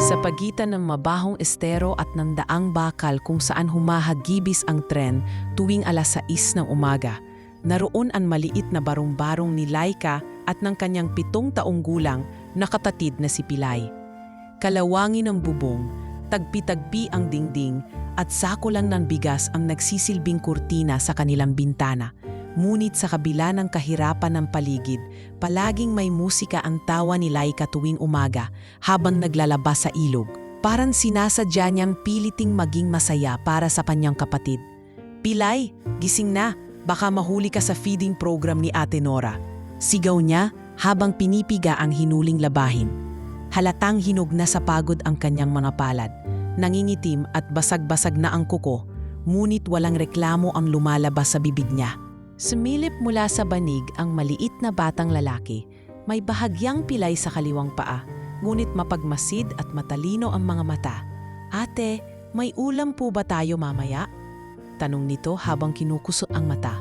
Sa pagitan ng mabahong estero at ng daang bakal kung saan humahagibis ang tren tuwing 6:00 ng umaga, naroon ang maliit na barong-barong ni Laika at ng kanyang 7 taong gulang na kapatid na si Pilay. Kalawangin ng bubong, tagpi-tagpi ang dingding at sako lang ng bigas ang nagsisilbing kurtina sa kanilang bintana. Ngunit sa kabila ng kahirapan ng paligid, palaging may musika ang tawa ni Laika tuwing umaga habang naglalaba sa ilog. Parang sinasadya niyang piliting maging masaya para sa kanyang kapatid. "Pilay, gising na, baka mahuli ka sa feeding program ni Ate Nora." Sigaw niya habang pinipiga ang hinuling labahin. Halatang hinog na sa pagod ang kanyang mga palad. Nangingitim at basag-basag na ang kuko, ngunit walang reklamo ang lumalabas sa bibig niya. Sumilip mula sa banig ang maliit na batang lalaki. May bahagyang pilay sa kaliwang paa, ngunit mapagmasid at matalino ang mga mata. "Ate, may ulam po ba tayo mamaya?" Tanong nito habang kinukusot ang mata.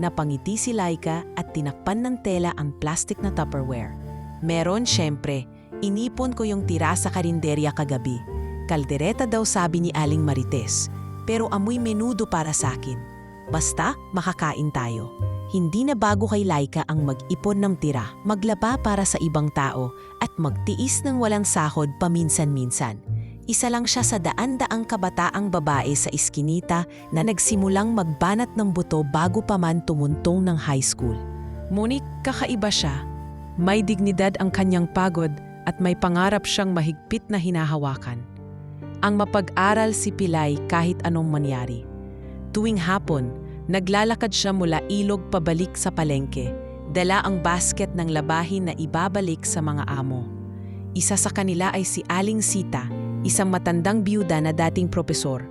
Napangiti si Laika at tinakpan ng tela ang plastic na Tupperware. "Meron, syempre. Inipon ko yung tira sa karinderya kagabi. Kaldereta daw sabi ni Aling Marites, pero amoy menudo para sa akin. Basta makakain tayo." Hindi na bago kay Laika ang mag-ipon ng tira, maglaba para sa ibang tao at magtiis ng walang sahod paminsan-minsan. Isa lang siya sa daan-daang kabataang babae sa iskinita na nagsimulang magbanat ng buto bago pa man tumuntong ng high school. Ngunit kakaiba siya. May dignidad ang kanyang pagod at may pangarap siyang mahigpit na hinahawakan. Ang mapag-aral si Pilay kahit anong mangyari. Tuwing hapon, naglalakad siya mula ilog pabalik sa palengke, dala ang basket ng labahin na ibabalik sa mga amo. Isa sa kanila ay si Aling Sita, isang matandang biyuda na dating propesor.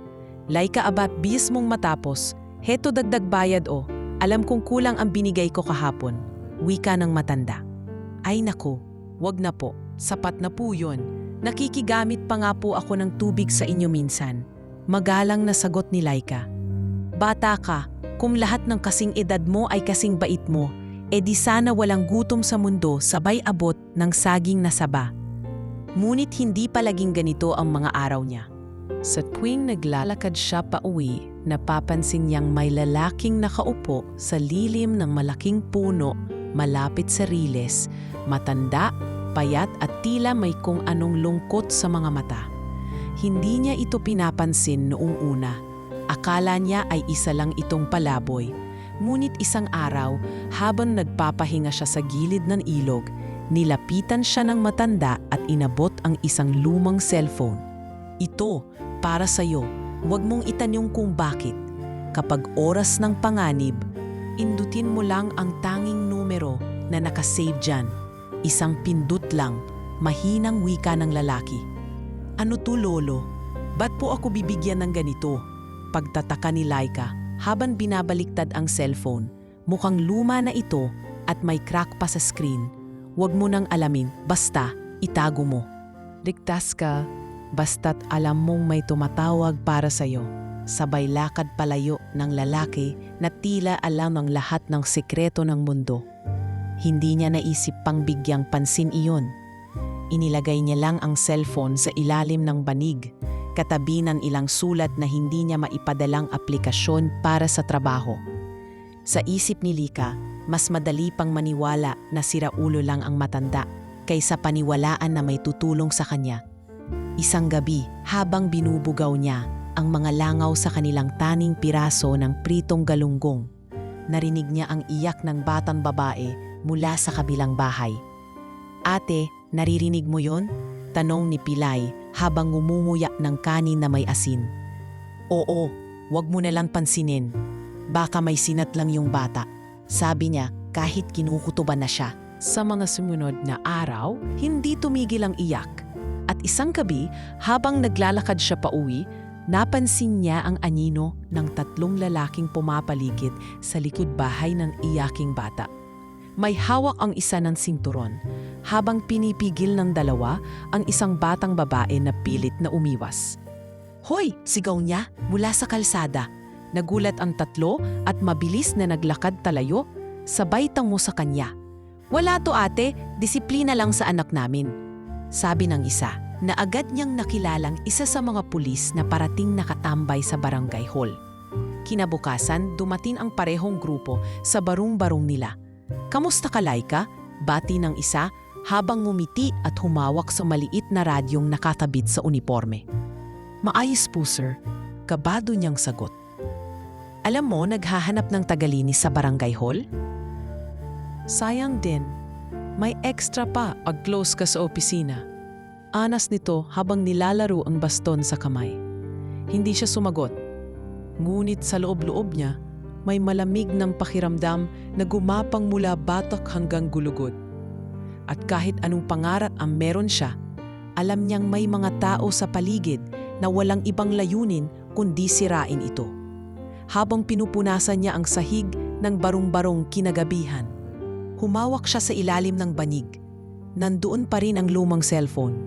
"Laika, aba, bis mong matapos. Heto dagdag bayad o. Alam kong kulang ang binigay ko kahapon." Wika ng matanda. "Ay naku, wag na po. Sapat na po yun. Nakikigamit pa nga po ako ng tubig sa inyo minsan." Magalang na sagot ni Laika. "Bata ka, kung lahat ng kasing edad mo ay kasing bait mo, edi sana walang gutom sa mundo sabay abot ng saging na saba." Ngunit hindi palaging ganito ang mga araw niya. Sa tuwing naglalakad siya pa uwi, napapansin niyang may lalaking nakaupo sa lilim ng malaking puno malapit sa riles, matanda, payat at tila may kung anong lungkot sa mga mata. Hindi niya ito pinapansin noong una. Akala niya ay isa lang itong palaboy. Ngunit isang araw, habang nagpapahinga siya sa gilid ng ilog, nilapitan siya ng matanda at inabot ang isang lumang cellphone. "Ito, para sa'yo. Huwag mong itanyong kung bakit. Kapag oras ng panganib, indutin mo lang ang tanging numero na nakasave dyan. Isang pindot lang," mahinang wika ng lalaki. "Ano to, lolo? Ba't po ako bibigyan ng ganito?" Pagtataka ni Laika habang binabaliktad ang cellphone. Mukhang luma na ito at may crack pa sa screen. "Huwag mo nang alamin, basta itago mo. Ligtas ka, basta't alam mong may tumatawag para sa'yo." Sabay lakad palayo ng lalaki na tila alam ang lahat ng sekreto ng mundo. Hindi niya naisip pang bigyang pansin iyon. Inilagay niya lang ang cellphone sa ilalim ng banig, katabi ng ilang sulat na hindi niya maipadalang aplikasyon para sa trabaho. Sa isip ni Lika, mas madali pang maniwala na siraulo lang ang matanda kaysa paniwalaan na may tutulong sa kanya. Isang gabi, habang binubugaw niya ang mga langaw sa kanilang taning piraso ng pritong galunggong, narinig niya ang iyak ng batang babae mula sa kabilang bahay. "Ate, naririnig mo yon?" tanong ni Pilay habang ngumunguya ng kanin na may asin. "Oo, wag mo na lang pansinin. Baka may sinat lang yung bata," sabi niya kahit kinukutuban na siya. Sa mga sumunod na araw, hindi tumigil ang iyak. At isang gabi, habang naglalakad siya pauwi, napansin niya ang anino ng 3 lalaking pumapaligid sa likod bahay ng iyaking bata. May hawak ang isa ng sinturon, habang pinipigil ng dalawa ang isang batang babae na pilit na umiwas. "Hoy!" sigaw niya mula sa kalsada. Nagulat ang 3 at mabilis na naglakad talayo. sabay tango sa kanya. "Wala to ate, disiplina lang sa anak namin," sabi ng isa, na agad niyang nakilalang isa sa mga pulis na parating nakatambay sa barangay hall. Kinabukasan, dumating ang parehong grupo sa barong-barong nila. "Kamusta ka, Laika?" bati ng isa habang ngumiti at humawak sa maliit na radyong nakatabit sa uniforme. "Maayos po, sir," kabado niyang sagot. "Alam mo, naghahanap ng tagalinis sa barangay hall?" "Sayang din. May extra pa pag close ka sa opisina." Anas nito habang nilalaro ang baston sa kamay. Hindi siya sumagot. Ngunit sa loob-loob niya, may malamig ng pakiramdam na gumapang mula batok hanggang gulugod. At kahit anong pangarap ang meron siya, alam niyang may mga tao sa paligid na walang ibang layunin kundi sirain ito. Habang pinupunasan niya ang sahig ng barong-barong kinagabihan, humawak siya sa ilalim ng banig. Nandoon pa rin ang lumang cellphone.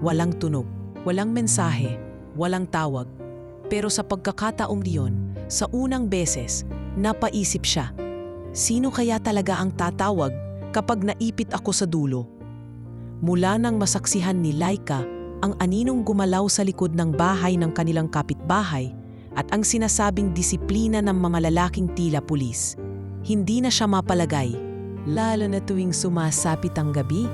Walang tunog, walang mensahe, walang tawag. Pero sa pagkakataong diyon, sa unang beses, napaisip siya, sino kaya talaga ang tatawag kapag naipit ako sa dulo? Mula nang masaksihan ni Laika ang aninong gumalaw sa likod ng bahay ng kanilang kapitbahay at ang sinasabing disiplina ng mga lalaking tila pulis, hindi na siya mapalagay, lalo na tuwing sumasapit ang gabi.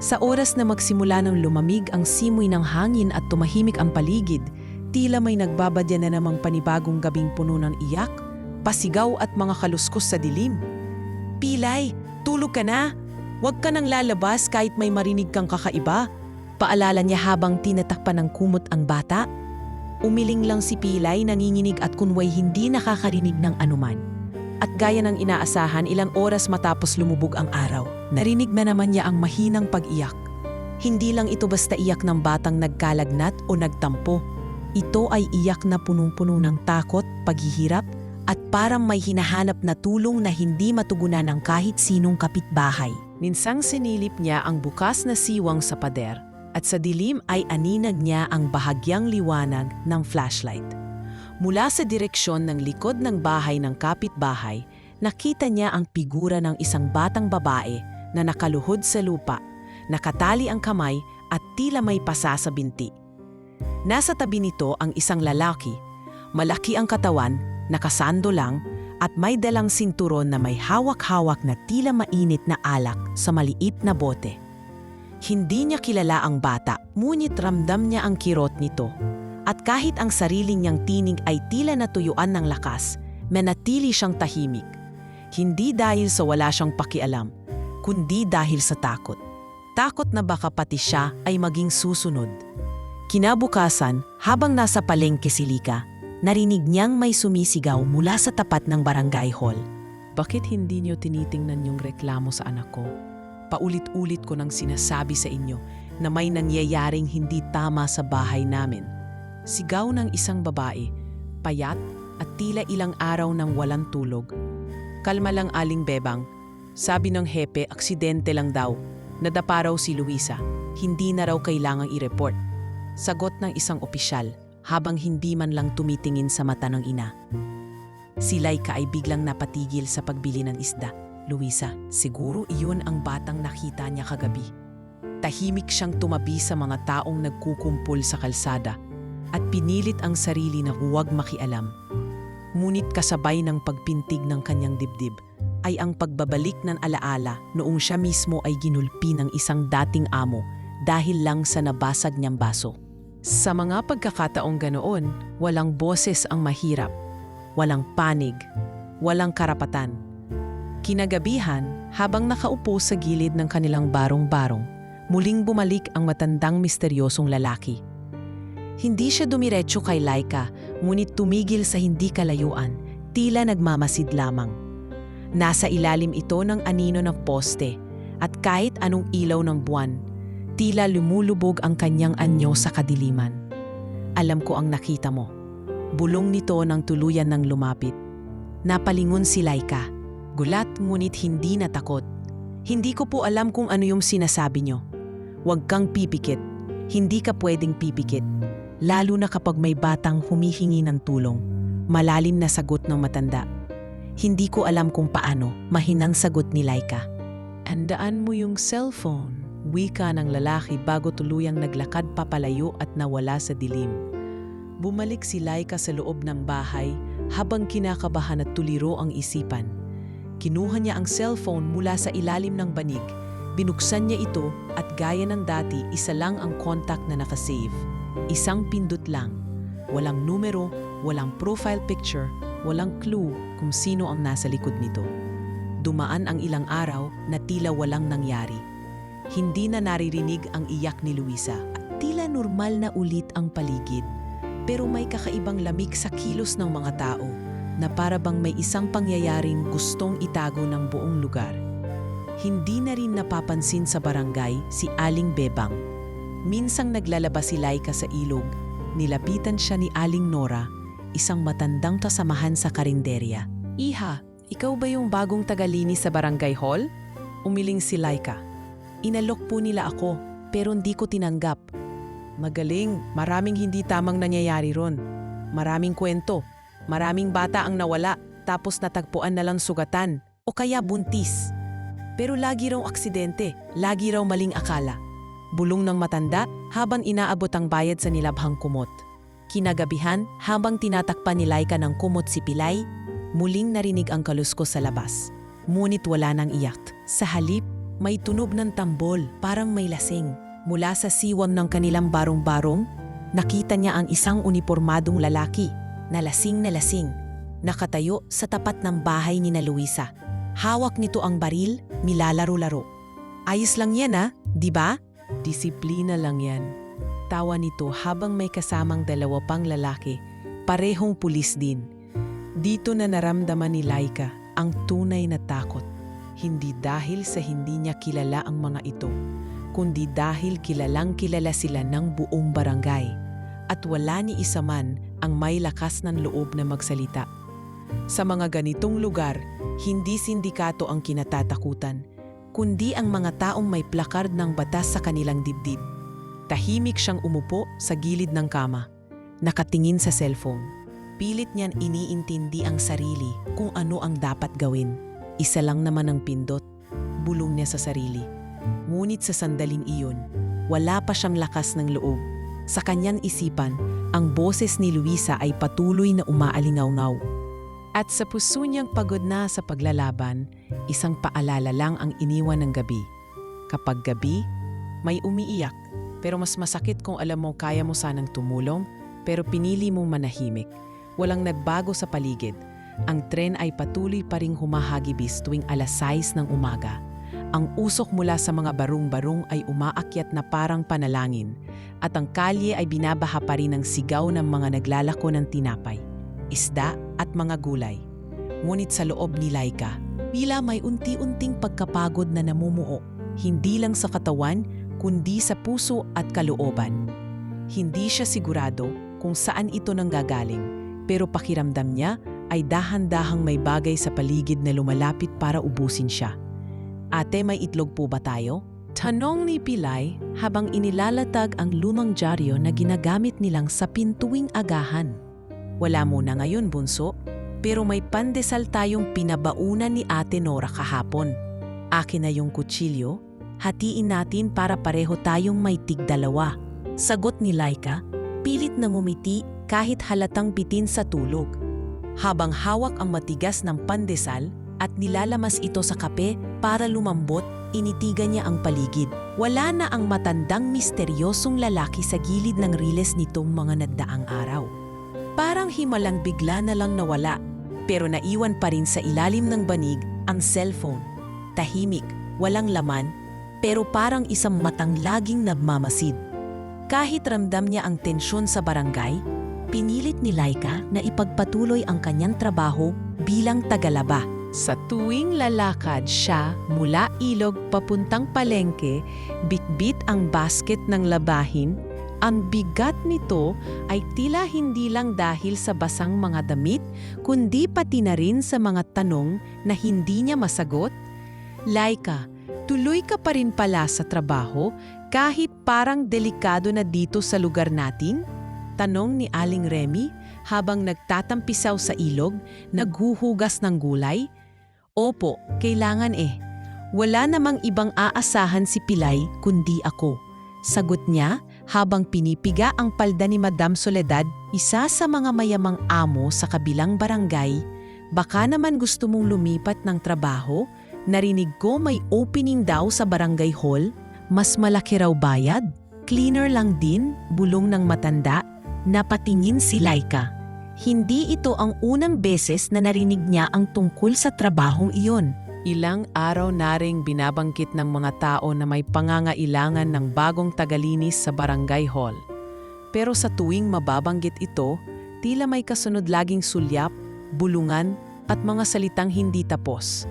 Sa oras na magsimula ng lumamig ang simoy ng hangin at tumahimik ang paligid, tila may nagbabadya na namang panibagong gabing puno ng iyak, pasigaw at mga kaluskos sa dilim. "Pilay, tulog ka na! Huwag ka nang lalabas kahit may marinig kang kakaiba," paalala niya habang tinatakpan ng kumot ang bata. Umiling lang si Pilay, nanginginig at kunway hindi nakakarinig ng anuman. At gaya ng inaasahan, ilang oras matapos lumubog ang araw, narinig na naman niya ang mahinang pag-iyak. Hindi lang ito basta iyak ng batang nagkalagnat o nagtampo. Ito ay iyak na punong-puno ng takot, paghihirap, at parang may hinahanap na tulong na hindi matugunan ng kahit sinong kapitbahay. Minsang sinilip niya ang bukas na siwang sa pader at sa dilim ay aninag niya ang bahagyang liwanag ng flashlight. Mula sa direksyon ng likod ng bahay ng kapitbahay, nakita niya ang figura ng isang batang babae na nakaluhod sa lupa, nakatali ang kamay at tila may pasa sa binti. Nasa tabi nito ang isang lalaki, malaki ang katawan, nakasando lang, at may dalang sinturon na may hawak-hawak na tila mainit na alak sa maliit na bote. Hindi niya kilala ang bata, ngunit ramdam niya ang kirot nito. At kahit ang sarili niyang tinig ay tila natuyuan ng lakas, manatili siyang tahimik. Hindi dahil sa wala siyang pakialam, kundi dahil sa takot. Takot na baka pati siya ay maging susunod. Kinabukasan, habang nasa palengke si Lika, narinig niyang may sumisigaw mula sa tapat ng barangay hall. "Bakit hindi niyo tinitingnan yung reklamo sa anak ko? Paulit-ulit ko nang sinasabi sa inyo na may nangyayaring hindi tama sa bahay namin." Sigaw ng isang babae, payat at tila ilang araw nang walang tulog. "Kalma lang, Aling Bebang. Sabi ng hepe, aksidente lang daw. Nadapa raw si Luisa. Hindi na raw kailangang i-report." Sagot ng isang opisyal habang hindi man lang tumitingin sa mata ng ina. Si Laika ay biglang napatigil sa pagbili ng isda. "Luisa, siguro iyon ang batang nakita niya kagabi." Tahimik siyang tumabi sa mga taong nagkukumpul sa kalsada at pinilit ang sarili na huwag makialam. Ngunit kasabay ng pagpintig ng kanyang dibdib ay ang pagbabalik ng alaala noong siya mismo ay ginulpi ng isang dating amo dahil lang sa nabasag niyang baso. Sa mga pagkakataong ganoon, walang boses ang mahirap, walang panig, walang karapatan. Kinagabihan, habang nakaupo sa gilid ng kanilang barong-barong, muling bumalik ang matandang misteryosong lalaki. Hindi siya dumiretso kay Laika, ngunit tumigil sa hindi kalayuan, tila nagmamasid lamang. Nasa ilalim ito ng anino ng poste, at kahit anong ilaw ng buwan, tila lumulubog ang kanyang anyo sa kadiliman. "Alam ko ang nakita mo." Bulong nito nang tuluyan ng lumapit. Napalingon si Laika, gulat ngunit hindi natakot. "Hindi ko po alam kung ano yung sinasabi niyo. Huwag kang pipikit. Hindi ka pwedeng pipikit. Lalo na kapag may batang humihingi ng tulong." Malalim na sagot ng matanda. Hindi ko alam kung paano, mahinang sagot ni Laika. Handaan mo yung cellphone, wika ng lalaki bago tuluyang naglakad papalayo at nawala sa dilim. Bumalik si Laika sa loob ng bahay habang kinakabahan at tuliro ang isipan. Kinuha niya ang cellphone mula sa ilalim ng banig. Binuksan niya ito at gaya ng dati, isa lang ang contact na nakasave. Isang pindot lang. Walang numero, walang profile picture, walang clue kung sino ang nasa likod nito. Dumaan ang ilang araw na tila walang nangyari. Hindi na naririnig ang iyak ni Luisa. Tila normal na ulit ang paligid. Pero may kakaibang lamig sa kilos ng mga tao na para bang may isang pangyayaring gustong itago ng buong lugar. Hindi na rin napapansin sa barangay si Aling Bebang. Minsang naglalabas si Laika sa ilog, nilapitan siya ni Aling Nora, isang matandang kasamahan sa karinderya. "Iha, ikaw ba yung bagong tagalinis sa barangay hall?" Umiling si Laika. "Inalok po nila ako, pero hindi ko tinanggap." "Magaling, maraming hindi tamang nangyayari ron. Maraming kwento, maraming bata ang nawala, tapos natagpuan na lang sugatan, o kaya buntis. Pero lagi raw aksidente, lagi raw maling akala." Bulong ng matanda habang inaabot ang bayad sa nilabhang kumot. Kinagabihan, habang tinatakpan ni Laika ng kumot si Pilay, muling narinig ang kaluskos sa labas. Ngunit wala nang iyak. Sa halip, may tunog ng tambol, parang may lasing. Mula sa siwang ng kanilang barong-barong, nakita niya ang isang unipormadong lalaki, na lasing, nakatayo sa tapat ng bahay ni na Luisa. Hawak nito ang baril, nilalaro-laro. "Ayos lang yan di ba?" "Disiplina lang yan." Tawa nito habang may kasamang dalawa pang lalaki, parehong pulis din. Dito na naramdaman ni Laika ang tunay na takot. Hindi dahil sa hindi niya kilala ang mga ito, kundi dahil kilalang kilala sila ng buong barangay. At wala ni isa man ang may lakas ng loob na magsalita. Sa mga ganitong lugar, hindi sindikato ang kinatatakutan, kundi ang mga taong may plakard ng batas sa kanilang dibdib. Tahimik siyang umupo sa gilid ng kama, nakatingin sa cellphone. Pilit niyan iniintindi ang sarili kung ano ang dapat gawin. Isa lang naman ang pindot, bulong niya sa sarili. Ngunit sa sandaling iyon, wala pa siyang lakas ng loob. Sa kanyang isipan, ang boses ni Luisa ay patuloy na umaalingaw-ngaw. At sa puso niyang pagod na sa paglalaban, isang paalala lang ang iniwan ng gabi. Kapag gabi, may umiiyak. Pero mas masakit kung alam mo kaya mo sanang tumulong, pero pinili mong manahimik. Walang nagbago sa paligid. Ang tren ay patuloy pa ring humahagibis tuwing 6:00 ng umaga. Ang usok mula sa mga barong-barong ay umaakyat na parang panalangin, at ang kalye ay binabaha pa rin ng sigaw ng mga naglalako ng tinapay, isda at mga gulay. Ngunit sa loob ni Laika, tila may unti-unting pagkapagod na namumuo, hindi lang sa katawan, kundi sa puso at kalooban. Hindi siya sigurado kung saan ito nanggagaling, pero pakiramdam niya ay dahan-dahang may bagay sa paligid na lumalapit para ubusin siya. "Ate, may itlog po ba tayo?" Tanong ni Pilay habang inilalatag ang lumang dyaryo na ginagamit nilang sa pintuing agahan. "Wala muna ngayon, bunso, pero may pandesal tayong pinabaunan ni Ate Nora kahapon. Akin na yung kutsilyo. Hatiin natin para pareho tayong may tig-2." Sagot ni Laika, pilit na ngumiti kahit halatang bitin sa tulog. Habang hawak ang matigas ng pandesal at nilalamas ito sa kape para lumambot, initigan niya ang paligid. Wala na ang matandang misteryosong lalaki sa gilid ng riles nitong mga nagdaang araw. Parang himalang bigla na lang nawala, pero naiwan pa rin sa ilalim ng banig ang cellphone. Tahimik, walang laman, pero parang isang matang laging nagmamasid. Kahit ramdam niya ang tensyon sa barangay, pinilit ni Laika na ipagpatuloy ang kanyang trabaho bilang tagalaba. Sa tuwing lalakad siya mula ilog papuntang palengke, bitbit ang basket ng labahin. Ang bigat nito ay tila hindi lang dahil sa basang mga damit, kundi pati na rin sa mga tanong na hindi niya masagot. "Laika, tuloy ka pa rin pala sa trabaho kahit parang delikado na dito sa lugar natin?" Tanong ni Aling Remy habang nagtatampisaw sa ilog, naghuhugas ng gulay? Opo, kailangan eh. Wala namang ibang aasahan si Pilay kundi ako. Sagot niya habang pinipiga ang palda ni Madam Soledad, isa sa mga mayamang amo sa kabilang barangay. Baka naman gusto mong lumipat ng trabaho? Narinig ko may opening daw sa barangay hall. Mas malaki raw bayad? Cleaner lang din, bulong ng matanda. Napatingin si Laika. Hindi ito ang unang beses na narinig niya ang tungkol sa trabahong iyon. Ilang araw na ring binabangkit ng mga tao na may pangangailangan ng bagong tagalinis sa barangay hall. Pero sa tuwing mababanggit ito, tila may kasunod laging sulyap, bulungan at mga salitang hindi tapos.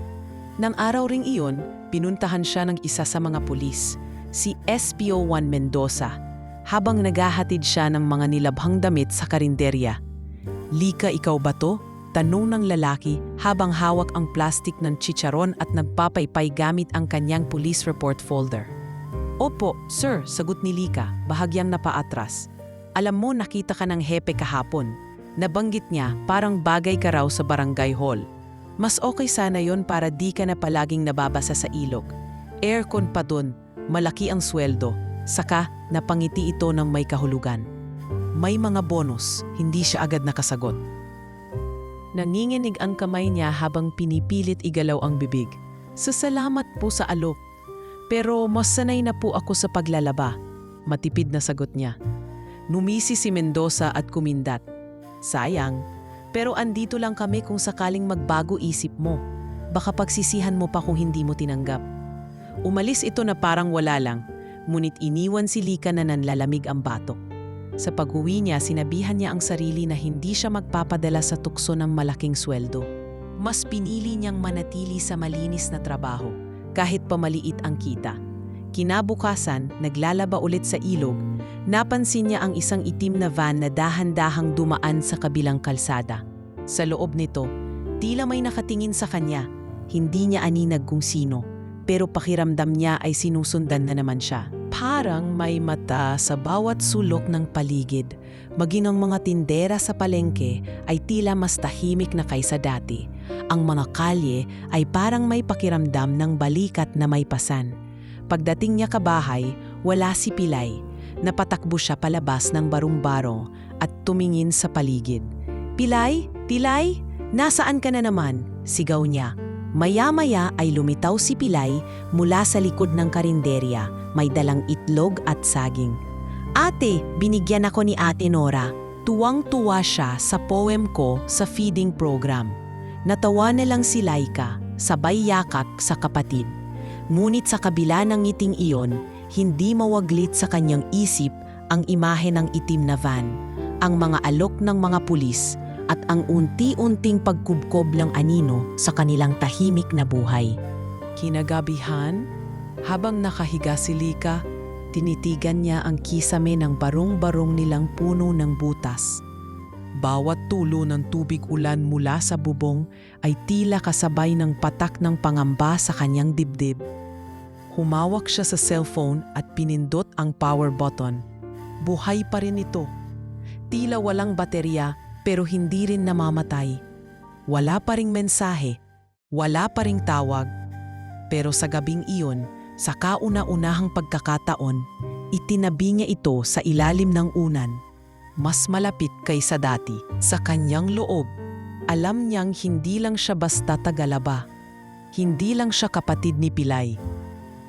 Nang araw ring iyon, pinuntahan siya ng isa sa mga pulis, si SPO1 Mendoza, habang naghahatid siya ng mga nilabhang damit sa karinderya. "Lika, ikaw ba to?" tanong ng lalaki habang hawak ang plastik ng chicharon at nagpapaypay gamit ang kanyang police report folder. "Opo, sir," sagot ni Lika, bahagyang napaatras. "Alam mo, nakita ka ng hepe kahapon." Nabanggit niya, parang bagay ka raw sa barangay hall. Mas okay sana yon para di ka na palaging nababasa sa ilog. Aircon pa dun, malaki ang sweldo, saka napangiti ito ng may kahulugan. May mga bonus, hindi siya agad nakasagot. Nanginginig ang kamay niya habang pinipilit igalaw ang bibig. "Salamat po sa alok. Pero mas sanay na po ako sa paglalaba." Matipid na sagot niya. Numisi si Mendoza at kumindat. "Sayang, pero andito lang kami kung sakaling magbago isip mo. Baka pagsisihan mo pa kung hindi mo tinanggap." Umalis ito na parang wala lang, ngunit iniwan si Lika na nanlalamig ang batok. Sa pag-uwi niya, sinabihan niya ang sarili na hindi siya magpapadala sa tukso ng malaking sweldo. Mas pinili niyang manatili sa malinis na trabaho, kahit pamaliit ang kita. Kinabukasan, naglalaba ulit sa ilog, napansin niya ang isang itim na van na dahan-dahang dumaan sa kabilang kalsada. Sa loob nito, tila may nakatingin sa kanya. Hindi niya aninag kung sino, pero pakiramdam niya ay sinusundan na naman siya. Parang may mata sa bawat sulok ng paligid. Maging ang mga tindera sa palengke ay tila mas tahimik na kaysa dati. Ang mga kalye ay parang may pakiramdam ng balikat na may pasan. Pagdating niya kabahay, wala si Pilay. Napatakbo siya palabas ng barong-barong at tumingin sa paligid. "Pilay? Pilay? Nasaan ka na naman?" sigaw niya. Maya-maya ay lumitaw si Pilay mula sa likod ng karinderya, may dalang itlog at saging. "Ate, binigyan ako ni Ate Nora." Tuwang-tuwa siya sa poem ko sa feeding program. Natawa na lang si Laika, sabay yakap sa kapatid. Ngunit sa kabila ng ngiting iyon, hindi mawaglit sa kanyang isip ang imahe ng itim na van, ang mga alok ng mga pulis, at ang unti-unting pagkubkob ng anino sa kanilang tahimik na buhay. Kinagabihan, habang nakahiga si Lika, tinitigan niya ang kisame ng barong-barong nilang puno ng butas. Bawat tulo ng tubig ulan mula sa bubong ay tila kasabay ng patak ng pangamba sa kanyang dibdib. Humawak siya sa cellphone at pinindot ang power button. Buhay pa rin ito. Tila walang baterya, pero hindi rin namamatay. Wala pa ring mensahe, wala pa ring tawag. Pero sa gabing iyon, sa kauna-unahang pagkakataon, itinabi niya ito sa ilalim ng unan. Mas malapit kaysa dati, sa kanyang loob. Alam niyang hindi lang siya basta tagalaba. Hindi lang siya kapatid ni Pilay.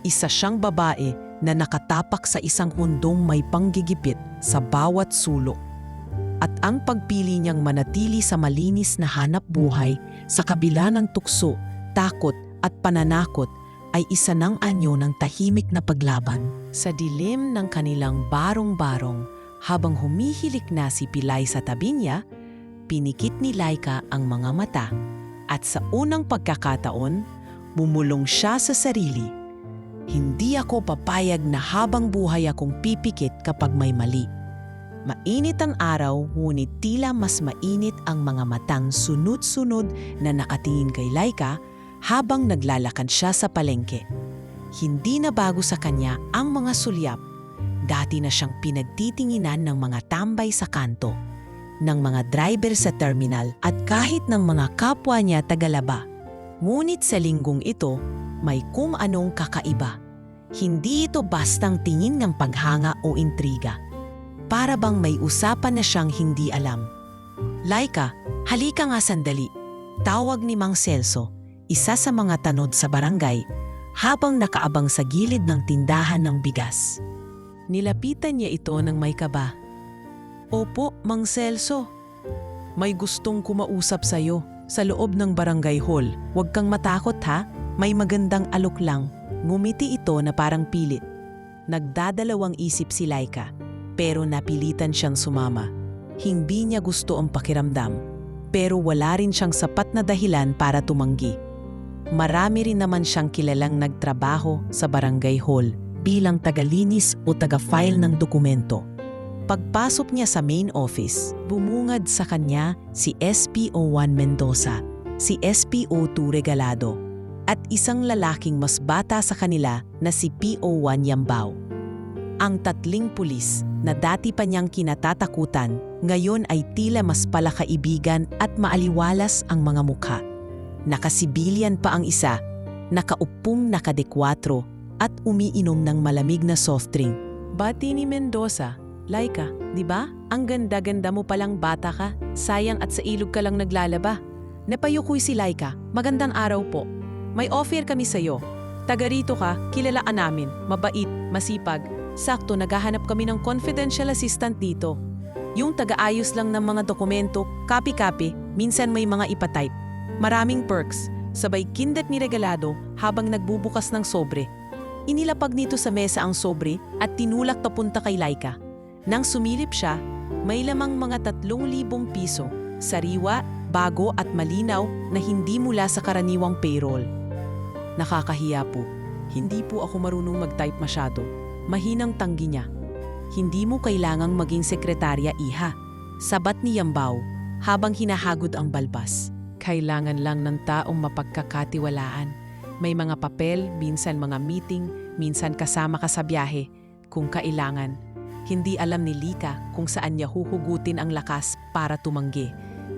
Isa siyang babae na nakatapak sa isang mundong may panggigipit sa bawat sulok. At ang pagpili niyang manatili sa malinis na hanap buhay sa kabila ng tukso, takot at pananakot ay isa ng anyo ng tahimik na paglaban. Sa dilim ng kanilang barong-barong, habang humihilik na si Pilay sa tabi niya, pinikit ni Laika ang mga mata at sa unang pagkakataon, bumulong siya sa sarili. "Hindi ako papayag na habang buhay akong pipikit kapag may mali." Mainit ang araw, ngunit tila mas mainit ang mga matang sunod-sunod na nakatingin kay Laika habang naglalakad siya sa palengke. Hindi na bago sa kanya ang mga sulyap. Dati na siyang pinagtitinginan ng mga tambay sa kanto. ng mga driver sa terminal at kahit ng mga kapwa niya tagalaba. Ngunit sa linggong ito, may kung anong kakaiba. Hindi ito bastang tingin ng paghanga o intriga. Para bang may usapan na siyang hindi alam. Laika, halika nga sandali. Tawag ni Mang Celso, isa sa mga tanod sa barangay, habang nakaabang sa gilid ng tindahan ng bigas. Nilapitan niya ito ng may kaba. Opo, Mang Celso. May gustong kumausap sa'yo sa loob ng barangay hall. Huwag kang matakot ha, may magandang alok lang. Ngumiti ito na parang pilit. Nagdadalawang isip si Laika, pero napilitan siyang sumama. Hindi niya gusto ang pakiramdam, pero wala rin siyang sapat na dahilan para tumanggi. Marami rin naman siyang kilalang nagtrabaho sa barangay hall bilang tagalinis o taga-file ng dokumento. Pagpasok niya sa main office, bumungad sa kanya si SPO1 Mendoza, si SPO2 Regalado, at isang lalaking mas bata sa kanila na si PO1 Yambao. Ang tatling pulis na dati pa niyang kinatatakutan, ngayon ay tila mas palakaibigan at maaliwalas ang mga mukha. Nakasibilyan pa ang isa, nakaupong nakadekwatro at umiinom ng malamig na soft drink. Bati ni Mendoza, Laika, di ba? Ang ganda-ganda mo palang bata ka, sayang at sa ilog ka lang naglalaba. Napayukoy si Laika, magandang araw po. May offer kami sa'yo. Taga rito ka, kilalaan namin, mabait, masipag. Sakto, naghahanap kami ng confidential assistant dito. Yung taga-ayos lang ng mga dokumento, copy-copy, minsan may mga ipatype. Maraming perks, sabay kindat ni Regalado habang nagbubukas ng sobre. Inilapag nito sa mesa ang sobre at tinulak papunta kay Laika. Nang sumilip siya, may lamang mga 3,000 piso, sariwa, bago at malinaw na hindi mula sa karaniwang payroll. Nakakahiya po. Hindi po ako marunong mag-type masyado. Mahinang tanggi niya. Hindi mo kailangang maging sekretarya, iha. Sabat ni Yambao habang hinahagod ang balbas. Kailangan lang ng taong mapagkakatiwalaan. May mga papel, minsan mga meeting, minsan kasama ka sa biyahe, kung kailangan. Hindi alam ni Lika kung saan niya huhugutin ang lakas para tumanggi.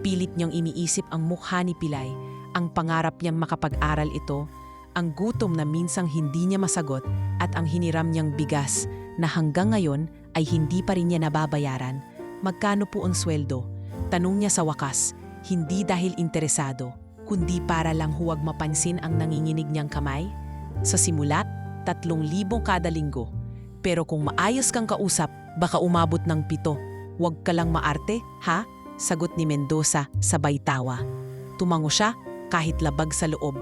Pilit niyang iniisip ang mukha ni Pilay, ang pangarap niyang makapag-aral ito, ang gutom na minsang hindi niya masagot at ang hiniram niyang bigas na hanggang ngayon ay hindi pa rin niya nababayaran. Magkano po ang sweldo? Tanong niya sa wakas, hindi dahil interesado, kundi para lang huwag mapansin ang nanginginig niyang kamay. Sa simula, 3,000 kada linggo. Pero kung maayos kang kausap, baka umabot ng 7. Huwag ka lang maarte, ha? Sagot ni Mendoza sabay tawa. Tumango siya kahit labag sa loob.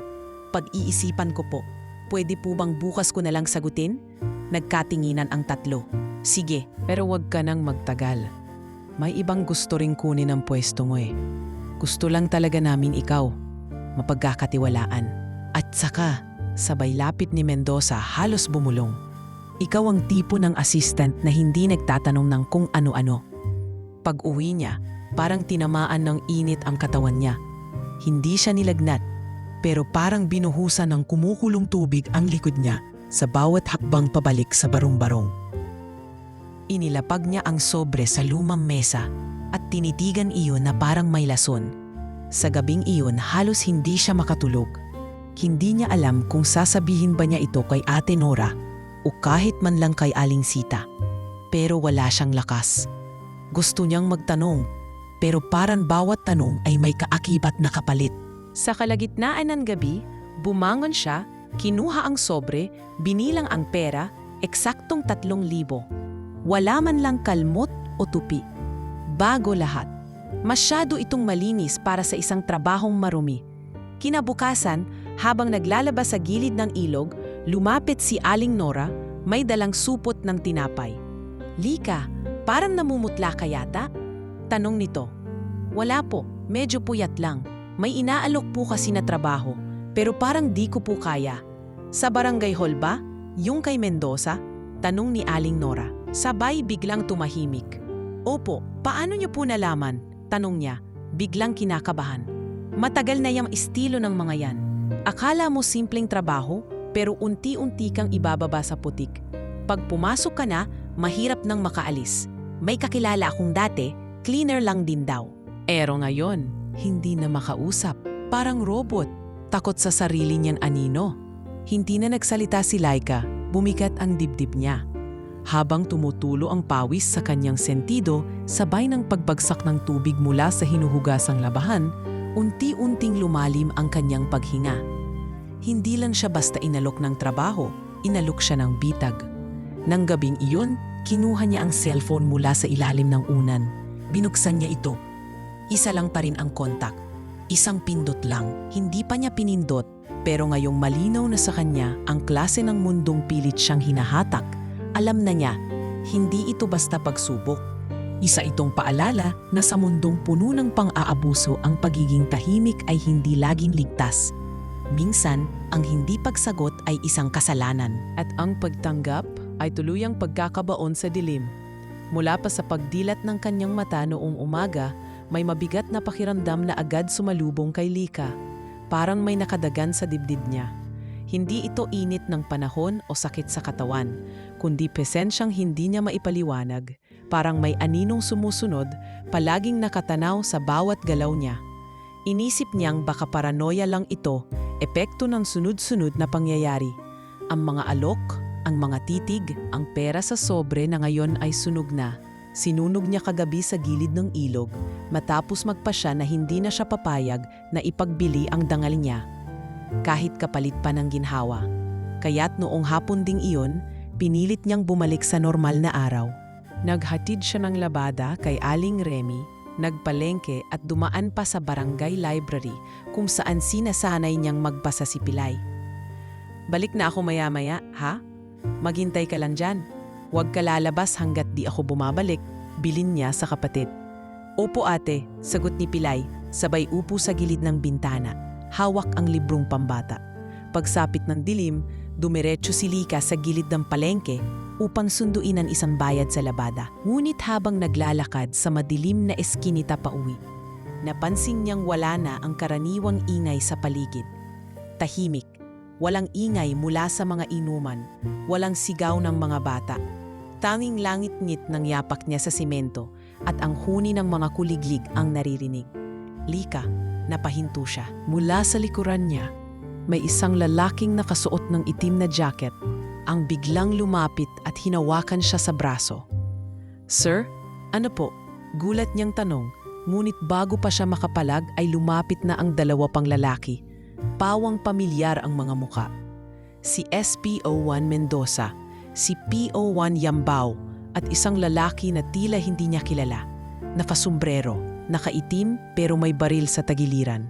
Pag-iisipan ko po, pwede po bang bukas ko na lang sagutin? Nagkatinginan ang tatlo. Sige, pero huwag ka nang magtagal. May ibang gusto ring kunin ang pwesto mo eh. Gusto lang talaga namin ikaw. Mapagkakatiwalaan. At saka, sabay lapit ni Mendoza halos bumulong. Ikaw ang tipo ng assistant na hindi nagtatanong ng kung ano-ano. Pag-uwi niya, parang tinamaan ng init ang katawan niya. Hindi siya nilagnat, pero parang binuhusan ng kumukulong tubig ang likod niya sa bawat hakbang pabalik sa barong-barong. Inilapag niya ang sobre sa lumang mesa at tinitigan iyon na parang may lason. Sa gabing iyon halos hindi siya makatulog. Hindi niya alam kung sasabihin ba niya ito kay Ate Nora o kahit man lang kay Aling Sita. Pero wala siyang lakas. Gusto niyang magtanong, pero parang bawat tanong ay may kaakibat na kapalit. Sa kalagitnaan ng gabi, bumangon siya, kinuha ang sobre, binilang ang pera, eksaktong 3,000. Wala man lang kalmot o tupi. Bago lahat. Masyado itong malinis para sa isang trabahong marumi. Kinabukasan, habang naglalabas sa gilid ng ilog, lumapit si Aling Nora, may dalang supot ng tinapay. Lika, parang namumutla ka yata? Tanong nito. Wala po, medyo puyat lang. May inaalok po kasi na trabaho, pero parang di ko po kaya. Sa barangay hall ba? Yung kay Mendoza? Tanong ni Aling Nora. Sabay biglang tumahimik. Opo, paano niyo po nalaman? Tanong niya, biglang kinakabahan. Matagal na yung estilo ng mga yan. Akala mo simpleng trabaho, pero unti-unti kang ibababa sa putik. Pag pumasok ka na, mahirap nang makaalis. May kakilala akong dati, cleaner lang din daw. Pero ngayon, hindi na makausap. Parang robot. Takot sa sarili niyang anino. Hindi na nagsalita si Laika, bumigat ang dibdib niya. Habang tumutulo ang pawis sa kanyang sentido, sabay ng pagbagsak ng tubig mula sa hinuhugasang labahan, unti-unting lumalim ang kanyang paghinga. Hindi lang siya basta inalok ng trabaho, inalok siya ng bitag. Nang gabing iyon, kinuha niya ang cellphone mula sa ilalim ng unan. Binuksan niya ito. Isa lang pa rin ang kontak. Isang pindot lang, hindi pa niya pinindot, pero ngayong malinaw na sa kanya ang klase ng mundong pilit siyang hinahatak. Alam na niya, hindi ito basta pagsubok. Isa itong paalala na sa mundong puno ng pang-aabuso ang pagiging tahimik ay hindi laging ligtas. Minsan, ang hindi pagsagot ay isang kasalanan. At ang pagtanggap ay tuluyang pagkakabaon sa dilim. Mula pa sa pagdilat ng kanyang mata noong umaga, may mabigat na pakiramdam na agad sumalubong kay Lika. Parang may nakadagan sa dibdib niya. Hindi ito init ng panahon o sakit sa katawan, kundi pesensyang hindi niya maipaliwanag. Parang may aninong sumusunod, palaging nakatanaw sa bawat galaw niya. Inisip niyang baka paranoia lang ito, epekto ng sunod-sunod na pangyayari. Ang mga alok, ang mga titig, ang pera sa sobre na ngayon ay sunog na. Sinunog niya kagabi sa gilid ng ilog, matapos magpasya na hindi na siya papayag na ipagbili ang dangal niya. Kahit kapalit pa ng ginhawa. Kaya't noong hapon ding iyon, pinilit niyang bumalik sa normal na araw. Naghatid siya ng labada kay Aling Remy, nagpalengke at dumaan pa sa barangay library kung saan sinasanay niyang magbasa si Pilay. "Balik na ako maya-maya, ha? Maghintay ka lang dyan. Huwag ka lalabas hanggat di ako bumabalik," bilin niya sa kapatid. "Opo ate," sagot ni Pilay, sabay upo sa gilid ng bintana. Hawak ang librong pambata. Pagsapit ng dilim, dumiretso si Lika sa gilid ng palengke upang sunduin ang isang bayad sa labada. Ngunit habang naglalakad sa madilim na eskinita pauwi, napansin niyang wala na ang karaniwang ingay sa paligid. Tahimik, walang ingay mula sa mga inuman, walang sigaw ng mga bata. Tanging langit-ngit ng yapak niya sa simento at ang huni ng mga kuliglig ang naririnig. "Lika," napahinto siya. Mula sa likuran niya, may isang lalaking nakasuot ng itim na jacket ang biglang lumapit at hinawakan siya sa braso. "Sir, ano po?" Gulat niyang tanong, ngunit bago pa siya makapalag ay lumapit na ang dalawa pang lalaki. Pawang pamilyar ang mga muka. Si SPO1 Mendoza, si PO1 Yambao at isang lalaki na tila hindi niya kilala. Nakasombrero, nakaitim pero may baril sa tagiliran.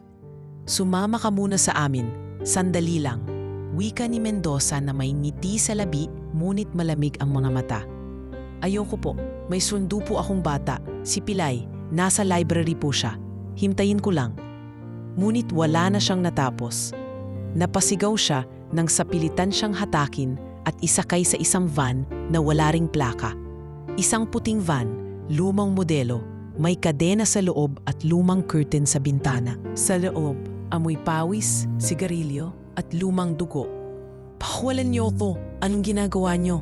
"Sumama ka muna sa amin, sandali lang," wika ni Mendoza na may ngiti sa labi ngunit malamig ang mga mata. "Ayoko po, may sundo po akong bata, si Pilay, nasa library po siya. Hintayin ko lang." Ngunit wala na siyang natapos. Napasigaw siya nang sapilitan siyang hatakin at isakay sa isang van na wala ring plaka. Isang puting van, lumang modelo, may kadena sa loob at lumang curtain sa bintana. Sa loob, amoy pawis, sigarilyo at lumang dugo. "Pakawalan niyo ako! Anong ginagawa niyo?"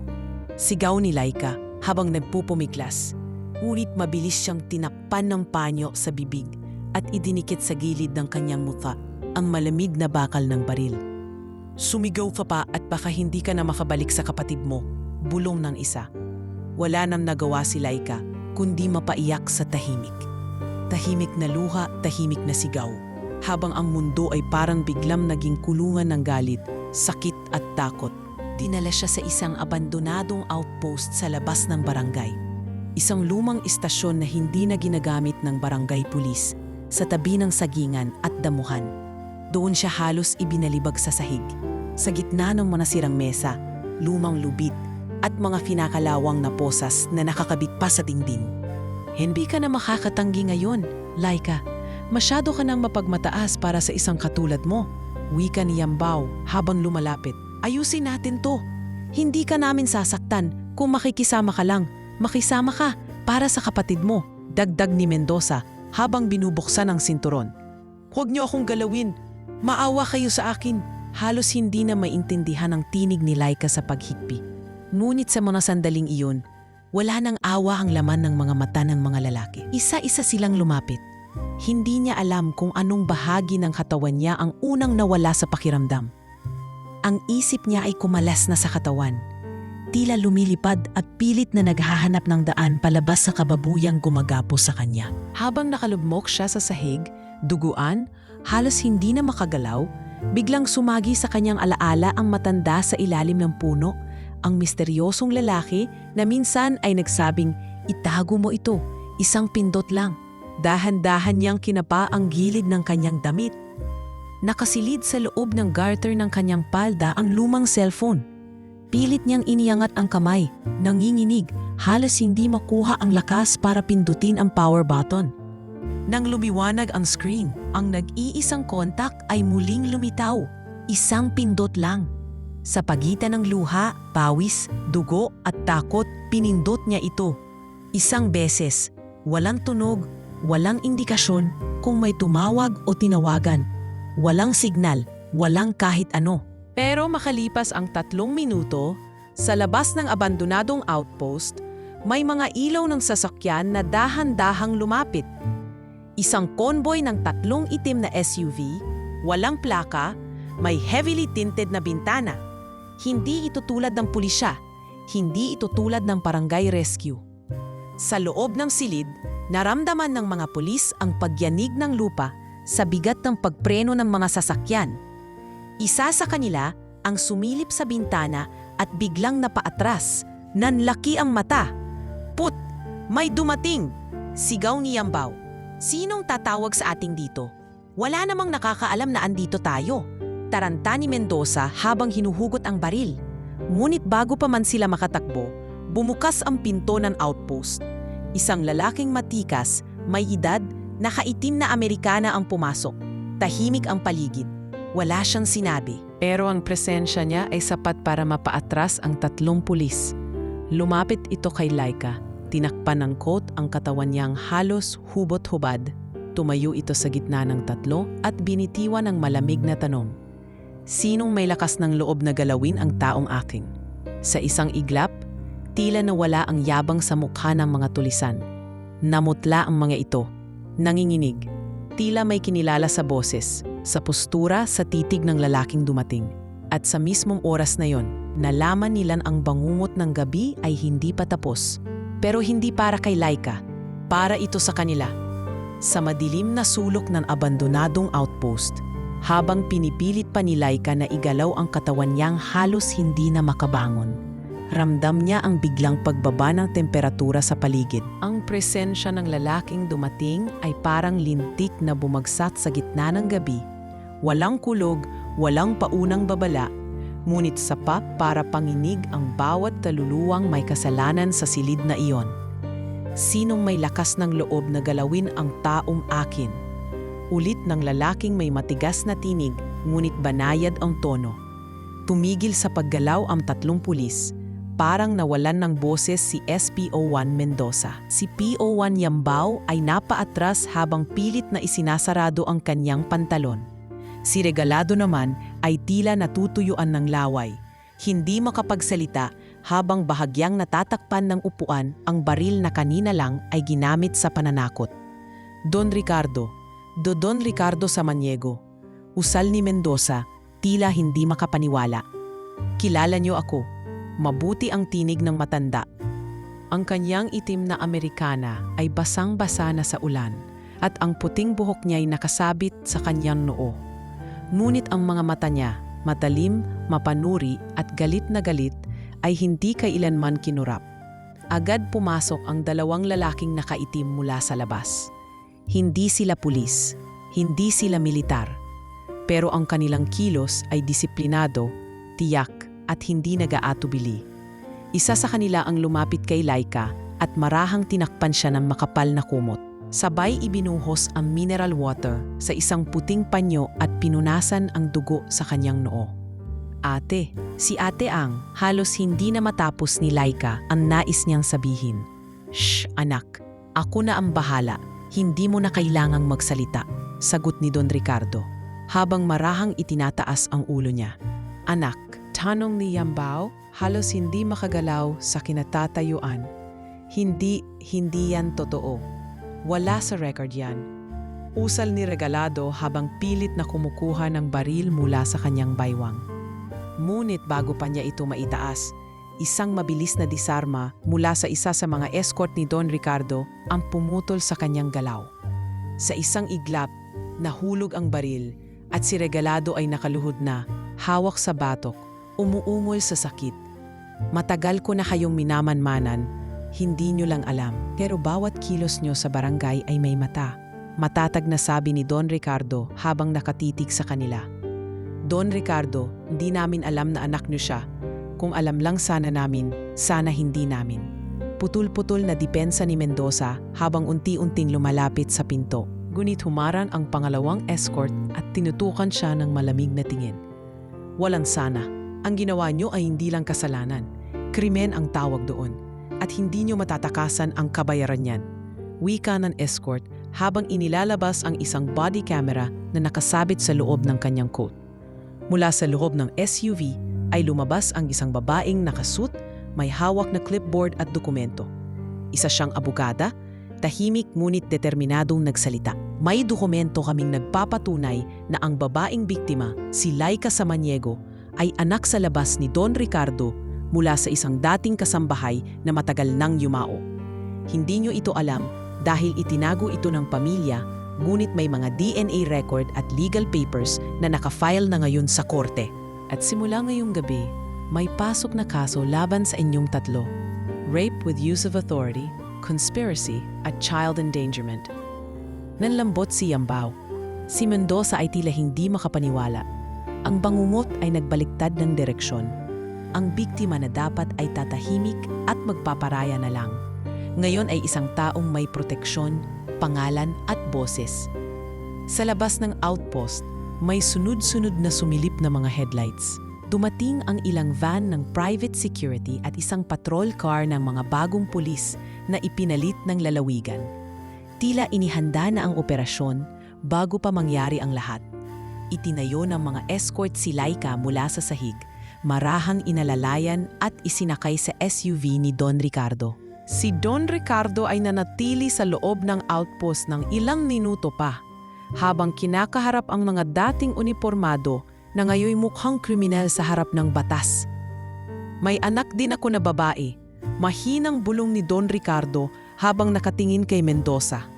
Sigaw ni Laika habang nagpupumiglas. Ngunit mabilis siyang tinakpan ng panyo sa bibig at idinikit sa gilid ng kanyang mukha ang malamig na bakal ng baril. "Sumigaw ka pa at baka hindi ka na makabalik sa kapatid mo," bulong ng isa. Wala nang nagawa si Laika kundi mapaiyak sa tahimik. Tahimik na luha, tahimik na sigaw. Habang ang mundo ay parang biglang naging kulungan ng galit, sakit at takot. Dinala siya sa isang abandonadong outpost sa labas ng barangay. Isang lumang istasyon na hindi na ginagamit ng barangay pulis, sa tabi ng sagingan at damuhan. Doon siya halos ibinalibag sa sahig. Sa gitna ng mga sirang mesa, lumang lubid at mga kinakalawang na posas na nakakabit pa sa dingding. "Hindi ka na makakatanggi ngayon, Laika. Masyado ka nang mapagmataas para sa isang katulad mo," wika ni Yambao habang lumalapit. "Ayusin natin to. Hindi ka namin sasaktan kung makikisama ka lang. Makisama ka para sa kapatid mo," dagdag ni Mendoza habang binubuksan ang sinturon. "Huwag niyo akong galawin. Maawa kayo sa akin." Halos hindi na maintindihan ang tinig ni Laika sa paghikpi. Ngunit sa mga sandaling iyon, Wala nang awa ang laman ng mga mata ng mga lalaki. Isa-isa silang lumapit. Hindi niya alam kung anong bahagi ng katawan niya ang unang nawala sa pakiramdam. Ang isip niya ay kumalas na sa katawan. Tila lumilipad at pilit na naghahanap ng daan palabas sa kababuyang gumagapo sa kanya. Habang nakalubmok siya sa sahig, duguan, halos hindi na makagalaw, biglang sumagi sa kanyang alaala ang matanda sa ilalim ng puno, ang misteryosong lalaki na minsan ay nagsabing, "Itago mo ito, isang pindot lang." Dahan-dahan niyang kinapa ang gilid ng kanyang damit. Nakasilid sa loob ng garter ng kanyang palda ang lumang cellphone. Pilit niyang iniangat ang kamay, nanginginig, halos hindi makuha ang lakas para pindutin ang power button. Nang lumiwanag ang screen, ang nag-iisang kontak ay muling lumitaw. Isang pindot lang. Sa pagitan ng luha, pawis, dugo at takot, pinindot niya ito. Isang beses, walang tunog, walang indikasyon kung may tumawag o tinawagan. Walang signal, walang kahit ano. Pero makalipas ang 3 minuto, sa labas ng abandonadong outpost, may mga ilaw ng sasakyan na dahan-dahang lumapit. Isang convoy ng 3 itim na SUV, walang plaka, may heavily tinted na bintana. Hindi ito tulad ng pulisya, hindi ito tulad ng barangay rescue. Sa loob ng silid, naramdaman ng mga pulis ang pagyanig ng lupa sa bigat ng pagpreno ng mga sasakyan. Isa sa kanila ang sumilip sa bintana at biglang napaatras. Nanlaki ang mata. "Put! May dumating!" Sigaw ni Yambao. "Sinong tatawag sa ating dito? Wala namang nakakaalam na andito tayo." Taranta ni Mendoza habang hinuhugot ang baril. Ngunit bago pa man sila makatakbo, bumukas ang pinto ng outpost. Isang lalaking matikas, may edad, nakaitim na Amerikana ang pumasok. Tahimik ang paligid. Wala siyang sinabi. Pero ang presensya niya ay sapat para mapaatras ang 3 pulis. Lumapit ito kay Laika. Tinakpan ng coat ang katawan niyang halos hubot-hubad. Tumayo ito sa gitna ng 3 at binitiwan ng malamig na tanong. "Sinong may lakas ng loob na galawin ang taong aking?" Sa isang iglap, tila nawala ang yabang sa mukha ng mga tulisan. Namutla ang mga ito. Nanginginig. Tila may kinilala sa boses, sa postura, sa titig ng lalaking dumating. At sa mismong oras na yon, nalaman nilang ang bangungot ng gabi ay hindi pa tapos. Pero hindi para kay Laika. Para ito sa kanila. Sa madilim na sulok ng abandonadong outpost, habang pinipilit pa ni Laika na igalaw ang katawan niyang halos hindi na makabangon. Ramdam niya ang biglang pagbaba ng temperatura sa paligid. Ang presensya ng lalaking dumating ay parang lintik na bumagsak sa gitna ng gabi. Walang kulog, walang paunang babala, ngunit sapat para panginig ang bawat kaluluwang may kasalanan sa silid na iyon. "Sinong may lakas ng loob na galawin ang taong akin?" Ulit ng lalaking may matigas na tinig, ngunit banayad ang tono. Tumigil sa paggalaw ang 3 pulis. Parang nawalan ng boses si SPO1 Mendoza. Si PO1 Yambao ay napaatras habang pilit na isinasarado ang kanyang pantalon. Si Regalado naman ay tila natutuyuan ng laway. Hindi makapagsalita habang bahagyang natatakpan ng upuan ang baril na kanina lang ay ginamit sa pananakot. "Don Ricardo, Don Ricardo Samaniego," usal ni Mendoza, tila hindi makapaniwala. "Kilala niyo ako." Mabuti ang tinig ng matanda. Ang kanyang itim na Amerikana ay basang-basa na sa ulan at ang puting buhok niya ay nakasabit sa kanyang noo. Ngunit ang mga mata niya, matalim, mapanuri at galit na galit, ay hindi kailanman kinurap. Agad pumasok ang 2 lalaking nakaitim mula sa labas. Hindi sila pulis, hindi sila militar, pero ang kanilang kilos ay disiplinado, tiyak, at hindi nag-aatubili. Isa sa kanila ang lumapit kay Laika at marahang tinakpan siya ng makapal na kumot. Sabay ibinuhos ang mineral water sa isang puting panyo at pinunasan ang dugo sa kanyang noo. "Ate," si Ate Ang, halos hindi na matapos ni Laika ang nais niyang sabihin. "Shh, anak, ako na ang bahala. Hindi mo na kailangang magsalita," sagot ni Don Ricardo, habang marahang itinataas ang ulo niya. "Anak," tanong ni Yambao, halos hindi makagalaw sa kinatatayuan. Hindi yan totoo. Wala sa record yan. Usal ni Regalado habang pilit na kumukuha ng baril mula sa kanyang baywang. Ngunit bago pa niya ito maitaas, isang mabilis na disarma mula sa isa sa mga escort ni Don Ricardo ang pumutol sa kanyang galaw. Sa isang iglap, nahulog ang baril at si Regalado ay nakaluhod na, hawak sa batok, umuungol sa sakit. Matagal ko na kayong minamanmanan, hindi nyo lang alam, pero bawat kilos nyo sa barangay ay may mata. Matatag na sabi ni Don Ricardo habang nakatitig sa kanila. Don Ricardo, hindi namin alam na anak niyo siya. Kung alam lang sana namin, sana hindi namin. Putul-putul na depensa ni Mendoza habang unti-unting lumalapit sa pinto. Ngunit humarang ang pangalawang escort at tinutukan siya ng malamig na tingin. Walang sana. Ang ginawa niyo ay hindi lang kasalanan. Krimen ang tawag doon. At hindi niyo matatakasan ang kabayaran niyan. Wika ng escort habang inilalabas ang isang body camera na nakasabit sa loob ng kanyang coat. Mula sa loob ng SUV ay lumabas ang isang babaeng nakasuit, may hawak na clipboard at dokumento. Isa siyang abogada, tahimik ngunit determinadong nagsalita. May dokumento kaming nagpapatunay na ang babaeng biktima, si Laika Samaniego, ay anak sa labas ni Don Ricardo mula sa isang dating kasambahay na matagal nang yumao. Hindi niyo ito alam dahil itinago ito ng pamilya, ngunit may mga DNA record at legal papers na nakafile na ngayon sa korte. At simula ngayong gabi, may pasok na kaso laban sa inyong tatlo. Rape with use of authority, conspiracy, at child endangerment. Nanlambot si Yambao. Si Mendoza ay tila hindi makapaniwala. Ang bangungot ay nagbaliktad ng direksyon. Ang biktima na dapat ay tatahimik at magpaparaya na lang. Ngayon ay isang taong may proteksyon, pangalan at boses. Sa labas ng outpost, may sunod-sunod na sumilip na mga headlights. Dumating ang ilang van ng private security at isang patrol car ng mga bagong pulis na ipinalit ng lalawigan. Tila inihanda na ang operasyon bago pa mangyari ang lahat. Itinayo ng mga escort si Laika mula sa sahig, marahang inalalayan at isinakay sa SUV ni Don Ricardo. Si Don Ricardo ay nanatili sa loob ng outpost ng ilang minuto pa, habang kinakaharap ang mga dating uniformado na ngayoy mukhang kriminal sa harap ng batas. May anak din ako na babae, mahinang bulong ni Don Ricardo habang nakatingin kay Mendoza.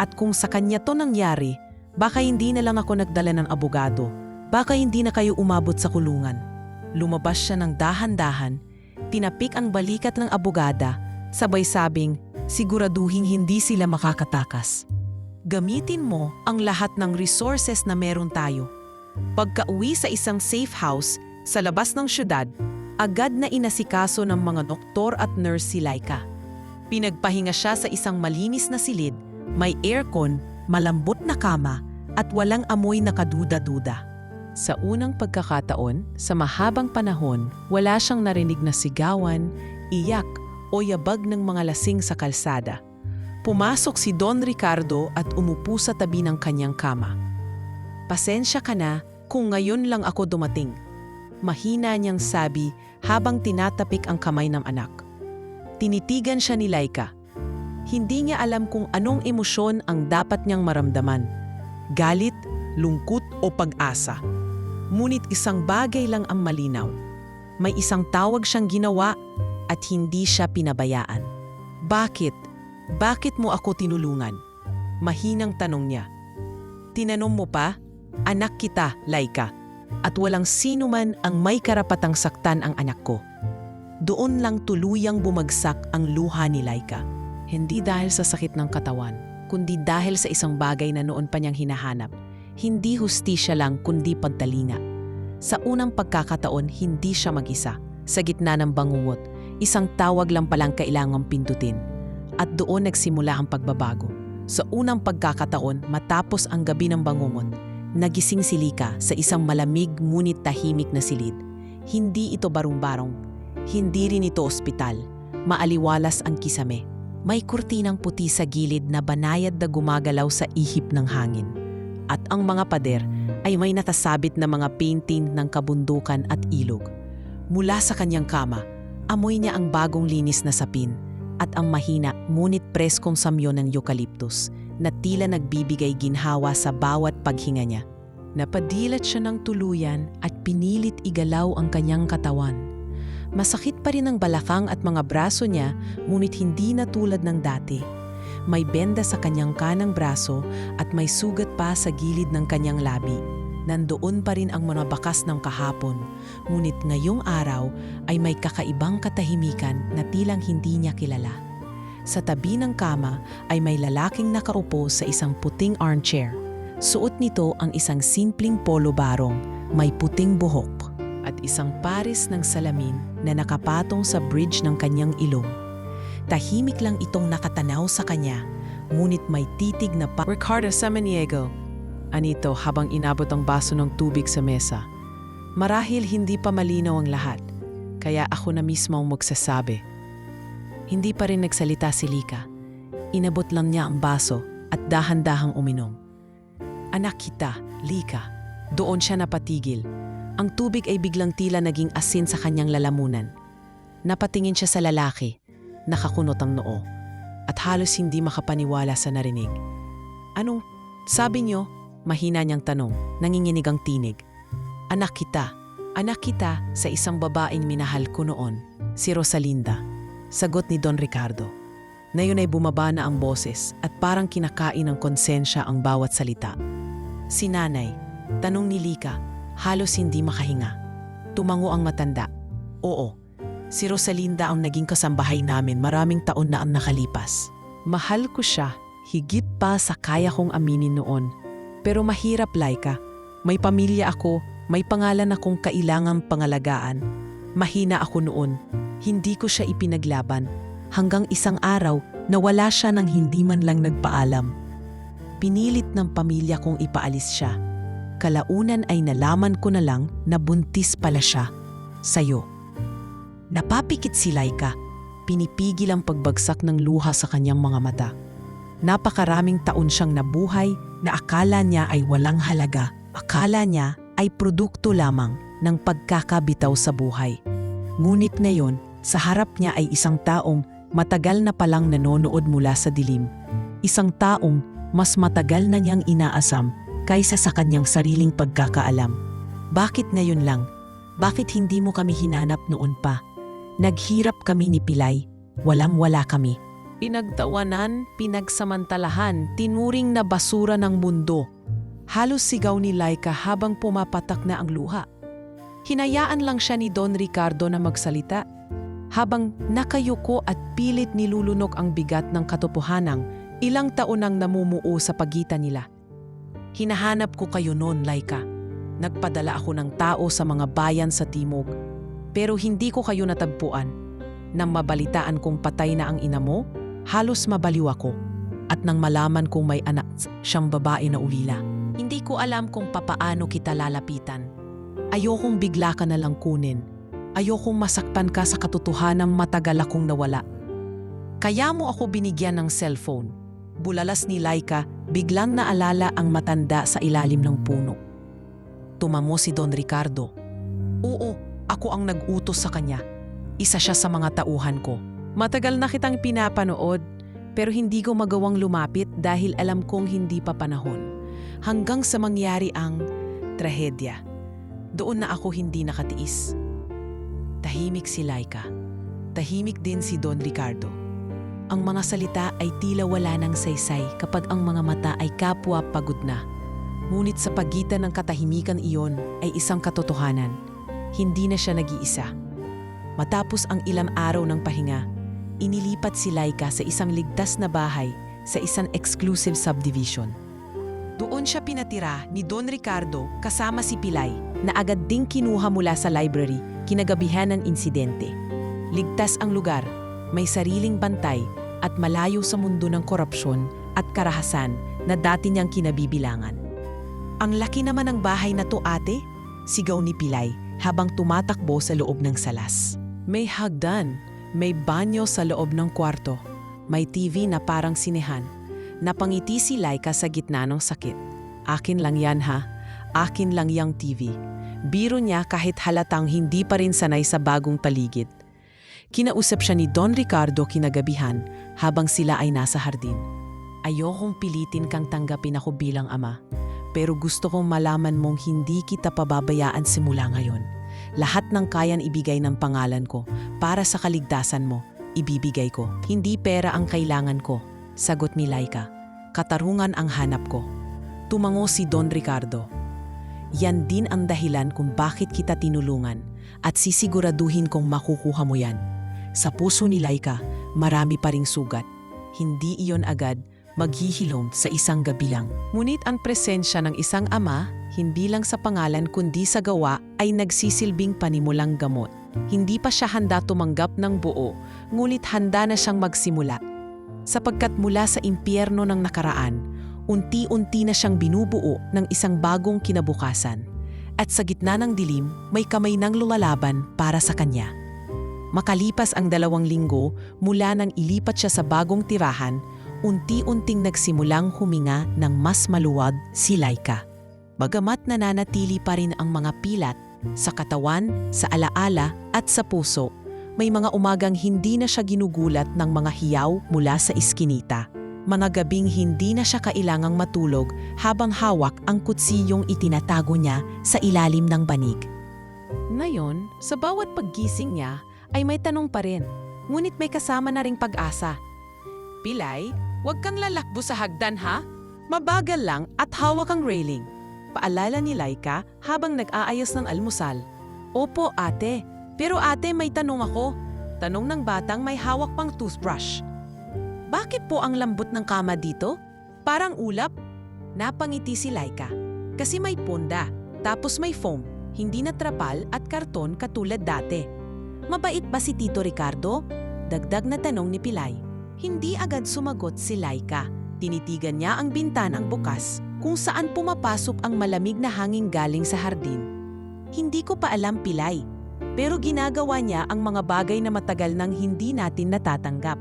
At kung sa kanya to nangyari, baka hindi na lang ako nagdala ng abogado, baka hindi na kayo umabot sa kulungan. Lumabas siya ng dahan-dahan, tinapik ang balikat ng abogada, sabay sabing, siguraduhin hindi sila makakatakas. Gamitin mo ang lahat ng resources na meron tayo. Pagka-uwi sa isang safe house sa labas ng syudad, agad na inasikaso ng mga doktor at nurse si Laika. Pinagpahinga siya sa isang malinis na silid, may aircon, malambot na kama, at walang amoy na kaduda-duda. Sa unang pagkakataon, sa mahabang panahon, wala siyang narinig na sigawan, iyak, o yabag ng mga lasing sa kalsada. Pumasok si Don Ricardo at umupo sa tabi ng kanyang kama. Pasensya ka na kung ngayon lang ako dumating. Mahina niyang sabi habang tinatapik ang kamay ng anak. Tinitigan siya ni Laika. Hindi niya alam kung anong emosyon ang dapat niyang maramdaman. Galit, lungkot o pag-asa. Ngunit isang bagay lang ang malinaw. May isang tawag siyang ginawa at hindi siya pinabayaan. Bakit? Bakit mo ako tinulungan? Mahinang tanong niya. Tinanong mo pa? Anak kita, Laika. At walang sino man ang may karapatang saktan ang anak ko. Doon lang tuluyang bumagsak ang luha ni Laika. Hindi dahil sa sakit ng katawan, kundi dahil sa isang bagay na noon pa niyang hinahanap. Hindi hustisya lang kundi pagtalina. Sa unang pagkakataon, hindi siya mag-isa. Sa gitna ng bangungot, isang tawag lang palang kailangang pindutin. At doon nagsimula ang pagbabago. Sa unang pagkakataon, matapos ang gabi ng bangungot, nagising si Laika sa isang malamig ngunit tahimik na silid. Hindi ito barong-barong. Hindi rin ito ospital. Maaliwalas ang kisame. May kurtinang puti sa gilid na banayad na gumagalaw sa ihip ng hangin. At ang mga pader ay may natasabit na mga painting ng kabundukan at ilog. Mula sa kanyang kama, amoy niya ang bagong linis na sapin, at ang mahina ngunit preskong samyo ng eucalyptus na tila nagbibigay ginhawa sa bawat paghinga niya. Napadilat siya ng tuluyan at pinilit igalaw ang kanyang katawan. Masakit pa rin ang balakang at mga braso niya, ngunit hindi na tulad ng dati. May benda sa kanyang kanang braso at may sugat pa sa gilid ng kanyang labi. Nandoon pa rin ang mga bakas ng kahapon, ngunit ngayong araw ay may kakaibang katahimikan na tilang hindi niya kilala. Sa tabi ng kama ay may lalaking nakaupo sa isang puting armchair. Suot nito ang isang simpleng polo barong, may puting buhok, at isang pares ng salamin na nakapatong sa bridge ng kanyang ilong. Tahimik lang itong nakatanaw sa kanya, ngunit may titig na Ricardo Samaniego, anito habang inabot ang baso ng tubig sa mesa. Marahil hindi pa malinaw ang lahat, kaya ako na mismo ang magsasabi. Hindi pa rin nagsalita si Lika. Inabot lang niya ang baso at dahan-dahang uminom. Anak kita, Lika. Doon siya napatigil. Ang tubig ay biglang tila naging asin sa kanyang lalamunan. Napatingin siya sa lalaki, nakakunot ang noo, at halos hindi makapaniwala sa narinig. Anong sabi niyo? Mahina niyang tanong, nanginginig ang tinig. Anak kita sa isang babaeng minahal ko noon, si Rosalinda. Sagot ni Don Ricardo. Ngayon ay bumaba na ang boses at parang kinakain ng konsensya ang bawat salita. Si nanay, tanong ni Lika, halos hindi makahinga. Tumango ang matanda. Oo, si Rosalinda ang naging kasambahay namin, maraming taon na ang nakalipas. Mahal ko siya, higit pa sa kaya kong aminin noon. Pero mahirap, Laika. May pamilya ako, may pangalan akong kailangang pangalagaan. Mahina ako noon. Hindi ko siya ipinaglaban. Hanggang isang araw, nawala siya nang hindi man lang nagpaalam. Pinilit ng pamilya kong ipaalis siya. Kalaunan ay nalaman ko na lang na buntis pala siya. Sa'yo. Napapikit si Laika. Pinipigil ang pagbagsak ng luha sa kanyang mga mata. Napakaraming taon siyang nabuhay na akala niya ay walang halaga. Akala niya ay produkto lamang ng pagkakabitaw sa buhay. Ngunit ngayon, sa harap niya ay isang taong matagal na palang nanonood mula sa dilim. Isang taong mas matagal na niyang inaasam kaysa sa kanyang sariling pagkakaalam. Bakit ngayon lang? Bakit hindi mo kami hinanap noon pa? Naghirap kami ni Pilay. Walang-wala kami. Pinagtawanan, pinagsamantalahan, tinuring na basura ng mundo. Halos sigaw ni Laika habang pumapatak na ang luha. Hinayaan lang siya ni Don Ricardo na magsalita. Habang nakayuko at pilit nilulunok ang bigat ng katotohanang ilang taon nang namumuo sa pagitan nila. Hinahanap ko kayo noon, Laika. Nagpadala ako ng tao sa mga bayan sa timog. Pero hindi ko kayo natagpuan. Nang mabalitaan kong patay na ang ina mo, halos mabaliw ako. At nang malaman kong may anak siyang babae na ulila, hindi ko alam kung papaano kita lalapitan. Ayokong bigla ka na lang kunin. Ayokong masakpan ka sa katotohanang matagal akong nawala. Kaya mo ako binigyan ng cellphone. Bulalas ni Laika, biglang naalala ang matanda sa ilalim ng puno. Tumamo si Don Ricardo. Oo, ako ang nag-utos sa kanya. Isa siya sa mga tauhan ko. Matagal na kitang pinapanood, pero hindi ko magawang lumapit dahil alam kong hindi pa panahon. Hanggang sa mangyari ang trahedya. Doon na ako hindi nakatiis. Tahimik si Laika. Tahimik din si Don Ricardo. Ang mga salita ay tila wala ng saysay kapag ang mga mata ay kapwa pagod na. Ngunit sa pagitan ng katahimikan iyon ay isang katotohanan. Hindi na siya nag-iisa. Matapos ang ilang araw ng pahinga, inilipat si Laika sa isang ligtas na bahay sa isang exclusive subdivision. Doon siya pinatira ni Don Ricardo kasama si Pilay na agad ding kinuha mula sa library kinagabihan ng insidente. Ligtas ang lugar, may sariling bantay at malayo sa mundo ng korupsyon at karahasan na dati niyang kinabibilangan. Ang laki naman ng bahay na to, ate, sigaw ni Pilay habang tumatakbo sa loob ng salas. May hagdan, may banyo sa loob ng kwarto, may TV na parang sinehan. Napangiti si Laika sa gitna ng sakit. Akin lang yan ha, akin lang yang TV. Biro niya kahit halatang hindi pa rin sanay sa bagong paligid. Kinausap siya ni Don Ricardo kinagabihan habang sila ay nasa hardin. Ayokong pilitin kang tanggapin ako bilang ama, pero gusto kong malaman mong hindi kita pababayaan simula ngayon. Lahat ng kayan ibigay ng pangalan ko para sa kaligtasan mo, ibibigay ko. Hindi pera ang kailangan ko, sagot ni Laika. Katarungan ang hanap ko. Tumango si Don Ricardo. Yan din ang dahilan kung bakit kita tinulungan at sisiguraduhin kong makukuha mo yan. Sa puso ni Laika, marami pa ring sugat. Hindi iyon agad maghihilom sa isang gabi lang. Ngunit ang presensya ng isang ama, hindi lang sa pangalan kundi sa gawa, ay nagsisilbing panimulang gamot. Hindi pa siya handa tumanggap ng buo, ngunit handa na siyang magsimula. Sapagkat mula sa impyerno ng nakaraan, unti-unti na siyang binubuo ng isang bagong kinabukasan. At sa gitna ng dilim, may kamay nang lumalaban para sa kanya. Makalipas ang 2 linggo mula nang ilipat siya sa bagong tirahan, unti-unting nagsimulang huminga ng mas maluwag si Laika. Bagamat nananatili pa rin ang mga pilat sa katawan, sa alaala at sa puso, may mga umagang hindi na siya ginugulat ng mga hiyaw mula sa iskinita. Mga gabing hindi na siya kailangang matulog habang hawak ang kutsiyong itinatago niya sa ilalim ng banig. Ngayon, sa bawat paggising niya ay may tanong pa rin, ngunit may kasama na ring pag-asa. Pilay, huwag kang lalakbo sa hagdan ha? Mabagal lang at hawak ang railing. Paalala ni Laika habang nag-aayos ng almusal. Opo ate, pero ate may tanong ako. Tanong ng batang may hawak pang toothbrush. Bakit po ang lambot ng kama dito? Parang ulap? Napangiti si Laika. Kasi may punda, tapos may foam, hindi na trapal at karton katulad dati. Mabait ba si Tito Ricardo? Dagdag na tanong ni Pilay. Hindi agad sumagot si Laika. Tinitigan niya ang bintanang bukas kung saan pumapasok ang malamig na hangin galing sa hardin. Hindi ko pa alam, Pilay, pero ginagawa niya ang mga bagay na matagal nang hindi natin natatanggap.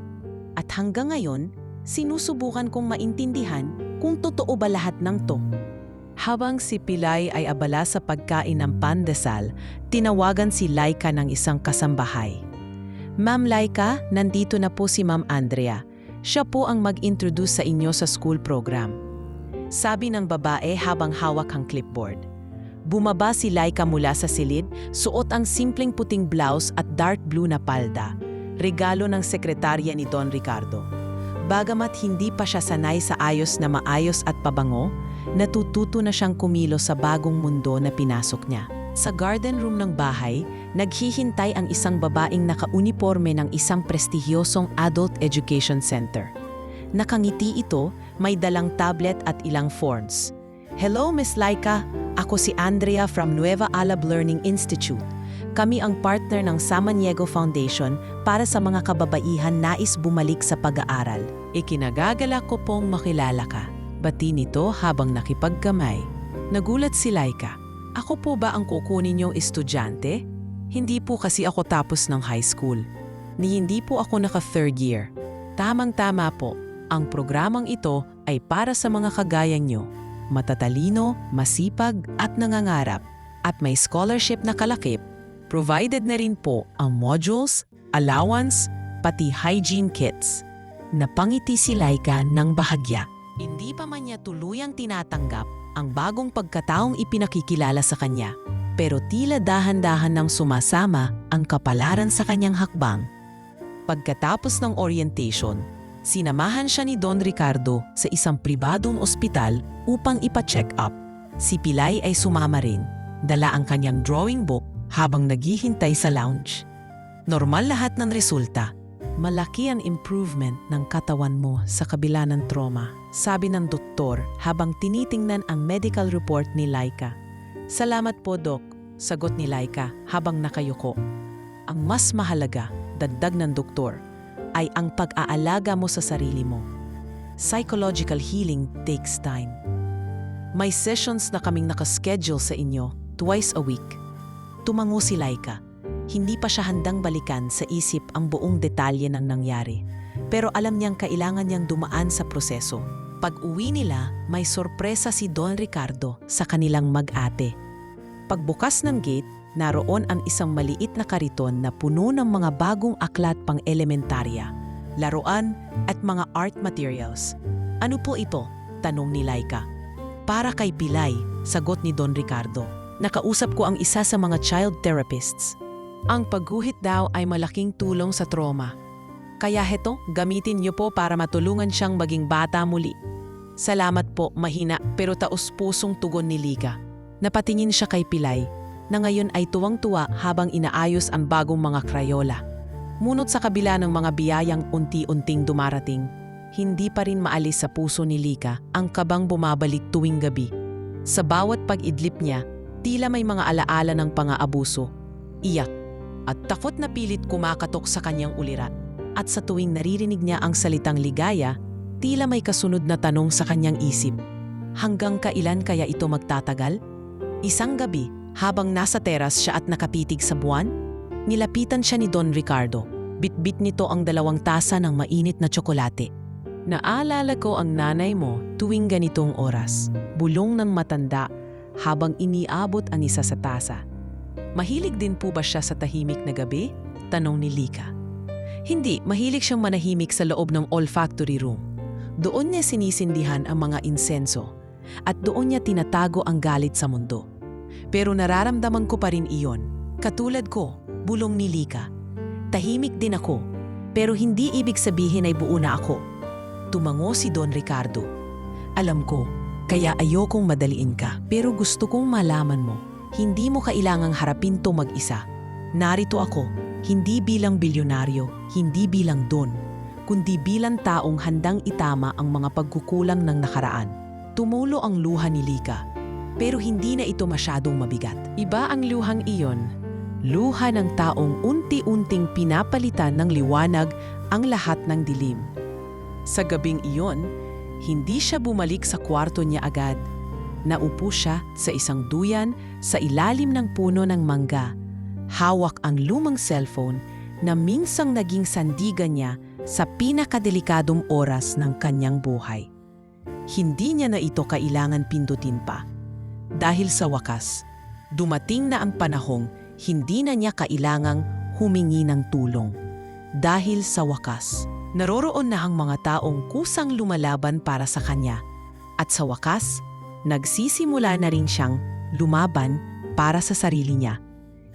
At hanggang ngayon, sinusubukan kong maintindihan kung totoo ba lahat ng to. Habang si Pilay ay abala sa pagkain ng pandesal, tinawagan si Laika ng isang kasambahay. Ma'am Laika, nandito na po si Ma'am Andrea. Siya po ang mag-introduce sa inyo sa school program. Sabi ng babae habang hawak ang clipboard. Bumaba si Laika mula sa silid, suot ang simpleng puting blouse at dark blue na palda. Regalo ng sekretarya ni Don Ricardo. Bagamat hindi pa siya sanay sa ayos na maayos at pabango, natututo na siyang kumilos sa bagong mundo na pinasok niya. Sa garden room ng bahay, naghihintay ang isang babaeng nakauniforme ng isang prestigyosong adult education center. Nakangiti ito, may dalang tablet at ilang forms. Hello, Miss Laika. Ako si Andrea from Nueva Alab Learning Institute. Kami ang partner ng Samaniego Foundation para sa mga kababaihan nais bumalik sa pag-aaral. Ikinagagalak ko pong makilala ka. Bati nito habang nakipagkamay. Nagulat si Laika. Ako po ba ang kukunin niyong estudyante? Hindi po kasi ako tapos ng high school. Ni hindi po ako naka third year. Tamang-tama po, ang programang ito ay para sa mga kagaya niyo. Matatalino, masipag at nangangarap. At may scholarship na kalakip. Provided na rin po ang modules, allowance, pati hygiene kits. Napangiti si Laika ng bahagya. Hindi pa man niya tuluyang tinatanggap ang bagong pagkataong ipinakikilala sa kanya, pero tila dahan-dahan nang sumasama ang kapalaran sa kanyang hakbang. Pagkatapos ng orientation, sinamahan siya ni Don Ricardo sa isang pribadong ospital upang ipa-check up. Si Pilay ay sumama rin, dala ang kanyang drawing book habang naghihintay sa lounge. Normal lahat ng resulta. Malaki ang improvement ng katawan mo sa kabila ng trauma, sabi ng doktor habang tinitingnan ang medical report ni Laika. Salamat po, Doc, sagot ni Laika habang nakayuko. Ang mas mahalaga, dagdag ng doktor, ay ang pag-aalaga mo sa sarili mo. Psychological healing takes time. May sessions na kaming nakaschedule sa inyo twice a week. Tumango si Laika. Hindi pa siya handang balikan sa isip ang buong detalye ng nangyari. Pero alam niyang kailangan niyang dumaan sa proseso. Pag-uwi nila, may sorpresa si Don Ricardo sa kanilang mag-ate. Pagbukas ng gate, naroon ang isang maliit na kariton na puno ng mga bagong aklat pang elementarya, laruan at mga art materials. "Ano po ito?" tanong ni Laika. "Para kay Pilay," sagot ni Don Ricardo. "Nakausap ko ang isa sa mga child therapists. Ang pagguhit daw ay malaking tulong sa trauma. Kaya heto, gamitin niyo po para matulungan siyang maging bata muli." "Salamat po," mahina pero taos-pusong tugon ni Lika. Napatingin siya kay Pilay, na ngayon ay tuwang-tuwa habang inaayos ang bagong mga krayola. Ngunit sa kabila ng mga biyayang unti-unting dumarating, hindi pa rin maalis sa puso ni Lika ang kabang bumabalik tuwing gabi. Sa bawat pag-idlip niya, tila may mga alaala ng pang-aabuso, iyak, at takot na pilit kumakatok sa kanyang ulirat. At sa tuwing naririnig niya ang salitang ligaya, tila may kasunod na tanong sa kanyang isip. Hanggang kailan kaya ito magtatagal? Isang gabi, habang nasa teras siya at nakapitig sa buwan, nilapitan siya ni Don Ricardo. Bitbit nito ang 2 tasa ng mainit na tsokolate. "Naalala ko ang nanay mo tuwing ganitong oras," bulong ng matanda habang iniabot ang isa sa tasa. "Mahilig din po ba siya sa tahimik na gabi?" tanong ni Lika. Hindi, mahilig siyang manahimik sa loob ng olfactory room. Doon niya sinisindihan ang mga insenso at doon niya tinatago ang galit sa mundo. "Pero nararamdaman ko pa rin iyon. Katulad ko," bulong ni Lika. "Tahimik din ako, pero hindi ibig sabihin ay buo na ako." Tumango si Don Ricardo. "Alam ko, kaya ayokong madaliin ka, pero gusto kong malaman mo, hindi mo kailangang harapin to mag-isa. Narito ako, hindi bilang bilyonaryo, hindi bilang don, kundi bilang taong handang itama ang mga pagkukulang ng nakaraan." Tumulo ang luha ni Lika, pero hindi na ito masyadong mabigat. Iba ang luhang iyon. Luha ng taong unti-unting pinapalitan ng liwanag ang lahat ng dilim. Sa gabing iyon, hindi siya bumalik sa kwarto niya agad. Naupo siya sa isang duyan sa ilalim ng puno ng mangga. Hawak ang lumang cellphone na minsang naging sandigan niya sa pinakadelikadong oras ng kanyang buhay. Hindi niya na ito kailangan pindutin pa. Dahil sa wakas, dumating na ang panahong hindi na niya kailangang humingi ng tulong. Dahil sa wakas, naroroon na ang mga taong kusang lumalaban para sa kanya. At sa wakas, nagsisimula na rin siyang lumaban para sa sarili niya.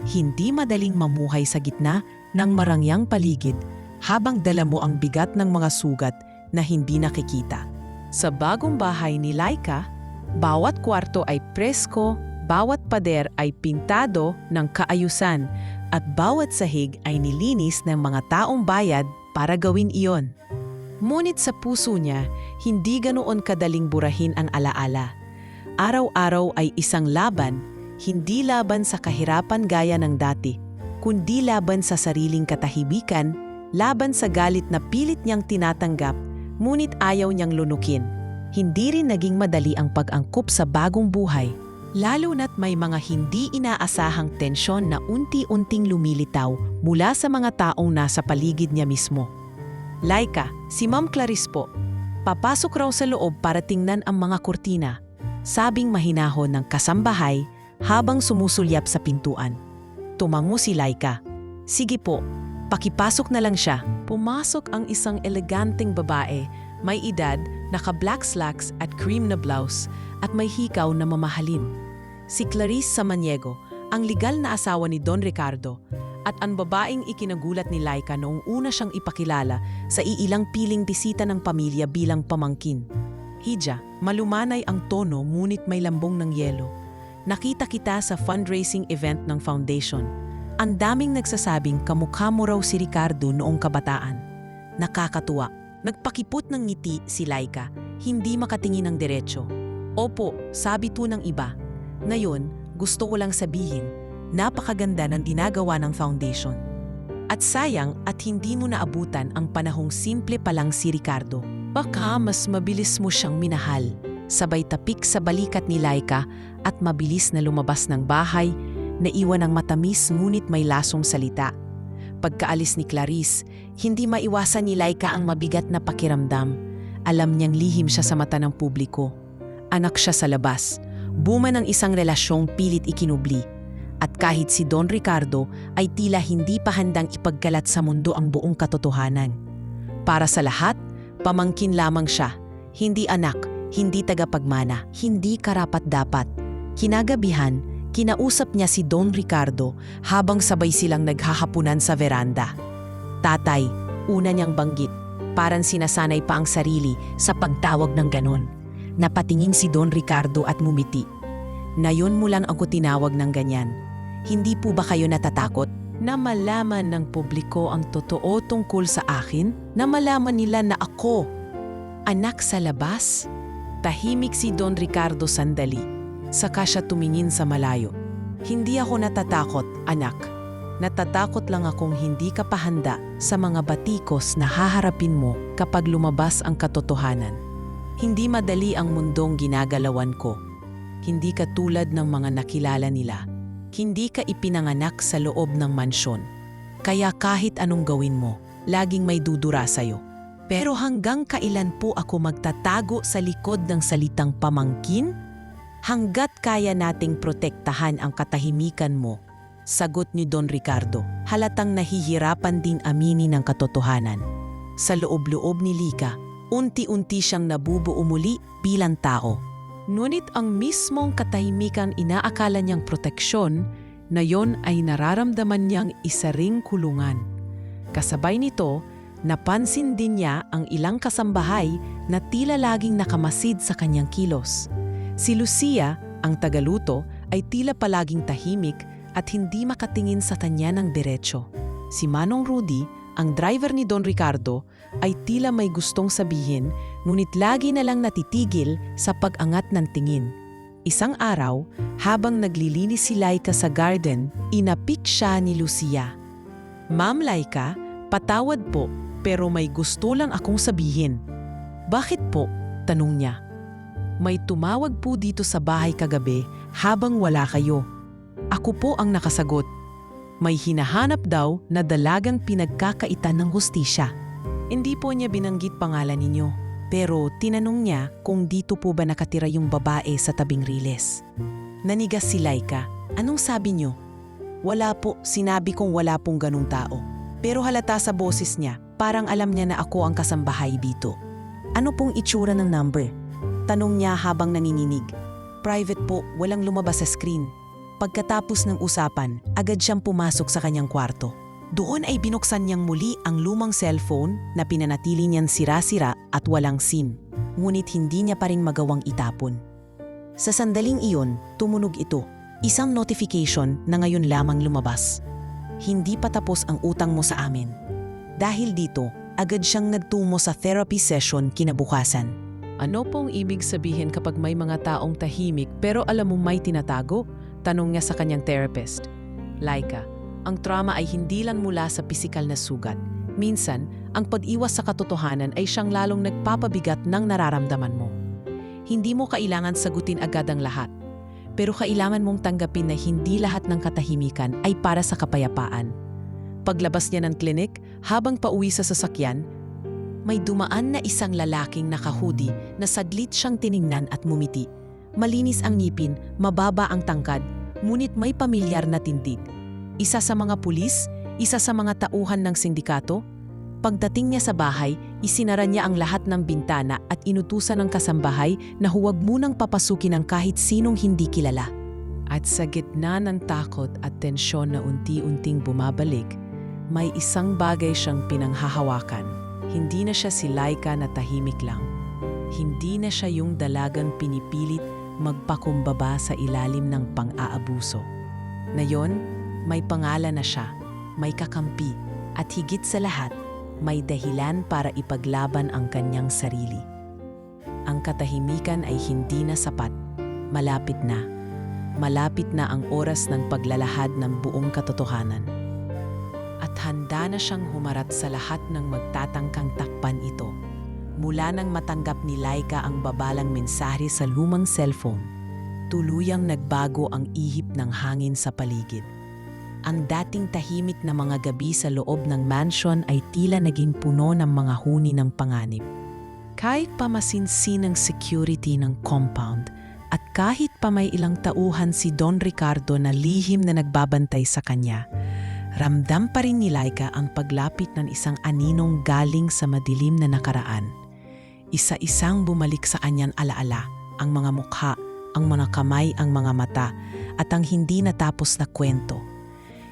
Hindi madaling mamuhay sa gitna ng marangyang paligid habang dala mo ang bigat ng mga sugat na hindi nakikita. Sa bagong bahay ni Laika, bawat kwarto ay presko, bawat pader ay pintado ng kaayusan, at bawat sahig ay nilinis ng mga taong bayad para gawin iyon. Ngunit sa puso niya, hindi ganoon kadaling burahin ang alaala. Araw-araw ay isang laban, hindi laban sa kahirapan gaya ng dati, kundi laban sa sariling katahimikan, laban sa galit na pilit niyang tinatanggap, ngunit ayaw niyang lunukin. Hindi rin naging madali ang pag-angkop sa bagong buhay, lalo na't may mga hindi inaasahang tensyon na unti-unting lumilitaw mula sa mga taong nasa paligid niya mismo. "Laika, si Ma'am Clarice po. Papasok raw sa loob para tingnan ang mga kurtina," sabing mahinahon ng kasambahay habang sumusulyap sa pintuan. Tumango si Laika. "Sige po, pakipasok na lang siya." Pumasok ang isang eleganteng babae, may edad, naka-black slacks at cream na blouse, at may hikaw na mamahalin. Si Clarice Samaniego, ang legal na asawa ni Don Ricardo, at ang babaeng ikinagulat ni Laika noong una siyang ipakilala sa iilang piling bisita ng pamilya bilang pamangkin. "Hija, malumanay ang tono ngunit may lambong ng yelo. Nakita kita sa fundraising event ng foundation. Ang daming nagsasabing kamukha mo raw si Ricardo noong kabataan." Nakakatuwa. Nagpakipot ng ngiti si Laika, hindi makatingin ng diretsyo. "Opo," sabi to ng iba. "Ngayon, gusto ko lang sabihin, napakaganda ng ginagawa ng foundation. At sayang at hindi mo naabutan ang panahong simple pa lang si Ricardo. Baka mas mabilis mo siyang minahal." Sabay tapik sa balikat ni Laika at mabilis na lumabas ng bahay, naiwan ng matamis ngunit may lasong salita. Pagkaalis ni Clarice, hindi maiwasan ni Laika ang mabigat na pakiramdam. Alam niyang lihim siya sa mata ng publiko. Anak siya sa labas. Buman ng isang relasyong pilit ikinubli. At kahit si Don Ricardo ay tila hindi pa handang ipagkalat sa mundo ang buong katotohanan. Para sa lahat, pamangkin lamang siya. Hindi anak, hindi tagapagmana, hindi karapat-dapat. Kinagabihan, kinausap niya si Don Ricardo habang sabay silang naghahapunan sa veranda. Tatay, una niyang banggit, parang sinasanay pa ang sarili sa pagtawag ng ganon. Napatingin si Don Ricardo at mumiti. Nayon mo lang ako tinawag ng ganyan. Hindi po ba kayo natatakot? Na malaman ng publiko ang totoo tungkol sa akin, na malaman nila na ako, anak sa labas? Tahimik si Don Ricardo sandali, saka siya tumingin sa malayo. Hindi ako natatakot, anak. Natatakot lang akong hindi ka pahanda sa mga batikos na haharapin mo kapag lumabas ang katotohanan. Hindi madali ang mundong ginagalawan ko. Hindi ka tulad ng mga nakilala nila. Hindi ka ipinanganak sa loob ng mansyon. Kaya kahit anong gawin mo, laging may dudura sa'yo. Pero hanggang kailan po ako magtatago sa likod ng salitang pamangkin? Hanggat kaya nating protektahan ang katahimikan mo, sagot ni Don Ricardo, halatang nahihirapan din aminin ang katotohanan. Sa loob-loob ni Lika, unti-unti siyang nabubuo muli bilang tao. Ngunit ang mismong katahimikan inaakala niyang proteksyon, na yon ay nararamdaman niyang isa ring kulungan. Kasabay nito, napansin din niya ang ilang kasambahay na tila laging nakamasid sa kanyang kilos. Si Lucia, ang tagaluto, ay tila palaging tahimik at hindi makatingin sa kanya ng diretsyo. Si Manong Rudy, ang driver ni Don Ricardo, ay tila may gustong sabihin, ngunit lagi na lang natitigil sa pag-angat ng tingin. Isang araw, habang naglilinis si Laika sa garden, inapik siya ni Lucia. "Ma'am Laika, patawad po, pero may gusto lang akong sabihin." "Bakit po?" tanong niya. "May tumawag po dito sa bahay kagabi habang wala kayo. Ako po ang nakasagot. May hinahanap daw na dalagang pinagkakaitan ng hustisya." Hindi po niya binanggit pangalan ninyo, pero tinanong niya kung dito po ba nakatira yung babae sa tabing riles. Nanigas si Laika. "Anong sabi niyo?" "Wala po, sinabi kong wala pong ganung tao." Pero halata sa boses niya, parang alam niya na ako ang kasambahay dito. "Ano pong itsura ng number?" tanong niya habang nanginginig. "Private po, walang lumabas sa screen." Pagkatapos ng usapan, agad siyang pumasok sa kanyang kwarto. Doon ay binuksan niyang muli ang lumang cellphone na pinanatili niyang sira-sira at walang SIM. Ngunit hindi niya pa rin magawang itapon. Sa sandaling iyon, tumunog ito. Isang notification na ngayon lamang lumabas. "Hindi pa tapos ang utang mo sa amin." Dahil dito, agad siyang nagtungo sa therapy session kinabukasan. Ano pong ibig sabihin kapag may mga taong tahimik pero alam mo may tinatago? Tanong niya sa kanyang therapist. "Laika, ang trauma ay hindi lang mula sa pisikal na sugat. Minsan, ang pag-iwas sa katotohanan ay siyang lalong nagpapabigat ng nararamdaman mo. Hindi mo kailangan sagutin agad ang lahat. Pero kailangan mong tanggapin na hindi lahat ng katahimikan ay para sa kapayapaan." Paglabas niya ng klinik, habang pauwi sa sasakyan, may dumaan na isang lalaking naka-hoodie na saglit siyang tiningnan at mumiti. Malinis ang ngipin, mababa ang tangkad, ngunit may pamilyar na tindig. Isa sa mga pulis, isa sa mga tauhan ng sindikato. Pagdating niya sa bahay, isinara niya ang lahat ng bintana at inutusan ng kasambahay na huwag munang papasukin ang kahit sinong hindi kilala. At sa gitna ng takot at tensyon na unti-unting bumabalik, may isang bagay siyang pinanghahawakan. Hindi na siya si Laika na tahimik lang. Hindi na siya yung dalagang pinipilit magpakumbaba sa ilalim ng pang-aabuso. Ngayon, may pangalan na siya, may kakampi, at higit sa lahat, may dahilan para ipaglaban ang kanyang sarili. Ang katahimikan ay hindi na sapat. Malapit na. Malapit na ang oras ng paglalahad ng buong katotohanan. At handa na siyang humarap sa lahat ng magtatangkang takpan ito. Mula nang matanggap ni Laika ang babalang mensahe sa lumang cellphone, tuluyang nagbago ang ihip ng hangin sa paligid. Ang dating tahimik na mga gabi sa loob ng mansion ay tila naging puno ng mga huni ng panganib. Kahit pa masinsin ang security ng compound at kahit pa may ilang tauhan si Don Ricardo na lihim na nagbabantay sa kanya, ramdam pa rin ni Laika ang paglapit ng isang aninong galing sa madilim na nakaraan. Isa-isang bumalik sa kanyang alaala, ang mga mukha, ang mga kamay, ang mga mata, at ang hindi natapos na kwento.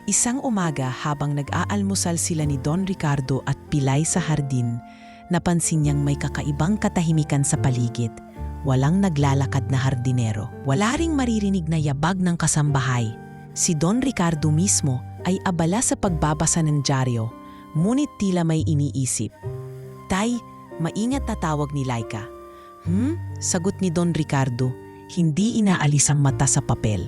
Isang umaga habang nag-aalmusal sila ni Don Ricardo at Pilay sa hardin, napansin niyang may kakaibang katahimikan sa paligid. Walang naglalakad na hardinero. Wala ring maririnig na yabag ng kasambahay. Si Don Ricardo mismo ay abala sa pagbabasa ng dyaryo, ngunit tila may iniisip. "Tay," maingat na tawag ni Laika. Sagot ni Don Ricardo, hindi inaalis ang mata sa papel.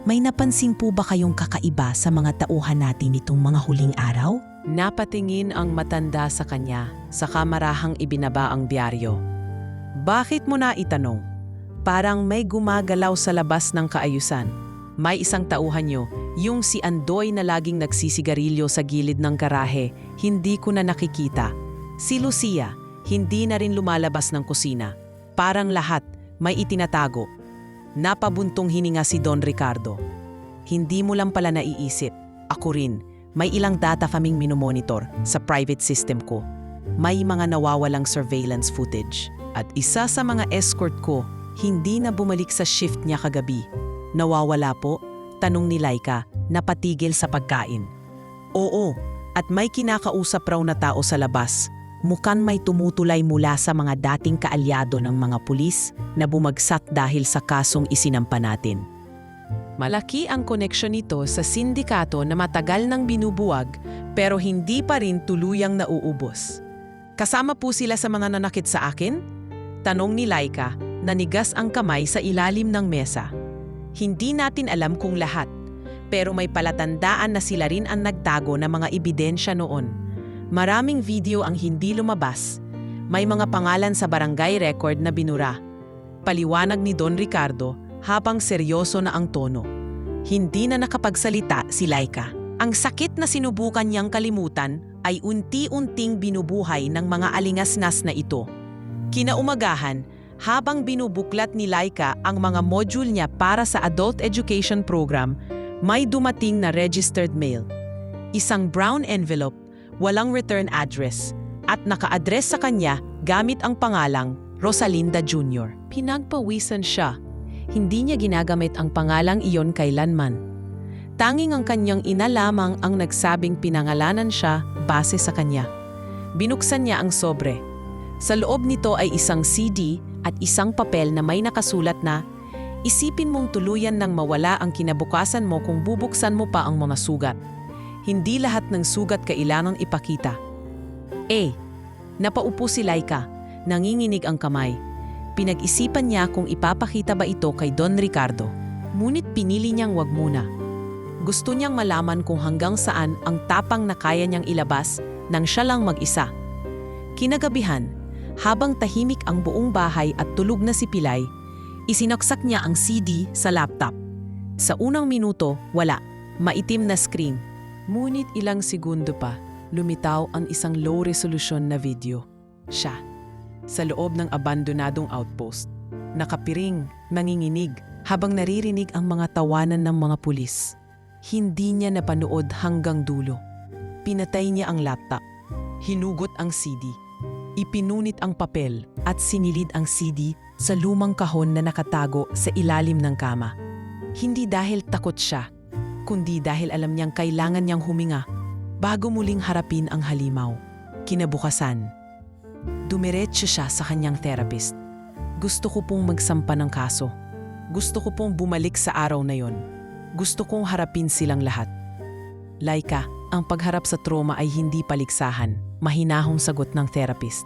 "May napansin po ba kayong kakaiba sa mga tauhan natin nitong mga huling araw?" Napatingin ang matanda sa kanya, saka marahang ibinaba ang dyaryo. "Bakit mo na itanong? Parang may gumagalaw sa labas ng kaayusan. May isang tauhan nyo, yung si Andoy na laging nagsisigarilyo sa gilid ng garahe, hindi ko na nakikita. Si Lucia, hindi na rin lumalabas ng kusina. Parang lahat, may itinatago." Napabuntong hininga si Don Ricardo. "Hindi mo lang pala naiisip. Ako rin, may ilang data kaming minomonitor sa private system ko. May mga nawawalang surveillance footage. At isa sa mga escort ko, hindi na bumalik sa shift niya kagabi. Nawawala po?" Tanong ni Laika, napatigil sa pagkain. "Oo, at may kinakausap raw na tao sa labas. Mukhang may tumutulay mula sa mga dating kaalyado ng mga pulis na bumagsak dahil sa kasong isinampa natin." Malaki ang koneksyon nito sa sindikato na matagal nang binubuwag pero hindi pa rin tuluyang nauubos. "Kasama po sila sa mga nanakit sa akin?" Tanong ni Laika, nanigas ang kamay sa ilalim ng mesa. "Hindi natin alam kung lahat, pero may palatandaan na sila rin ang nagtago ng mga ebidensya noon. Maraming video ang hindi lumabas. May mga pangalan sa barangay record na binura." Paliwanag ni Don Ricardo habang seryoso na ang tono. Hindi na nakapagsalita si Laika. Ang sakit na sinubukan niyang kalimutan ay unti-unting binubuhay ng mga alingasngas na ito. Kinaumagahan, habang binubuklat ni Laika ang mga module niya para sa adult education program, may dumating na registered mail. Isang brown envelope, walang return address, at naka-address sa kanya gamit ang pangalang Rosalinda Jr. Pinagpawisan siya. Hindi niya ginagamit ang pangalang iyon kailanman. Tanging ang kanyang ina lamang ang nagsabing pinangalanan siya base sa kanya. Binuksan niya ang sobre. Sa loob nito ay isang CD at isang papel na may nakasulat na, "Isipin mong tuluyan nang mawala ang kinabukasan mo kung bubuksan mo pa ang mga sugat. Hindi lahat ng sugat kailangang ipakita." Napaupo si Laika, nanginginig ang kamay. Pinag-isipan niya kung ipapakita ba ito kay Don Ricardo. Ngunit pinili niyang wag muna. Gusto niyang malaman kung hanggang saan ang tapang na kaya niyang ilabas nang siya lang mag-isa. Kinagabihan, habang tahimik ang buong bahay at tulog na si Pilay, isinaksak niya ang CD sa laptop. Sa unang minuto, wala. Maitim na screen. Ngunit ilang segundo pa, lumitaw ang isang low-resolution na video. Siya, sa loob ng abandonadong outpost. Nakapiring, nanginginig, habang naririnig ang mga tawanan ng mga pulis. Hindi niya napanood hanggang dulo. Pinatay niya ang laptop. Hinugot ang CD. Ipinunit ang papel at sinilid ang CD sa lumang kahon na nakatago sa ilalim ng kama. Hindi dahil takot siya, kundi dahil alam niyang kailangan niyang huminga bago muling harapin ang halimaw. Kinabukasan, dumiretso siya sa kanyang therapist. "Gusto ko pong magsampa ng kaso. Gusto ko pong bumalik sa araw na yon. Gusto kong harapin silang lahat." "Laika, ang pagharap sa trauma ay hindi paligsahan," mahinahong sagot ng therapist.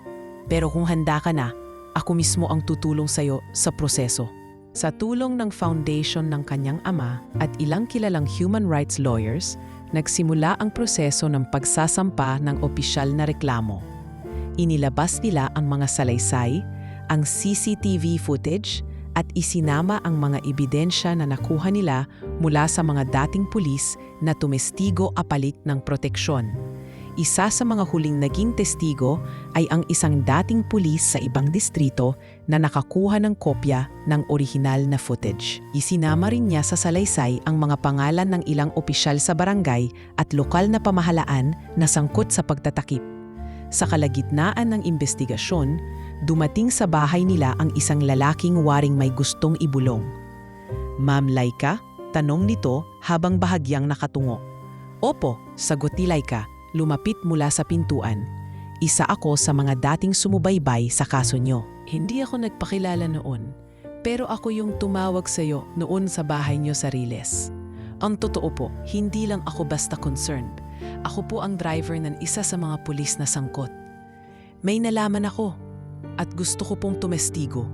"Pero kung handa ka na, ako mismo ang tutulong sa'yo sa proseso." Sa tulong ng foundation ng kanyang ama at ilang kilalang human rights lawyers, nagsimula ang proseso ng pagsasampa ng opisyal na reklamo. Inilabas nila ang mga salaysay, ang CCTV footage, at isinama ang mga ebidensya na nakuha nila mula sa mga dating pulis na tumestigo apalit ng proteksyon. isa sa mga huling naging testigo ay ang isang dating pulis sa ibang distrito na nakakuha ng kopya ng orihinal na footage. Isinama rin niya sa salaysay ang mga pangalan ng ilang opisyal sa barangay at lokal na pamahalaan na sangkot sa pagtatakip. Sa kalagitnaan ng investigasyon, dumating sa bahay nila ang isang lalaking waring may gustong ibulong. "Ma'am Laika?" tanong nito habang bahagyang nakatungo. "Opo," sagot ni Laika, lumapit mula sa pintuan. "Isa ako sa mga dating sumubaybay sa kaso nyo." "Hindi ako nagpakilala noon, pero ako yung tumawag sa'yo noon sa bahay nyo sa Riles. Ang totoo po, hindi lang ako basta concerned. Ako po ang driver ng isa sa mga pulis na sangkot. May nalaman ako at gusto ko pong tumestigo."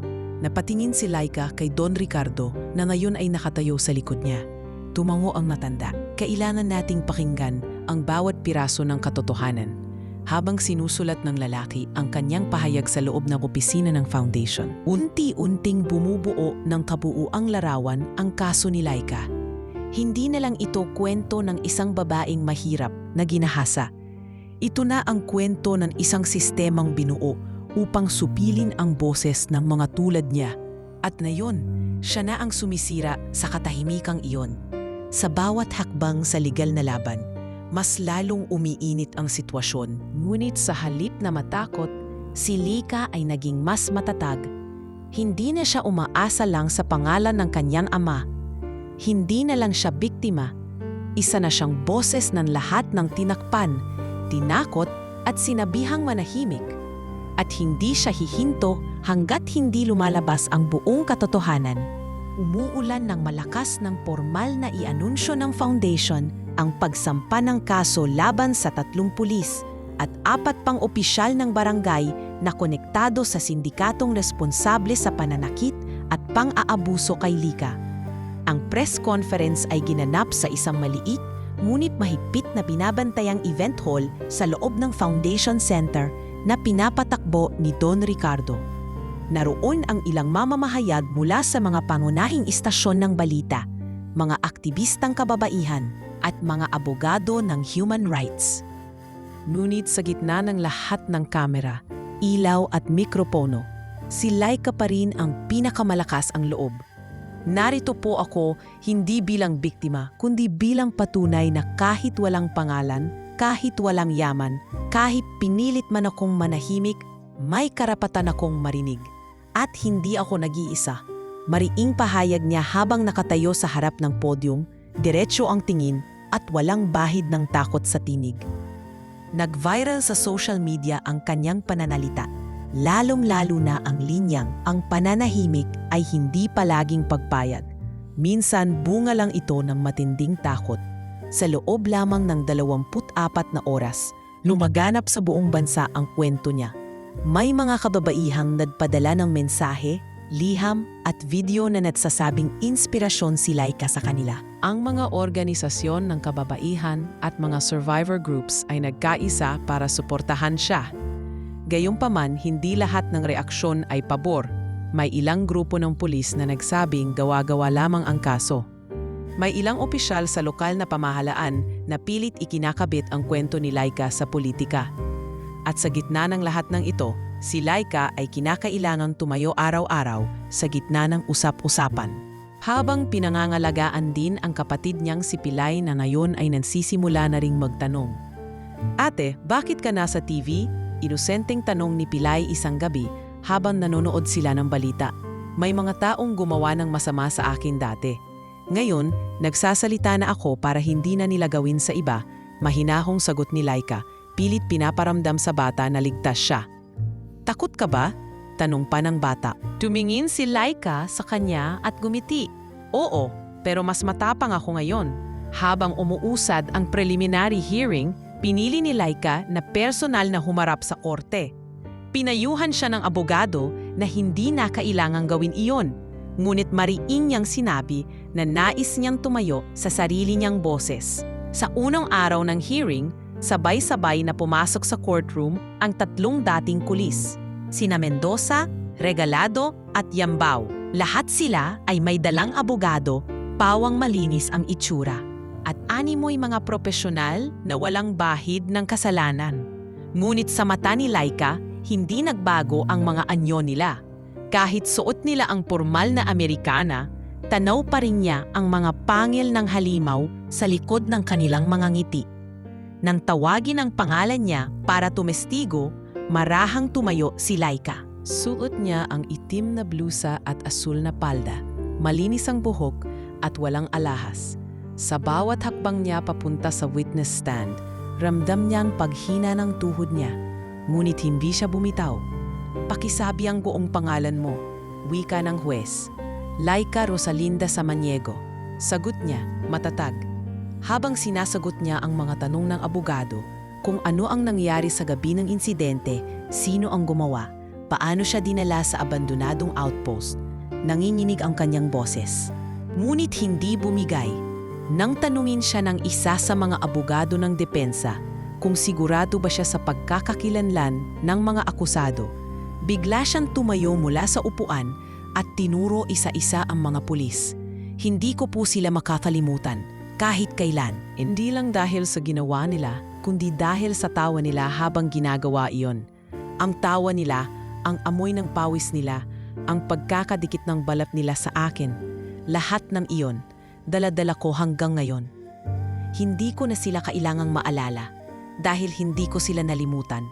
Napatingin si Laika kay Don Ricardo na ngayon ay nakatayo sa likod niya. Tumango ang matanda. "Kailangan nating pakinggan ang bawat piraso ng katotohanan." Habang sinusulat ng lalaki ang kanyang pahayag sa loob ng opisina ng foundation, unti-unting bumubuo ng kabuuang larawan ang kaso ni Laika. Hindi na lang ito kwento ng isang babaeng mahirap na ginahasa. Ito na ang kwento ng isang sistemang binuo upang supilin ang boses ng mga tulad niya. At ngayon, siya na ang sumisira sa katahimikang iyon. Sa bawat hakbang sa legal na laban, mas lalong umiinit ang sitwasyon. Ngunit sa halip na matakot, si Laika ay naging mas matatag. Hindi na siya umaasa lang sa pangalan ng kanyang ama. Hindi na lang siya biktima. Isa na siyang boses ng lahat ng tinakpan, tinakot at sinabihang manahimik. At hindi siya hihinto hanggat hindi lumalabas ang buong katotohanan. Umuulan ng malakas ng formal na ianunsyo ng foundation ang pagsampa ng kaso laban sa 3 pulis at 4 pang opisyal ng barangay na konektado sa sindikatong responsable sa pananakit at pang-aabuso kay Laika. Ang press conference ay ginanap sa isang maliit ngunit mahigpit na binabantayang event hall sa loob ng Foundation Center na pinapatakbo ni Don Ricardo. Naroon ang ilang mamamahayag mula sa mga pangunahing istasyon ng balita, mga aktivistang kababaihan at mga abogado ng human rights. Ngunit sa gitna ng lahat ng kamera, ilaw at mikropono, si Laika pa rin ang pinakamalakas ang loob. "Narito po ako hindi bilang biktima, kundi bilang patunay na kahit walang pangalan, kahit walang yaman, kahit pinilit man akong manahimik, may karapatan akong marinig. At hindi ako nag-iisa." Mariing pahayag niya habang nakatayo sa harap ng podium, diretso ang tingin at walang bahid ng takot sa tinig. Nag-viral sa social media ang kanyang pananalita. Lalong-lalo na ang linyang, "Ang pananahimik ay hindi palaging pagpayag. Minsan bunga lang ito ng matinding takot." Sa loob lamang ng 24 na oras, lumaganap sa buong bansa ang kwento niya. May mga kababaihang nagpadala ng mensahe, liham at video na nagsasabing inspirasyon si Laika sa kanila. Ang mga organisasyon ng kababaihan at mga survivor groups ay nagkaisa para suportahan siya. Gayunpaman, hindi lahat ng reaksyon ay pabor. May ilang grupo ng pulis na nagsabing gawa-gawa lamang ang kaso. May ilang opisyal sa lokal na pamahalaan na pilit ikinakabit ang kwento ni Laika sa politika. At sa gitna ng lahat ng ito, si Laika ay kinakailangang tumayo araw-araw sa gitna ng usap-usapan. Habang pinangangalagaan din ang kapatid niyang si Pilay na ngayon ay nansisimula na ring magtanong. "Ate, bakit ka nasa TV?" Inosenteng tanong ni Pilay isang gabi habang nanonood sila ng balita. "May mga taong gumawa ng masama sa akin dati. Ngayon, nagsasalita na ako para hindi na nila gawin sa iba." Mahinahong sagot ni Laika, pilit pinaparamdam sa bata na ligtas siya. "Takot ka ba?" tanong pa ng bata. Tumingin si Laika sa kanya at gumiti. "Oo, pero mas matapang ako ngayon." Habang umuusad ang preliminary hearing, pinili ni Laika na personal na humarap sa korte. Pinayuhan siya ng abogado na hindi na kailangang gawin iyon. Ngunit mariing niyang sinabi na nais niyang tumayo sa sarili niyang boses. Sa unang araw ng hearing, sabay-sabay na pumasok sa courtroom ang 3 dating pulis. Sina Mendoza, Regalado at Yambao. Lahat sila ay may dalang abogado, pawang malinis ang itsura. at animoy mga profesional na walang bahid ng kasalanan. Ngunit sa mata ni Laika, hindi nagbago ang mga anyo nila. Kahit suot nila ang formal na Amerikana, tanaw pa rin niya ang mga pangil ng halimaw sa likod ng kanilang mga ngiti. Nang tawagin ang pangalan niya para tumestigo, marahang tumayo si Laika. Suot niya ang itim na blusa at asul na palda, malinis ang buhok at walang alahas. Sa bawat hakbang niya papunta sa witness stand, ramdam niya ang paghina ng tuhod niya. Ngunit hindi siya bumitaw. "Pakisabi ang buong pangalan mo," wika ng huwes. "Laika Rosalinda Samaniego." Sagot niya, matatag. Habang sinasagot niya ang mga tanong ng abogado, kung ano ang nangyari sa gabi ng insidente, sino ang gumawa, paano siya dinala sa abandonadong outpost, nanginginig ang kanyang boses. Ngunit hindi bumigay. Nang tanungin siya ng isa sa mga abogado ng depensa kung sigurado ba siya sa pagkakakilanlan ng mga akusado, bigla siyang tumayo mula sa upuan at tinuro isa-isa ang mga pulis. "Hindi ko po sila makakalimutan, kahit kailan." Hindi lang dahil sa ginawa nila, kundi dahil sa tawa nila habang ginagawa iyon. Ang tawa nila, ang amoy ng pawis nila, ang pagkakadikit ng balat nila sa akin, lahat ng iyon, dala-dala ko hanggang ngayon. Hindi ko na sila kailangang maalala dahil hindi ko sila nalimutan.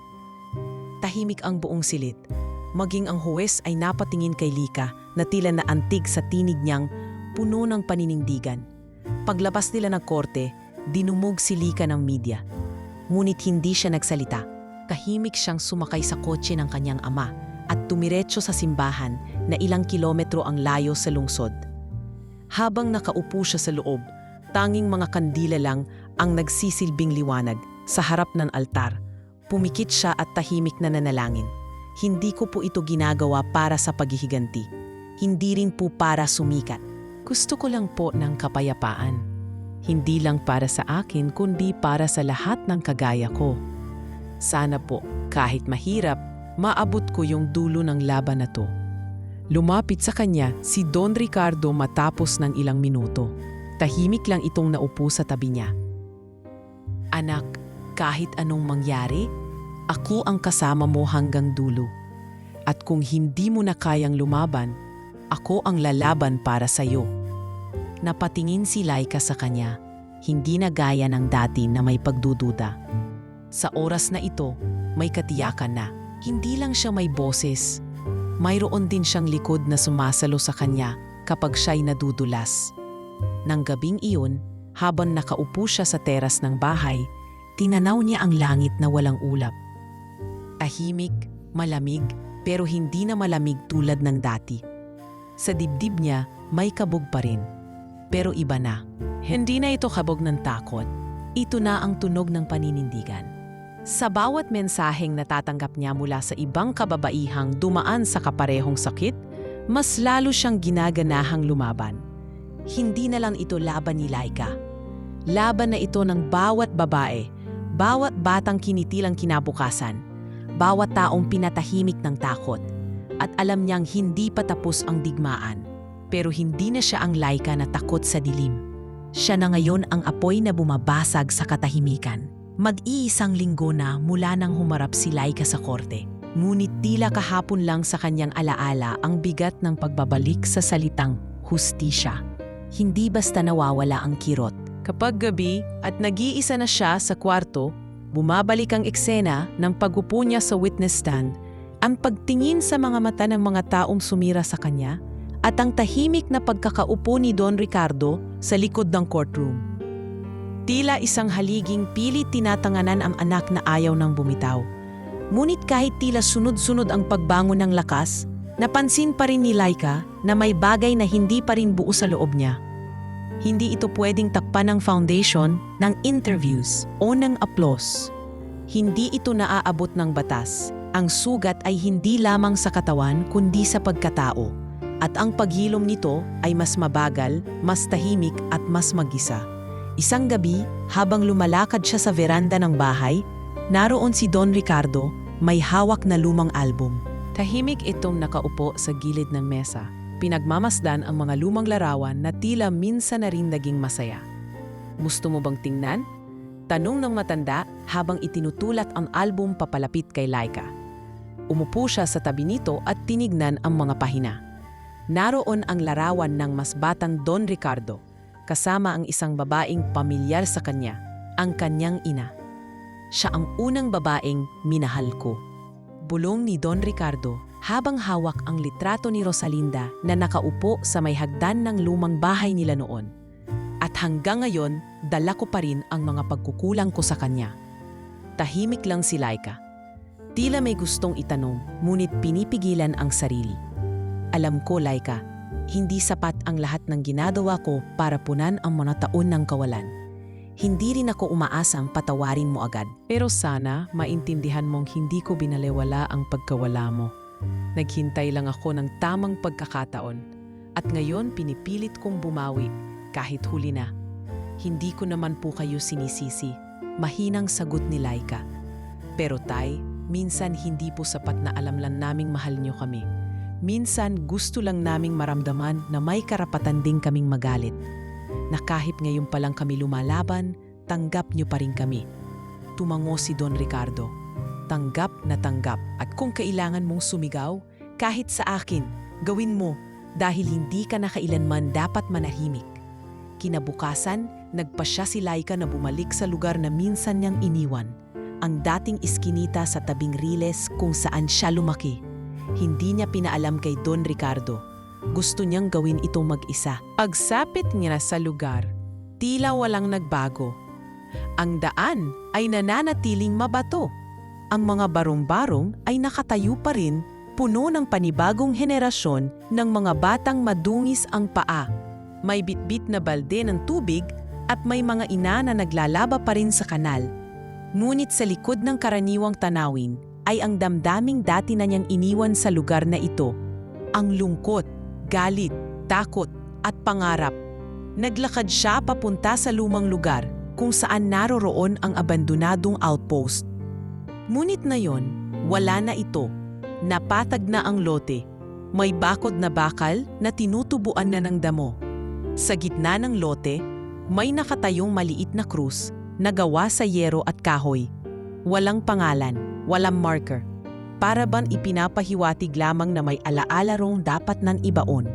Tahimik ang buong silid. Maging ang huwes ay napatingin kay Lika na tila naantig sa tinig niyang puno ng paninindigan. Paglabas nila ng korte, dinumog si Lika ng media. Ngunit hindi siya nagsalita. Tahimik siyang sumakay sa kotse ng kanyang ama at tumiretso sa simbahan na ilang kilometro ang layo sa lungsod. Habang nakaupo siya sa loob, tanging mga kandila lang ang nagsisilbing liwanag sa harap ng altar. Pumikit siya at tahimik na nanalangin. "Hindi ko po ito ginagawa para sa paghihiganti. Hindi rin po para sumikat. Gusto ko lang po ng kapayapaan. Hindi lang para sa akin kundi para sa lahat ng kagaya ko. Sana po, kahit mahirap, maabot ko yung dulo ng laban na to." Lumapit sa kanya si Don Ricardo matapos ng ilang minuto. Tahimik lang itong naupo sa tabi niya. "Anak, kahit anong mangyari, ako ang kasama mo hanggang dulo. At kung hindi mo na kayang lumaban, ako ang lalaban para sa iyo." Napatingin si Laika sa kanya, hindi na gaya ng dati na may pagdududa. Sa oras na ito, may katiyakan na. Hindi lang siya may boses, mayroon din siyang likod na sumasalo sa kanya kapag siya'y nadudulas. Nang gabing iyon, habang nakaupo siya sa teras ng bahay, tinanaw niya ang langit na walang ulap. Tahimik, malamig, pero hindi na malamig tulad ng dati. Sa dibdib niya, may kabog pa rin. Pero iba na. Hindi na ito kabog ng takot. Ito na ang tunog ng paninindigan. Sa bawat mensaheng natatanggap niya mula sa ibang kababaihang dumaan sa kaparehong sakit, mas lalo siyang ginaganahang lumaban. Hindi na lang ito laban ni Laika. Laban na ito ng bawat babae, bawat batang kinitilang kinabukasan, bawat taong pinatahimik ng takot. At alam niyang hindi pa tapos ang digmaan. Pero hindi na siya ang Laika na takot sa dilim. Siya na ngayon ang apoy na bumabasag sa katahimikan. Mag-iisang linggo na mula nang humarap si Laika sa korte. Ngunit tila kahapon lang sa kanyang alaala ang bigat ng pagbabalik sa salitang hustisya. Hindi basta nawawala ang kirot. Kapag gabi at nag-iisa na siya sa kwarto, bumabalik ang eksena ng pag-upo niya sa witness stand, ang pagtingin sa mga mata ng mga taong sumira sa kanya, at ang tahimik na pagkakaupo ni Don Ricardo sa likod ng courtroom. Tila isang haliging pilit tinatanganan ang anak na ayaw nang bumitaw. Ngunit kahit tila sunod-sunod ang pagbangon ng lakas, napansin pa rin ni Laika na may bagay na hindi pa rin buo sa loob niya. Hindi ito pwedeng takpan ng foundation ng interviews o ng applause. Hindi ito naaabot ng batas. Ang sugat ay hindi lamang sa katawan kundi sa pagkatao. At ang paghilom nito ay mas mabagal, mas tahimik at mas mag-isa. Isang gabi, habang lumalakad siya sa veranda ng bahay, naroon si Don Ricardo, may hawak na lumang album. Tahimik itong nakaupo sa gilid ng mesa. Pinagmamasdan ang mga lumang larawan na tila minsan na rin naging masaya. Gusto mo bang tingnan? Tanong ng matanda habang itinutulat ang album papalapit kay Laika. Umupo siya sa tabi nito at tinignan ang mga pahina. Naroon ang larawan ng mas batang Don Ricardo, kasama ang isang babaeng pamilyar sa kanya, ang kanyang ina. Siya ang unang babaeng minahal ko. Bulong ni Don Ricardo habang hawak ang litrato ni Rosalinda na nakaupo sa may hagdan ng lumang bahay nila noon. At hanggang ngayon, dala ko pa rin ang mga pagkukulang ko sa kanya. Tahimik lang si Laika. Tila may gustong itanong, ngunit pinipigilan ang sarili. Alam ko, Laika, hindi sapat ang lahat ng ginagawa ko para punan ang mga taon ng kawalan. Hindi rin ako umaasang patawarin mo agad. Pero sana maintindihan mong hindi ko binalewala ang pagkawala mo. Naghintay lang ako ng tamang pagkakataon. At ngayon pinipilit kong bumawi kahit huli na. Hindi ko naman po kayo sinisisi. Mahinang sagot ni Laika. Pero tay, minsan hindi po sapat na alam lang naming mahal niyo kami. Minsan gusto lang naming maramdaman na may karapatan din kaming magalit. Na kahit ngayon pa lang kami lumalaban, tanggap niyo pa rin kami. Tumango si Don Ricardo. Tanggap na tanggap, at kung kailangan mong sumigaw, kahit sa akin, gawin mo dahil hindi ka na kailanman dapat manahimik. Kinabukasan, nagpasya si Laika na bumalik sa lugar na minsan niyang iniwan, ang dating iskinita sa tabing Riles kung saan siya lumaki. Hindi niya pinaalam kay Don Ricardo. Gusto niyang gawin ito mag-isa. Pagsapit niya sa lugar, tila walang nagbago. Ang daan ay nananatiling mabato. Ang mga barong-barong ay nakatayo pa rin, puno ng panibagong henerasyon ng mga batang madungis ang paa. May bitbit na balde ng tubig at may mga ina na naglalaba pa rin sa kanal. Ngunit sa likod ng karaniwang tanawin ay ang damdaming dati na niyang iniwan sa lugar na ito. Ang lungkot, galit, takot at pangarap. Naglakad siya papunta sa lumang lugar kung saan naroroon ang abandonadong outpost. Ngunit ngayon, wala na ito. Napatag na ang lote. May bakod na bakal na tinutubuan na ng damo. Sa gitna ng lote, may nakatayong maliit na krus na gawa sa yero at kahoy. Walang pangalan, walang marker. Para bang ipinapahiwatig lamang na may alaala rong dapat nan ibaon.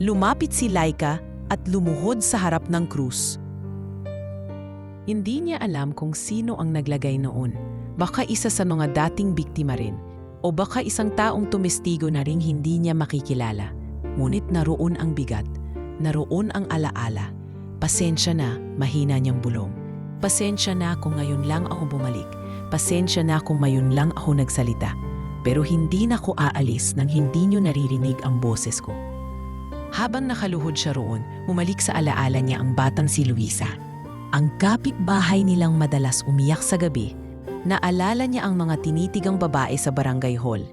Lumapit si Laika at lumuhod sa harap ng krus. Hindi niya alam kung sino ang naglagay noon. Baka isa sa mga dating biktima rin. O baka isang taong tumestigo na ring hindi niya makikilala. Ngunit naroon ang bigat. Naroon ang alaala. Pasensya na, mahina niyang bulong. Pasensya na kung ngayon lang ako bumalik. Pasensya na kung ngayon lang ako nagsalita. Pero hindi na ako aalis nang hindi niyo naririnig ang boses ko. Habang nakaluhod siya roon, bumalik sa alaala niya ang batang si Luisa. Ang kapitbahay nilang madalas umiyak sa gabi. Naalala niya ang mga tinitigang babae sa barangay hall.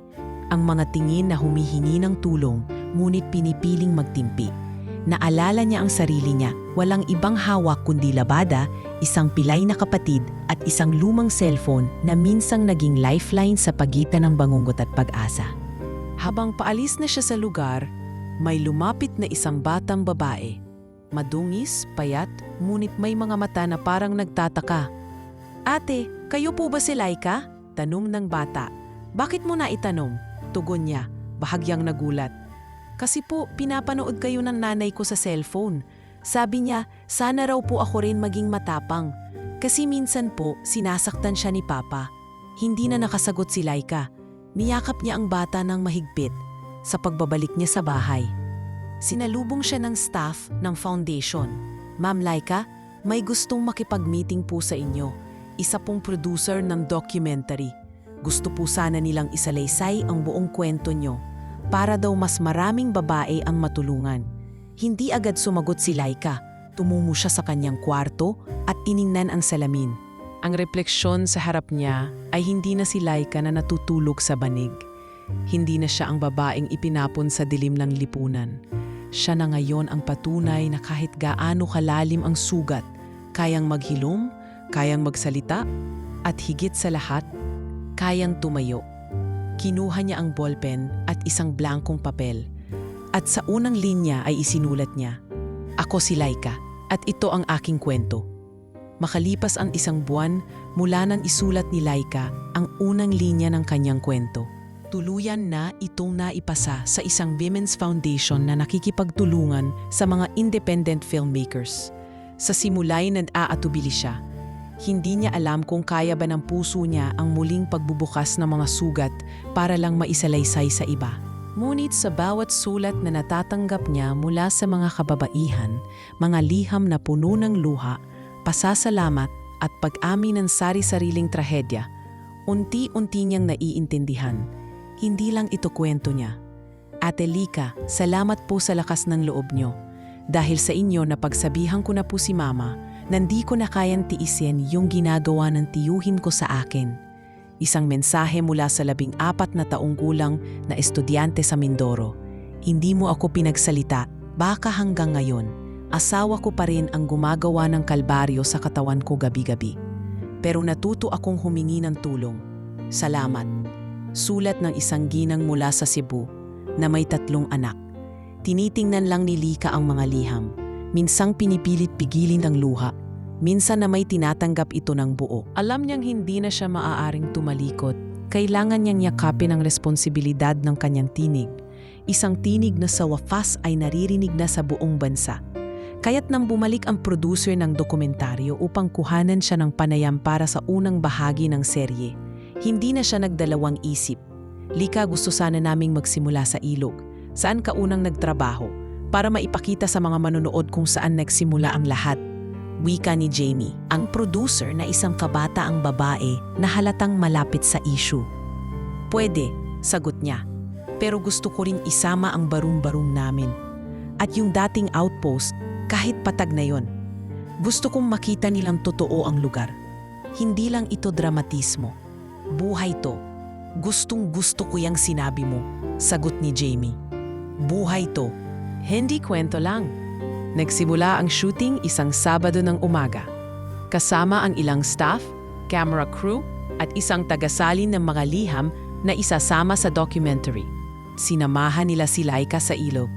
Ang mga tingin na humihingi ng tulong, ngunit pinipiling magtimpi. Naalala niya ang sarili niya, walang ibang hawak kundi labada, isang pilay na kapatid at isang lumang cellphone na minsang naging lifeline sa pagitan ng bangungot at pag-asa. Habang paalis na siya sa lugar, may lumapit na isang batang babae. Madungis, payat, ngunit may mga mata na parang nagtataka. "Ate, kayo po ba si Laika?" Tanong ng bata. "Bakit mo na itanong?" Tugon niya, bahagyang nagulat. "Kasi po, pinapanood kayo ng nanay ko sa cellphone. Sabi niya, sana raw po ako rin maging matapang. Kasi minsan po, sinasaktan siya ni Papa." Hindi na nakasagot si Laika. Niyakap niya ang bata ng mahigpit. Sa pagbabalik niya sa bahay, sinalubong siya ng staff ng foundation. "Ma'am Laika, may gustong makipag-meeting po sa inyo. Isa pong producer ng documentary. Gusto po sana nilang isalaysay ang buong kwento nyo para daw mas maraming babae ang matulungan." Hindi agad sumagot si Laika. Tumungo siya sa kanyang kwarto at tiningnan ang salamin. Ang refleksyon sa harap niya ay hindi na si Laika na natutulog sa banig. Hindi na siya ang babaeng ipinapon sa dilim ng lipunan. Siya na ngayon ang patunay na kahit gaano kalalim ang sugat, kayang maghilom, kayang magsalita, at higit sa lahat, kayang tumayo. Kinuha niya ang ballpen at isang blankong papel. At sa unang linya ay isinulat niya, "Ako si Laika, At ito ang aking kwento. Makalipas ang 1 buwan mula nang isulat ni Laika ang unang linya ng kanyang kwento, tuluyan na itong naipasa sa isang women's foundation na nakikipagtulungan sa mga independent filmmakers. Sa simula'y nag-aatubili siya. Hindi niya alam kung kaya ba ng puso niya ang muling pagbubukas ng mga sugat para lang maisalaysay sa iba. Ngunit sa bawat sulat na natatanggap niya mula sa mga kababaihan, mga liham na puno ng luha, pasasalamat at pag-amin ng sari-sariling trahedya, unti-unti niyang naiintindihan. Hindi lang ito kwento niya. Ate Lika, salamat po sa lakas ng loob niyo. Dahil sa inyo napagsabihan ko na po si Mama na hindi ko na kayang tiisin yung ginagawa ng tiyuhin ko sa akin. Isang mensahe mula sa 14 na taong gulang na estudyante sa Mindoro. Hindi mo ako pinagsalita, baka hanggang ngayon. Asawa ko pa rin ang gumagawa ng kalbaryo sa katawan ko gabi-gabi. Pero natuto akong humingi ng tulong. Salamat. Sulat ng isang ginang mula sa Cebu na may 3 anak. Tinitingnan lang ni Lika ang mga liham. Minsang pinipilit pigilin ang luha. Minsan na may tinatanggap ito ng buo. Alam niyang hindi na siya maaaring tumalikod. Kailangan niyang yakapin ang responsibilidad ng kanyang tinig. Isang tinig na sa wakas ay naririnig na sa buong bansa. Kaya't nang bumalik ang producer ng dokumentaryo upang kuhanan siya ng panayam para sa unang bahagi ng serye, hindi na siya nagdalawang isip. Lika, gusto sana naming magsimula sa ilog. Saan ka unang nagtrabaho? Para maipakita sa mga manonood kung saan nagsimula ang lahat. Wika ni Jamie, ang producer na isang kabataang babae na halatang malapit sa issue. Pwede, sagot niya. Pero gusto ko rin isama ang barum-barum namin. At yung dating outpost, kahit patag na yon. Gusto kong makita nilang totoo ang lugar. Hindi lang ito dramatismo. Buhay to. Gustong-gusto ko yang sinabi mo, sagot ni Jamie. Buhay to. Hindi kwento lang. Nagsimula ang shooting isang Sabado ng umaga. Kasama ang ilang staff, camera crew, at isang tagasalin ng mga liham na isasama sa documentary. Sinamahan nila si Laika sa ilog.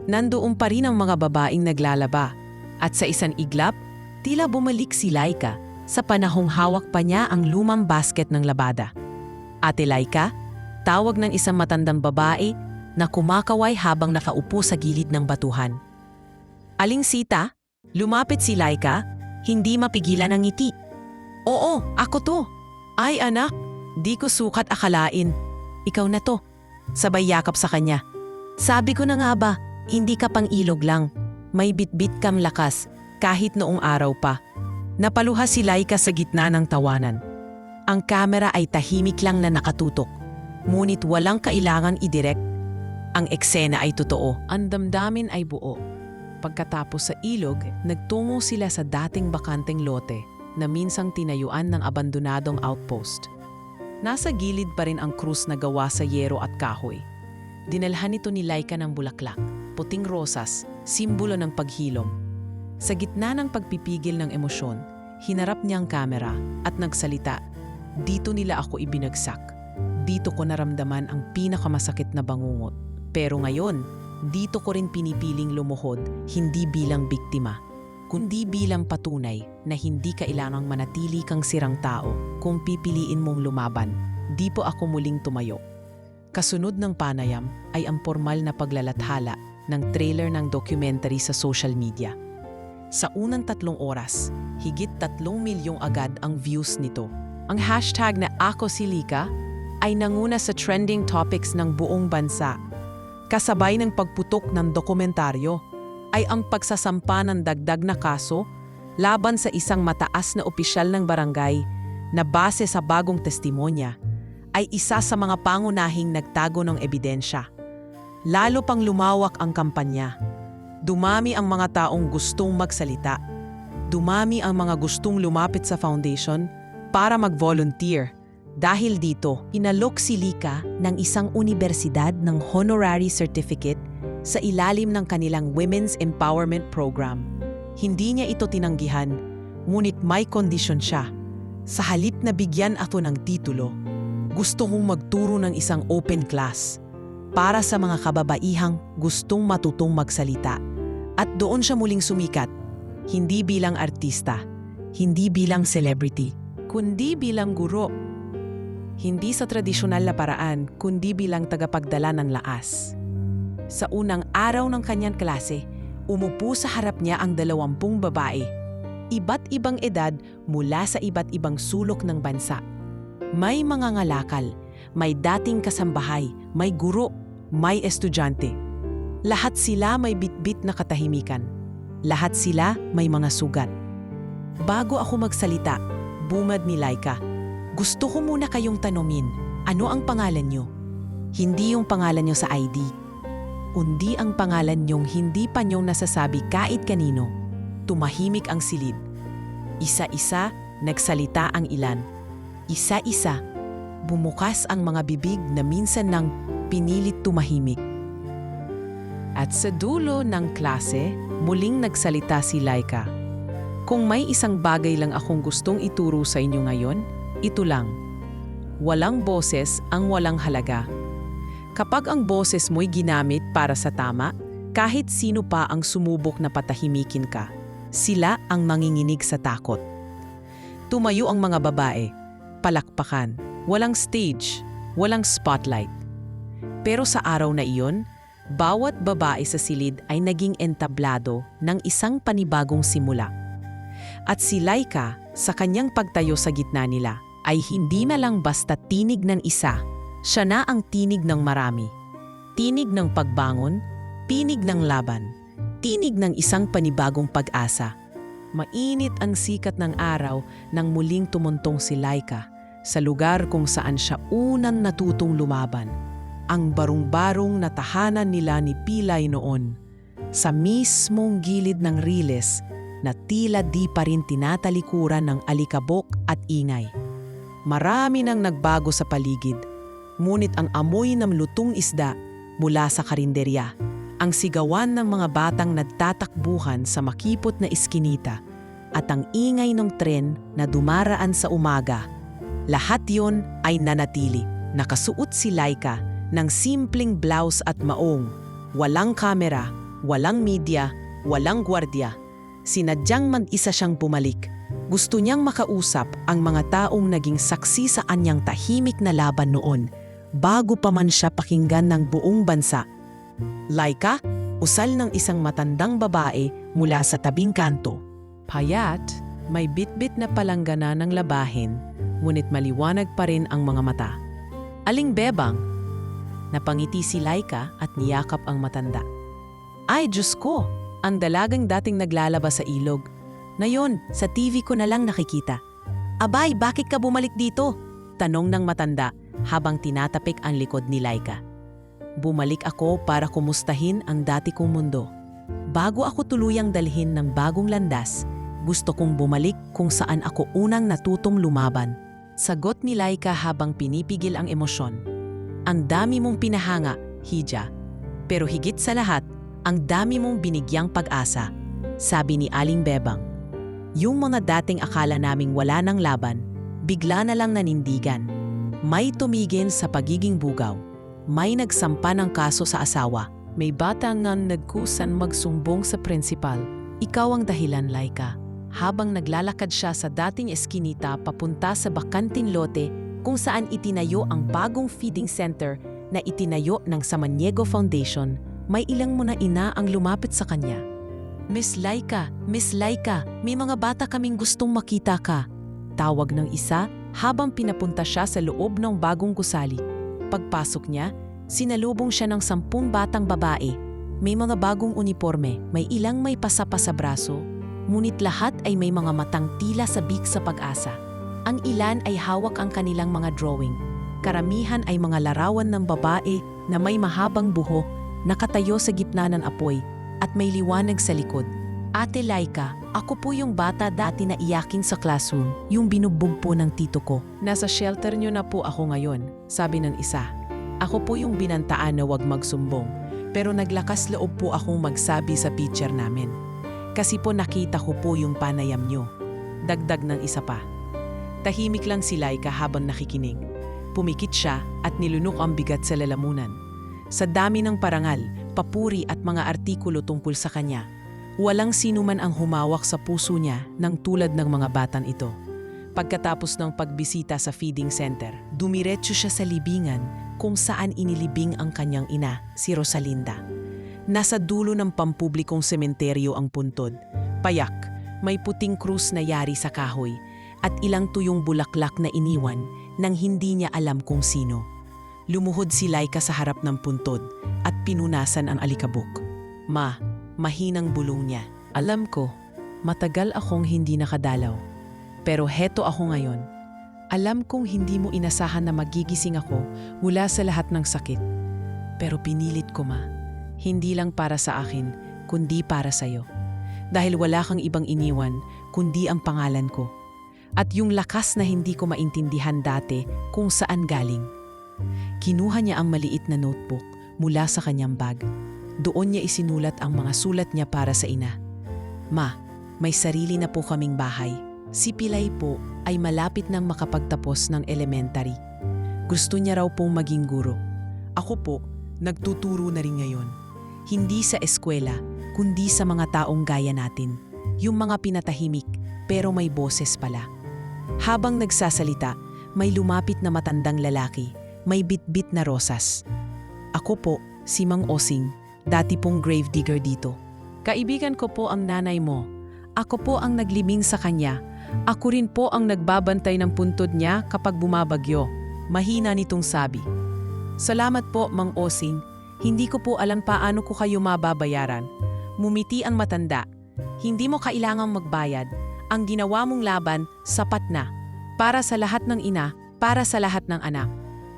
Nandoon pa rin ang mga babaeng naglalaba at sa isang iglap, tila bumalik si Laika sa panahong hawak pa niya ang lumang basket ng labada. Ate Laika, tawag ng isang matandang babae na kumakaway habang nakaupo sa gilid ng batuhan. Aling Sita, lumapit si Laika, hindi mapigilan ang ngiti. Oo, ako to. Ay anak, di ko sukat akalain. Ikaw na to. Sabay yakap sa kanya. Sabi ko na nga ba, hindi ka pang ilog lang. May bitbit kang lakas, kahit noong araw pa. Napaluha si Laika sa gitna ng tawanan. Ang kamera ay tahimik lang na nakatutok. Ngunit walang kailangang idirect. Ang eksena ay totoo. Ang damdamin ay buo. Pagkatapos sa ilog, nagtungo sila sa dating bakanteng lote na minsang tinayuan ng abandonadong outpost. Nasa gilid pa rin ang krus na gawa sa yero at kahoy. Dinalhan ito ni Laika ng bulaklak, puting rosas, simbolo ng paghilom. Sa gitna ng pagpipigil ng emosyon, hinarap niya ang kamera at nagsalita, "Dito nila ako ibinagsak. Dito ko naramdaman ang pinakamasakit na bangungot. Pero ngayon, dito ko rin pinipiling lumuhod, hindi bilang biktima, kundi bilang patunay na hindi kailangang manatili kang sirang tao kung pipiliin mong lumaban. Di po ako muling tumayo." Kasunod ng panayam ay ang formal na paglalathala ng trailer ng documentary sa social media. Sa unang 3 oras, higit 3 milyong agad ang views nito. Ang hashtag na Ako si Lika ay nanguna sa trending topics ng buong bansa. Kasabay ng pagputok ng dokumentaryo ay ang pagsasampa ng dagdag na kaso laban sa isang mataas na opisyal ng barangay na base sa bagong testimonya ay isa sa mga pangunahing nagtago ng ebidensya. Lalo pang lumawak ang kampanya. Dumami ang mga taong gustong magsalita. Dumami ang mga gustong lumapit sa foundation para mag-volunteer. Dahil dito, inalok si Lika ng isang universidad ng honorary certificate sa ilalim ng kanilang Women's Empowerment Program. Hindi niya ito tinanggihan, ngunit may kondisyon siya. Sa halip na bigyan ako ng titulo, gusto kong magturo ng isang open class para sa mga kababaihang gustong matutong magsalita. At doon siya muling sumikat. Hindi bilang artista, Hindi bilang celebrity. kundi bilang guro. Hindi sa tradisyonal na paraan, kundi bilang tagapagdala ng laas. Sa unang araw ng kanyang klase, umupo sa harap niya ang 20 babae. Iba't ibang edad mula sa iba't ibang sulok ng bansa. May mga ngalakal, may dating kasambahay, may guro, may estudyante. Lahat sila may bitbit na katahimikan. Lahat sila may mga sugat. Bago ako magsalita, bumad ni Laika, gusto ko muna kayong tanungin, ano ang pangalan nyo? Hindi yung pangalan nyo sa ID. Kundi ang pangalan nyong hindi pa nyong nasasabi kahit kanino. Tumahimik ang silid. Isa-isa, nagsalita ang ilan. Isa-isa, bumukas ang mga bibig na minsan nang pinilit tumahimik. At sa dulo ng klase, muling nagsalita si Laika. Kung may isang bagay lang akong gustong ituro sa inyo ngayon, ito lang. Walang boses ang walang halaga. Kapag ang boses mo'y ginamit para sa tama, kahit sino pa ang sumubok na patahimikin ka, sila ang manginginig sa takot. Tumayo ang mga babae, palakpakan, walang stage, walang spotlight. Pero sa araw na iyon, bawat babae sa silid ay naging entablado ng isang panibagong simula. At si Laika, sa kanyang pagtayo sa gitna nila, ay hindi na lang basta tinig ng isa, siya na ang tinig ng marami. Tinig ng pagbangon, tinig ng laban, tinig ng isang panibagong pag-asa. Mainit ang sikat ng araw nang muling tumuntong si Laika sa lugar kung saan siya unang natutong lumaban. Ang barong-barong na tahanan nila ni Pilay noon, sa mismong gilid ng riles na tila di pa rin tinatalikuran ng alikabok at ingay. Marami nang nagbago sa paligid, ngunit ang amoy ng lutong isda mula sa karinderya, ang sigawan ng mga batang nagtatakbuhan sa makipot na iskinita, at ang ingay ng tren na dumaraan sa umaga, lahat yon ay nanatili. Nakasuot si Laika ng simpleng blouse at maong, walang kamera, walang media, walang gwardiya. Sinadyang mag-isa siyang bumalik. Gusto niyang makausap ang mga taong naging saksi sa anyang tahimik na laban noon, bago pa man siya pakinggan ng buong bansa. Laika, usal ng isang matandang babae mula sa tabing kanto. Payat, may bitbit na palanggana ng labahin, ngunit maliwanag pa rin ang mga mata. Aling bebang? Napangiti si Laika at niyakap ang matanda. Ay, Diyos ko! Ang dalagang dating naglalaba sa ilog. Ngayon, sa TV ko na lang nakikita. Abay, bakit ka bumalik dito? Tanong ng matanda habang tinatapik ang likod ni Laika. Bumalik ako para kumustahin ang dati kong mundo. Bago ako tuluyang dalhin ng bagong landas, gusto kong bumalik kung saan ako unang natutong lumaban. Sagot ni Laika habang pinipigil ang emosyon. Ang dami mong pinahanga, Hija. Pero higit sa lahat, ang dami mong binigyang pag-asa, sabi ni Aling Bebang. Yung mga dating akala naming wala ng laban, bigla na lang nanindigan. May tumigil sa pagiging bugaw. May nagsampa ng kaso sa asawa. May bata nga nagkusan magsumbong sa prinsipal. Ikaw ang dahilan, Laika. Habang naglalakad siya sa dating eskinita papunta sa bakanting lote kung saan itinayo ang bagong feeding center na itinayo ng Samaniego Foundation, may ilang muna ina ang lumapit sa kanya. Miss Laika, may mga bata kaming gustong makita ka. Tawag ng isa habang pinapunta siya sa loob ng bagong gusali. Pagpasok niya, sinalubong siya ng 10 batang babae. May mga bagong uniforme, may ilang may pasapa sa braso, ngunit lahat ay may mga matang tila sabik sa pag-asa. Ang ilan ay hawak ang kanilang mga drawing. Karamihan ay mga larawan ng babae na may mahabang buhok, nakatayo sa gitna ng apoy at may liwanag sa likod. Ate Laika, ako po yung bata dati na iyakin sa classroom, yung binugbog po ng tito ko. Nasa shelter niyo na po ako ngayon, sabi ng isa. Ako po yung binantaan na wag magsumbong, pero naglakas loob po akong magsabi sa teacher namin. Kasi po nakita ko po yung panayam niyo. Dagdag ng isa pa. Tahimik lang si Laika habang nakikinig. Pumikit siya at nilunok ang bigat sa lalamunan. Sa dami ng parangal, papuri at mga artikulo tungkol sa kanya, Walang sino man ang humawak sa puso niya ng tulad ng mga batang ito. Pagkatapos ng pagbisita sa feeding center, dumiretso siya sa libingan kung saan inilibing ang kanyang ina, si Rosalinda. Nasa dulo ng pampublikong sementeryo ang puntod. Payak, may puting krus na yari sa kahoy at ilang tuyong bulaklak na iniwan nang hindi niya alam kung sino. Lumuhod si Laika sa harap ng puntod at pinunasan ang alikabok. Mahinang bulong niya. Alam ko, matagal akong hindi nakadalaw. Pero heto ako ngayon. Alam kong hindi mo inasahan na magigising ako mula sa lahat ng sakit. Pero pinilit ko, Ma. Hindi lang para sa akin, kundi para sa'yo. Dahil wala kang ibang iniwan, kundi ang pangalan ko. At yung lakas na hindi ko maintindihan dati kung saan galing. Kinuha niya ang maliit na notebook mula sa kanyang bag. Doon niya isinulat ang mga sulat niya para sa ina. Ma, may sarili na po kaming bahay. Si Pilay po ay malapit nang makapagtapos ng elementary. Gusto niya raw pong maging guro. Ako po, nagtuturo na rin ngayon. Hindi sa eskwela, kundi sa mga taong gaya natin. Yung mga pinatahimik, pero may boses pala. Habang nagsasalita, may lumapit na matandang lalaki, may bitbit na rosas. Ako po, si Mang Osing, dati pong grave digger dito. Kaibigan ko po ang nanay mo. Ako po ang naglibing sa kanya. Ako rin po ang nagbabantay ng puntod niya kapag bumabagyo. Mahina nitong sabi. Salamat po, Mang Osing. Hindi ko po alam paano ko kayo mababayaran. Mumiti ang matanda. Hindi mo kailangang magbayad. Ang ginawa mong laban, sapat na. Para sa lahat ng ina, para sa lahat ng anak.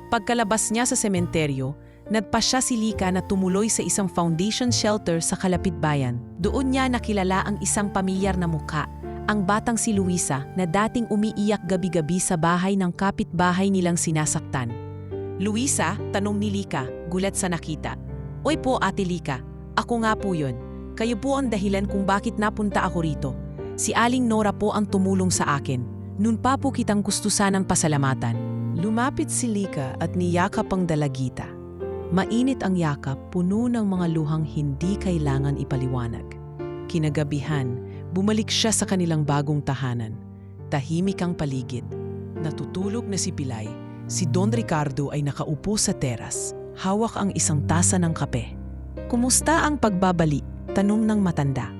Pagkalabas niya sa sementeryo, nagpasya si Lika na tumuloy sa isang foundation shelter sa kalapit bayan. Doon niya nakilala ang isang pamilyar na mukha, ang batang si Luisa na dating umiiyak gabi-gabi sa bahay ng kapitbahay nilang sinasaktan. Luisa, tanong ni Lika, gulat sa nakita. Oy po, Ate Lika, ako nga po yun. Kayo po ang dahilan kung bakit napunta ako rito. Si Aling Nora po ang tumulong sa akin. Noon pa po kitang gusto sanang pasalamatan. Lumapit si Lika at niyakap ang dalagita. Mainit ang yakap, puno ng mga luhang hindi kailangan ipaliwanag. Kinagabihan, bumalik siya sa kanilang bagong tahanan. Tahimik ang paligid. Natutulog na si Pilay. Si Don Ricardo ay nakaupo sa teras. Hawak ang isang tasa ng kape. Kumusta ang pagbabali? Tanong ng matanda.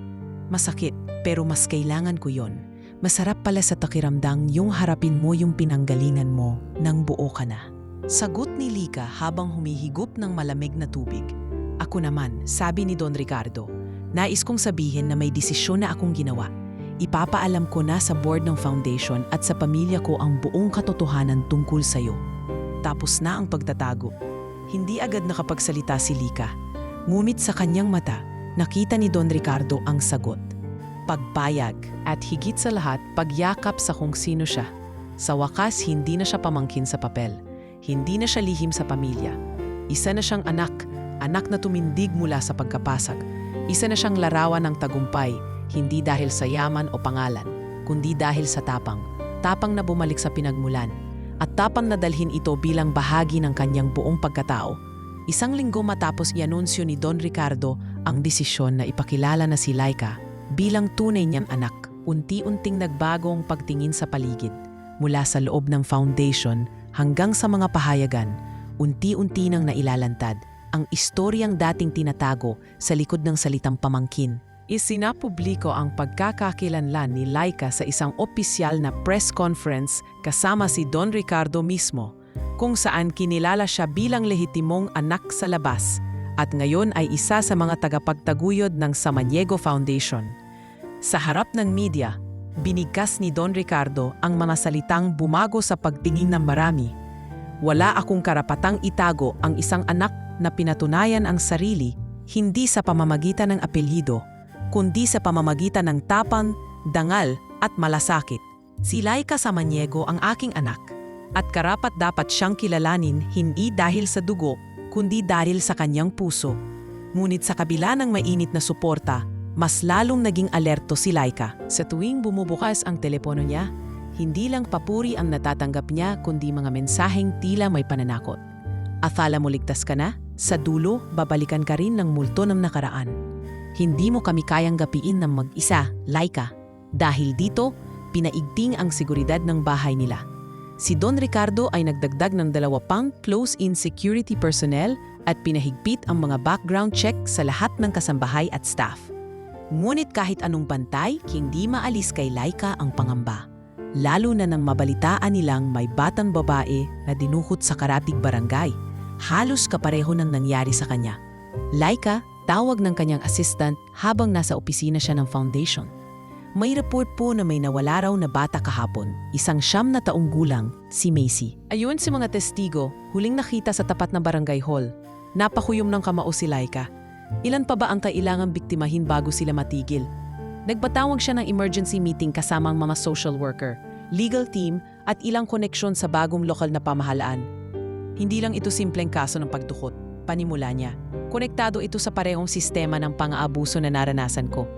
Masakit, pero mas kailangan ko yon. Masarap pala sa takiramdang yung harapin mo yung pinanggalingan mo nang buo ka na. Sagot ni Lika habang humihigop ng malamig na tubig. Ako naman, sabi ni Don Ricardo, nais kong sabihin na may desisyon na akong ginawa. Ipapaalam ko na sa board ng foundation at sa pamilya ko ang buong katotohanan tungkol sa'yo. Tapos na ang pagtatago. Hindi agad nakapagsalita si Lika. Ngunit sa kanyang mata, nakita ni Don Ricardo ang sagot. Pagpayag at higit sa lahat pagyakap sa kung sino siya. Sa wakas, hindi na siya pamangkin sa papel. Hindi na siya lihim sa pamilya. Isa na siyang anak na tumindig mula sa pagkapasag. Isa na siyang larawan ng tagumpay, hindi dahil sa yaman o pangalan, kundi dahil sa tapang. Tapang na bumalik sa pinagmulan. At tapang na dalhin ito bilang bahagi ng kanyang buong pagkatao. Isang linggo matapos i-anunsyo ni Don Ricardo ang desisyon na ipakilala na si Laika bilang tunay niyang anak, unti-unting nagbago ang pagtingin sa paligid. Mula sa loob ng foundation hanggang sa mga pahayagan, unti-unti nang nailalantad ang istoryang dating tinatago sa likod ng salitang pamangkin. Isinapubliko ang pagkakakilanlan ni Laika sa isang opisyal na press conference kasama si Don Ricardo mismo, kung saan kinilala siya bilang lehitimong anak sa labas at ngayon ay isa sa mga tagapagtaguyod ng Samaniego Foundation. Sa harap ng media, binigkas ni Don Ricardo ang mga salitang bumago sa pagtingin ng marami. Wala akong karapatang itago ang isang anak na pinatunayan ang sarili hindi sa pamamagitan ng apelyido, kundi sa pamamagitan ng tapang, dangal at malasakit. Si Laika Samaniego ang aking anak at karapat dapat siyang kilalanin hindi dahil sa dugo, kundi dahil sa kanyang puso. Ngunit sa kabila ng mainit na suporta, mas lalong naging alerto si Laika. Sa tuwing bumubukas ang telepono niya, hindi lang papuri ang natatanggap niya kundi mga mensaheng tila may pananakot. Akala mo ligtas ka na? Sa dulo, babalikan ka rin ng multo ng nakaraan. Hindi mo kami kayang gapiin ng mag-isa, Laika. Dahil dito, pinaigting ang seguridad ng bahay nila. Si Don Ricardo ay nagdagdag ng 2 pang close-in security personnel at pinahigpit ang mga background check sa lahat ng kasambahay at staff. Ngunit kahit anong bantay, hindi maalis kay Laika ang pangamba. Lalo na nang mabalitaan nilang may batang babae na dinuhot sa Karatig Barangay. Halos kapareho ng nangyari sa kanya. Laika, tawag ng kanyang assistant habang nasa opisina siya ng foundation. May report po na may nawala raw na bata kahapon, 9 na taong gulang, si Macy. Ayun si mga testigo, huling nakita sa tapat ng barangay hall. Napakuyom ng kamao si Laika. Ilan pa ba ang kailangang biktimahin bago sila matigil? Nagpatawag siya ng emergency meeting kasama ang mga social worker, legal team at ilang koneksyon sa bagong lokal na pamahalaan. Hindi lang ito simpleng kaso ng pagdukot, panimula niya. Konektado ito sa parehong sistema ng pang-aabuso na naranasan ko.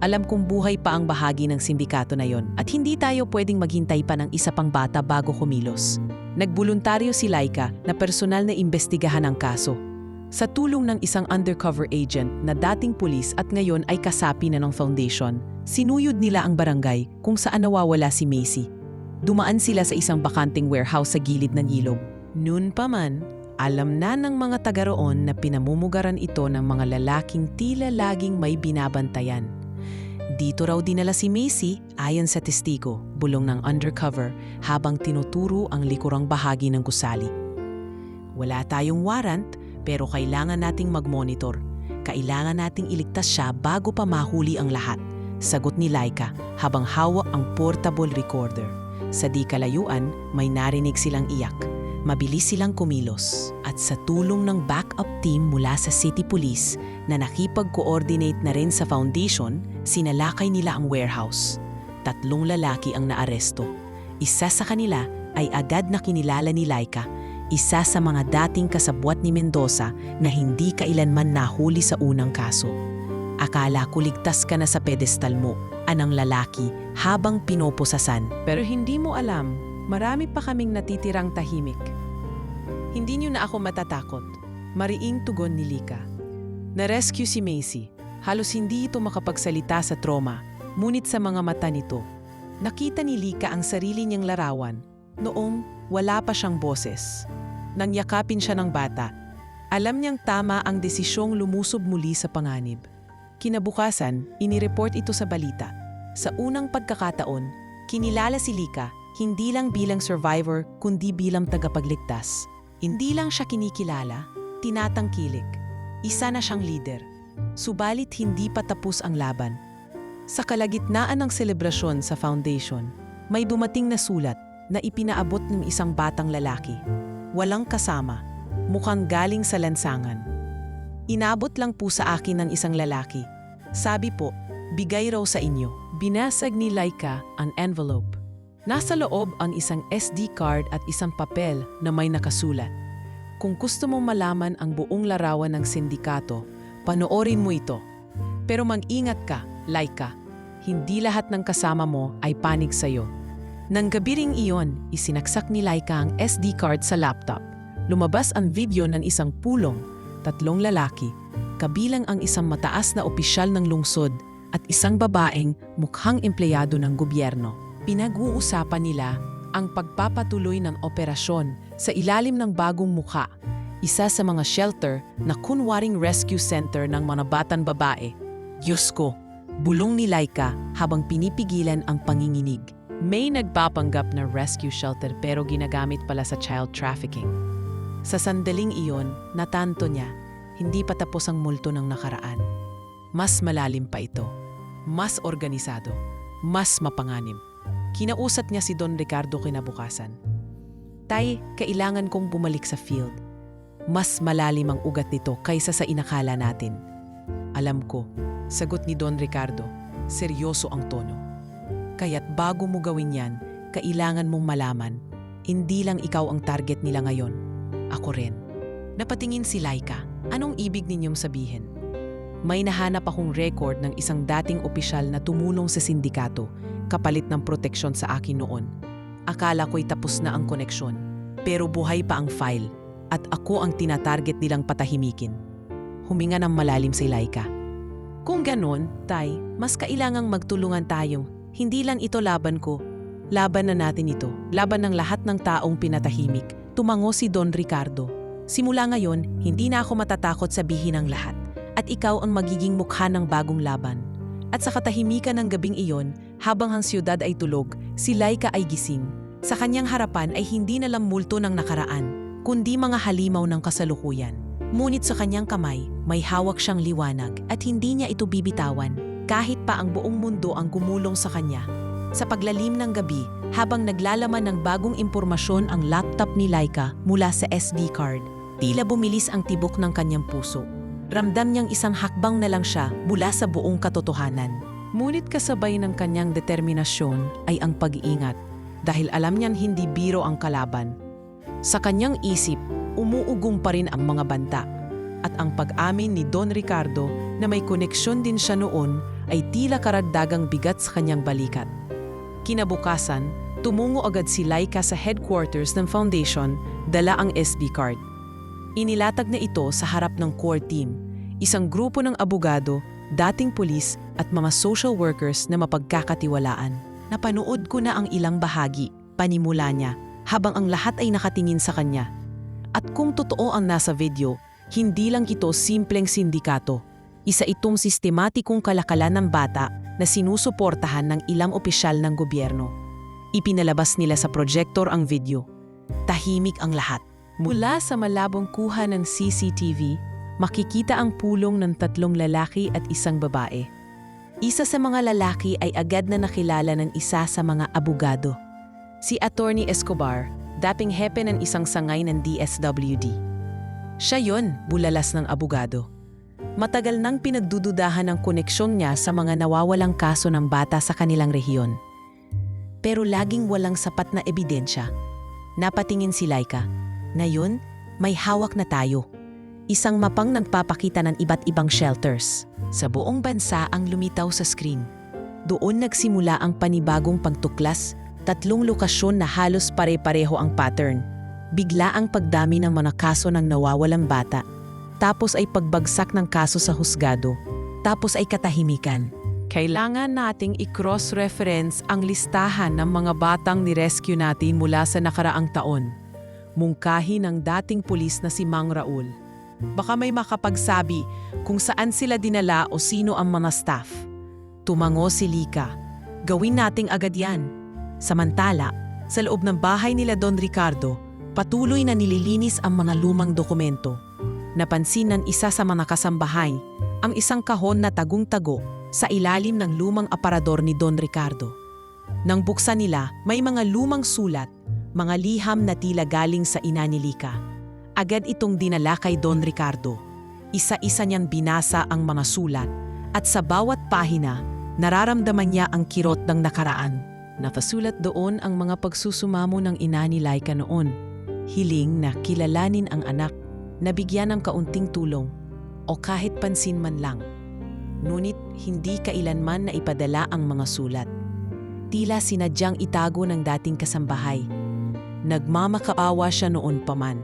Alam kong buhay pa ang bahagi ng sindikato na yon at hindi tayo pwedeng maghintay pa ng isa pang bata bago kumilos. Nagboluntaryo si Laika na personal na imbestigahan ang kaso. Sa tulong ng isang undercover agent na dating pulis at ngayon ay kasapi na ng foundation, sinuyod nila ang barangay kung saan nawawala si Macy. Dumaan sila sa isang bakanting warehouse sa gilid ng ilog. Noon pa man, alam na ng mga taga roon na pinamumugaran ito ng mga lalaking tila laging may binabantayan. Dito raw dinala si Macy ayon sa testigo, bulong ng undercover habang tinuturo ang likurang bahagi ng gusali. Wala tayong warrant pero kailangan nating mag-monitor. Kailangan nating iligtas siya bago pa mahuli ang lahat, sagot ni Laika habang hawak ang portable recorder. Sa di kalayuan, may narinig silang iyak. Mabilis silang kumilos at sa tulong ng backup team mula sa City Police na nakipag-coordinate na rin sa foundation, sinalakay nila ang warehouse. 3 lalaki ang naaresto. Isa sa kanila ay agad na kinilala ni Laika, isa sa mga dating kasabwat ni Mendoza na hindi kailanman nahuli sa unang kaso. Akala ko ligtas ka na sa pedestal mo, anang lalaki habang pinoposasan. Pero hindi mo alam, marami pa kaming natitirang tahimik. Hindi niyo na ako matatakot. Mariing tugon ni Lika. Na-rescue si Macy. Halos hindi ito makapagsalita sa trauma, ngunit sa mga mata nito, nakita ni Lika ang sarili niyang larawan noong wala pa siyang boses. Nang yakapin siya ng bata, alam niyang tama ang desisyong lumusob muli sa panganib. Kinabukasan, inireport ito sa balita. Sa unang pagkakataon, kinilala si Lika hindi lang bilang survivor kundi bilang tagapagligtas. Hindi lang siya kinikilala, tinatangkilik. Isa na siyang leader. Subalit hindi pa tapos ang laban. Sa kalagitnaan ng selebrasyon sa foundation, may dumating na sulat na ipinaabot ng isang batang lalaki. Walang kasama, mukhang galing sa lansangan. Inabot lang po sa akin ng isang lalaki. Sabi po, bigay raw sa inyo. Binasag ni Laika ang envelope. Nasa loob ang isang SD card at isang papel na may nakasulat. Kung gusto mong malaman ang buong larawan ng sindikato, panoorin mo ito. Pero mag-ingat ka, Laika. Hindi lahat ng kasama mo ay panig sa'yo. Nang gabi ring iyon, isinaksak ni Laika ang SD card sa laptop. Lumabas ang video ng isang pulong, 3 lalaki, kabilang ang isang mataas na opisyal ng lungsod at isang babaeng mukhang empleyado ng gobyerno. Pinag-uusapan nila ang pagpapatuloy ng operasyon sa ilalim ng bagong mukha, isa sa mga shelter na kunwaring rescue center ng mga batang babae. Diyos ko, bulong ni Laika habang pinipigilan ang panginginig. May nagpapanggap na rescue shelter pero ginagamit pala sa child trafficking. Sa sandaling iyon, natanto niya, hindi pa tapos ang multo ng nakaraan. Mas malalim pa ito, mas organisado, mas mapanganib. Kinausap niya si Don Ricardo kinabukasan. Tay, kailangan kong bumalik sa field. Mas malalim ang ugat nito kaysa sa inakala natin. Alam ko, sagot ni Don Ricardo, seryoso ang tono. Kaya't bago mo gawin yan, kailangan mong malaman, hindi lang ikaw ang target nila ngayon. Ako rin. Napatingin si Laika, anong ibig ninyong sabihin? May nahanap akong record ng isang dating opisyal na tumulong sa sindikato, kapalit ng proteksyon sa akin noon. Akala ko'y tapos na ang koneksyon, pero buhay pa ang file at ako ang tinatarget nilang patahimikin. Huminga ng malalim si Laika. Kung ganon, Tay, mas kailangang magtulungan tayo. Hindi lang ito laban ko. Laban na natin ito. Laban ng lahat ng taong pinatahimik. Tumango si Don Ricardo. Simula ngayon, hindi na ako matatakot sabihin ang lahat. At ikaw ang magiging mukha ng bagong laban. At sa katahimikan ng gabing iyon, habang ang siyudad ay tulog, si Laika ay gising. Sa kanyang harapan ay hindi na lang multo ng nakaraan, kundi mga halimaw ng kasalukuyan. Ngunit sa kanyang kamay, may hawak siyang liwanag at hindi niya ito bibitawan kahit pa ang buong mundo ang gumulong sa kanya. Sa paglalim ng gabi, habang naglalaman ng bagong impormasyon ang laptop ni Laika mula sa SD card, tila bumilis ang tibok ng kanyang puso. Ramdam niyang isang hakbang na lang siya mula sa buong katotohanan. Ngunit kasabay ng kanyang determinasyon ay ang pag-iingat dahil alam niyang hindi biro ang kalaban. Sa kanyang isip, umuugong pa rin ang mga banta at ang pag-amin ni Don Ricardo na may koneksyon din siya noon ay tila karagdagang bigat sa kanyang balikat. Kinabukasan, tumungo agad si Laika sa headquarters ng foundation, dala ang SD card. Inilatag na ito sa harap ng core team, isang grupo ng abogado, dating pulis at mga social workers na mapagkakatiwalaan. Napanood ko na ang ilang bahagi, panimula niya, habang ang lahat ay nakatingin sa kanya. At kung totoo ang nasa video, hindi lang ito simpleng sindikato. Isa itong sistematikong kalakalan ng bata na sinusuportahan ng ilang opisyal ng gobyerno. Ipinalabas nila sa projector ang video. Tahimik ang lahat. Mula sa malabong kuha ng CCTV, makikita ang pulong ng 3 lalaki at 1 babae. Isa sa mga lalaki ay agad na nakilala ng isa sa mga abogado. Si Attorney Escobar, dating hepe ng isang sangay ng DSWD. Siya yon, bulalas ng abogado. Matagal nang pinagdududahan ang koneksyon niya sa mga nawawalang kaso ng bata sa kanilang rehiyon. Pero laging walang sapat na ebidensya. Napatingin si Laika. Ngayon, may hawak na tayo. Isang mapang nagpapakita ng iba't ibang shelters. Sa buong bansa ang lumitaw sa screen. Doon nagsimula ang panibagong pagtuklas, 3 lokasyon na halos pare-pareho ang pattern. Bigla ang pagdami ng mga kaso ng nawawalang bata. Tapos ay pagbagsak ng kaso sa husgado. Tapos ay katahimikan. Kailangan nating i-cross-reference ang listahan ng mga batang ni-rescue natin mula sa nakaraang taon. Mungkahi ng dating pulis na si Mang Raul. Baka may makapagsabi kung saan sila dinala o sino ang mga staff. Tumango si Lika. Gawin nating agad yan. Samantala, sa loob ng bahay nila Don Ricardo, patuloy na nililinis ang mga lumang dokumento. Napansin ng isa sa mga kasambahay ang isang kahon na tagong-tago sa ilalim ng lumang aparador ni Don Ricardo. Nang buksan nila, may mga lumang sulat, mga liham na tila galing sa ina ni Lika. Agad itong dinala kay Don Ricardo. Isa-isa niyang binasa ang mga sulat at sa bawat pahina, nararamdaman niya ang kirot ng nakaraan. Nakasulat doon ang mga pagsusumamo ng ina ni Laika noon. Hiling na kilalanin ang anak, nabigyan ng kaunting tulong o kahit pansin man lang. Ngunit hindi kailanman na ipadala ang mga sulat. Tila sinadyang itago ng dating kasambahay. Nagmamakaawa siya noon pa man.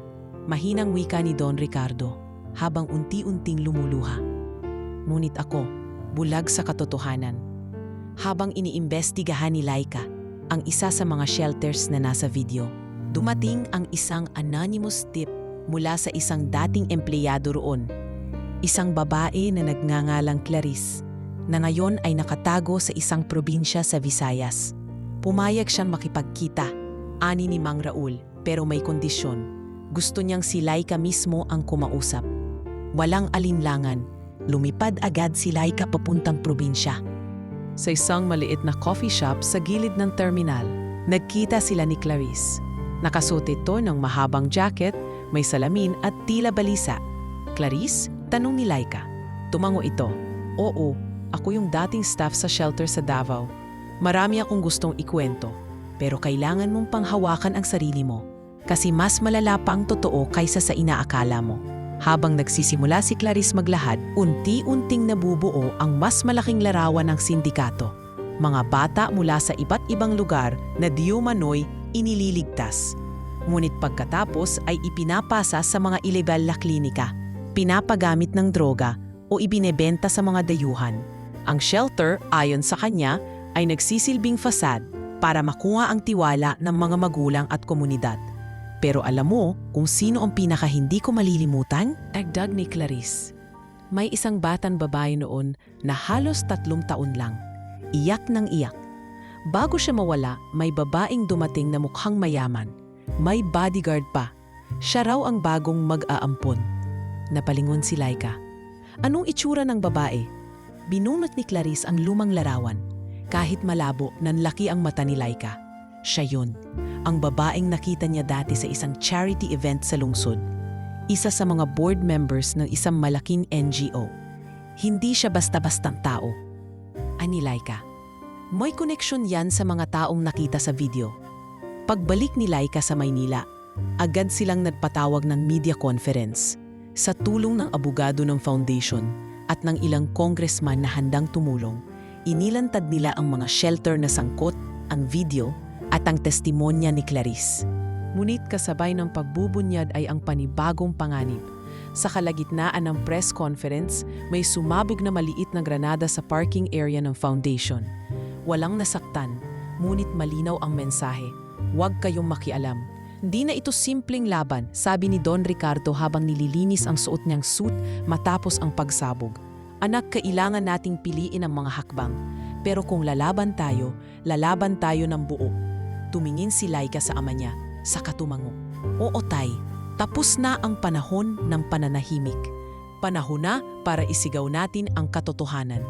Mahinang wika ni Don Ricardo habang unti-unting lumuluha. Ngunit ako, bulag sa katotohanan. Habang iniimbestigahan ni Laika ang isa sa mga shelters na nasa video, dumating ang isang anonymous tip mula sa isang dating empleyado roon. Isang babae na nagngangalang Clarice na ngayon ay nakatago sa isang probinsya sa Visayas. Pumayag siyang makipagkita, ani ni Mang Raul, pero may kondisyon. Gusto niyang si Laika mismo ang kumausap. Walang alinlangan, lumipad agad si Laika papuntang probinsya. Sa isang maliit na coffee shop sa gilid ng terminal, nagkita sila ni Clarice. Nakasuot ito ng mahabang jacket, may salamin at tila balisa. Clarice, tanong ni Laika. Tumango ito. Oo, ako yung dating staff sa shelter sa Davao. Marami akong gustong ikwento, pero kailangan mong panghawakan ang sarili mo kasi mas malala pa ang totoo kaysa sa inaakala mo. Habang nagsisimula si Clarice maglahad, unti-unting nabubuo ang mas malaking larawan ng sindikato. Mga bata mula sa iba't ibang lugar na di umano'y inililigtas. Ngunit pagkatapos ay ipinapasa sa mga ilegal na klinika, pinapagamit ng droga o ibinebenta sa mga dayuhan. Ang shelter, ayon sa kanya, ay nagsisilbing fasad para makuha ang tiwala ng mga magulang at komunidad. Pero alam mo kung sino ang pinaka hindi ko malilimutan? Dagdag ni Clarice. May isang batang babae noon na halos 3 taon lang. Iyak ng iyak. Bago siya mawala, may babaeng dumating na mukhang mayaman. May bodyguard pa. Siya raw ang bagong mag-aampon. Napalingon si Laika. Anong itsura ng babae? Binunot ni Clarice ang lumang larawan. Kahit malabo, nanlaki ang mata ni Laika. Siya yun. Ang babaeng nakita niya dati sa isang charity event sa lungsod. Isa sa mga board members ng isang malaking NGO. Hindi siya basta-bastang tao. Ani Laika. May koneksyon yan sa mga taong nakita sa video. Pagbalik ni Laika sa Maynila, agad silang nagpatawag ng media conference sa tulong ng abogado ng foundation at ng ilang congressman na handang tumulong. Inilantad nila ang mga shelter na sangkot, ang video at ang testimonya ni Clarice. Ngunit kasabay ng pagbubunyad ay ang panibagong panganib. Sa kalagitnaan ng press conference, may sumabog na maliit na granada sa parking area ng foundation. Walang nasaktan, ngunit malinaw ang mensahe. Huwag kayong makialam. Di na ito simpleng laban, sabi ni Don Ricardo habang nililinis ang suot niyang suit matapos ang pagsabog. Anak, kailangan nating piliin ang mga hakbang. Pero kung lalaban tayo ng buo. Tumingin si Laika sa ama niya, sa katumango. Oo tay, tapos na ang panahon ng pananahimik. Panahon na para isigaw natin ang katotohanan.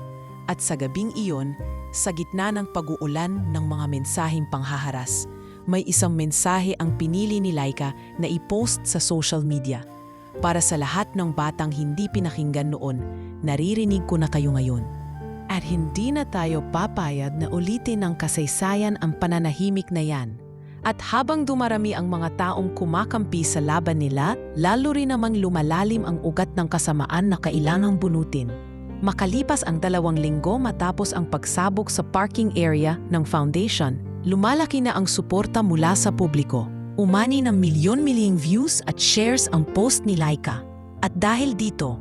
At sa gabing iyon, sa gitna ng pag-uulan ng mga mensaheng panghaharas, may isang mensahe ang pinili ni Laika na i-post sa social media. Para sa lahat ng batang hindi pinakinggan noon, naririnig ko na kayo ngayon. At hindi na tayo papayag na ulitin ng kasaysayan ang pananahimik na yan. At habang dumarami ang mga taong kumakampi sa laban nila, lalo rin namang lumalalim ang ugat ng kasamaan na kailangang bunutin. Makalipas ang 2 linggo matapos ang pagsabog sa parking area ng foundation, lumalaki na ang suporta mula sa publiko. Umani ng milyon-milyong views at shares ang post ni Laika. At dahil dito,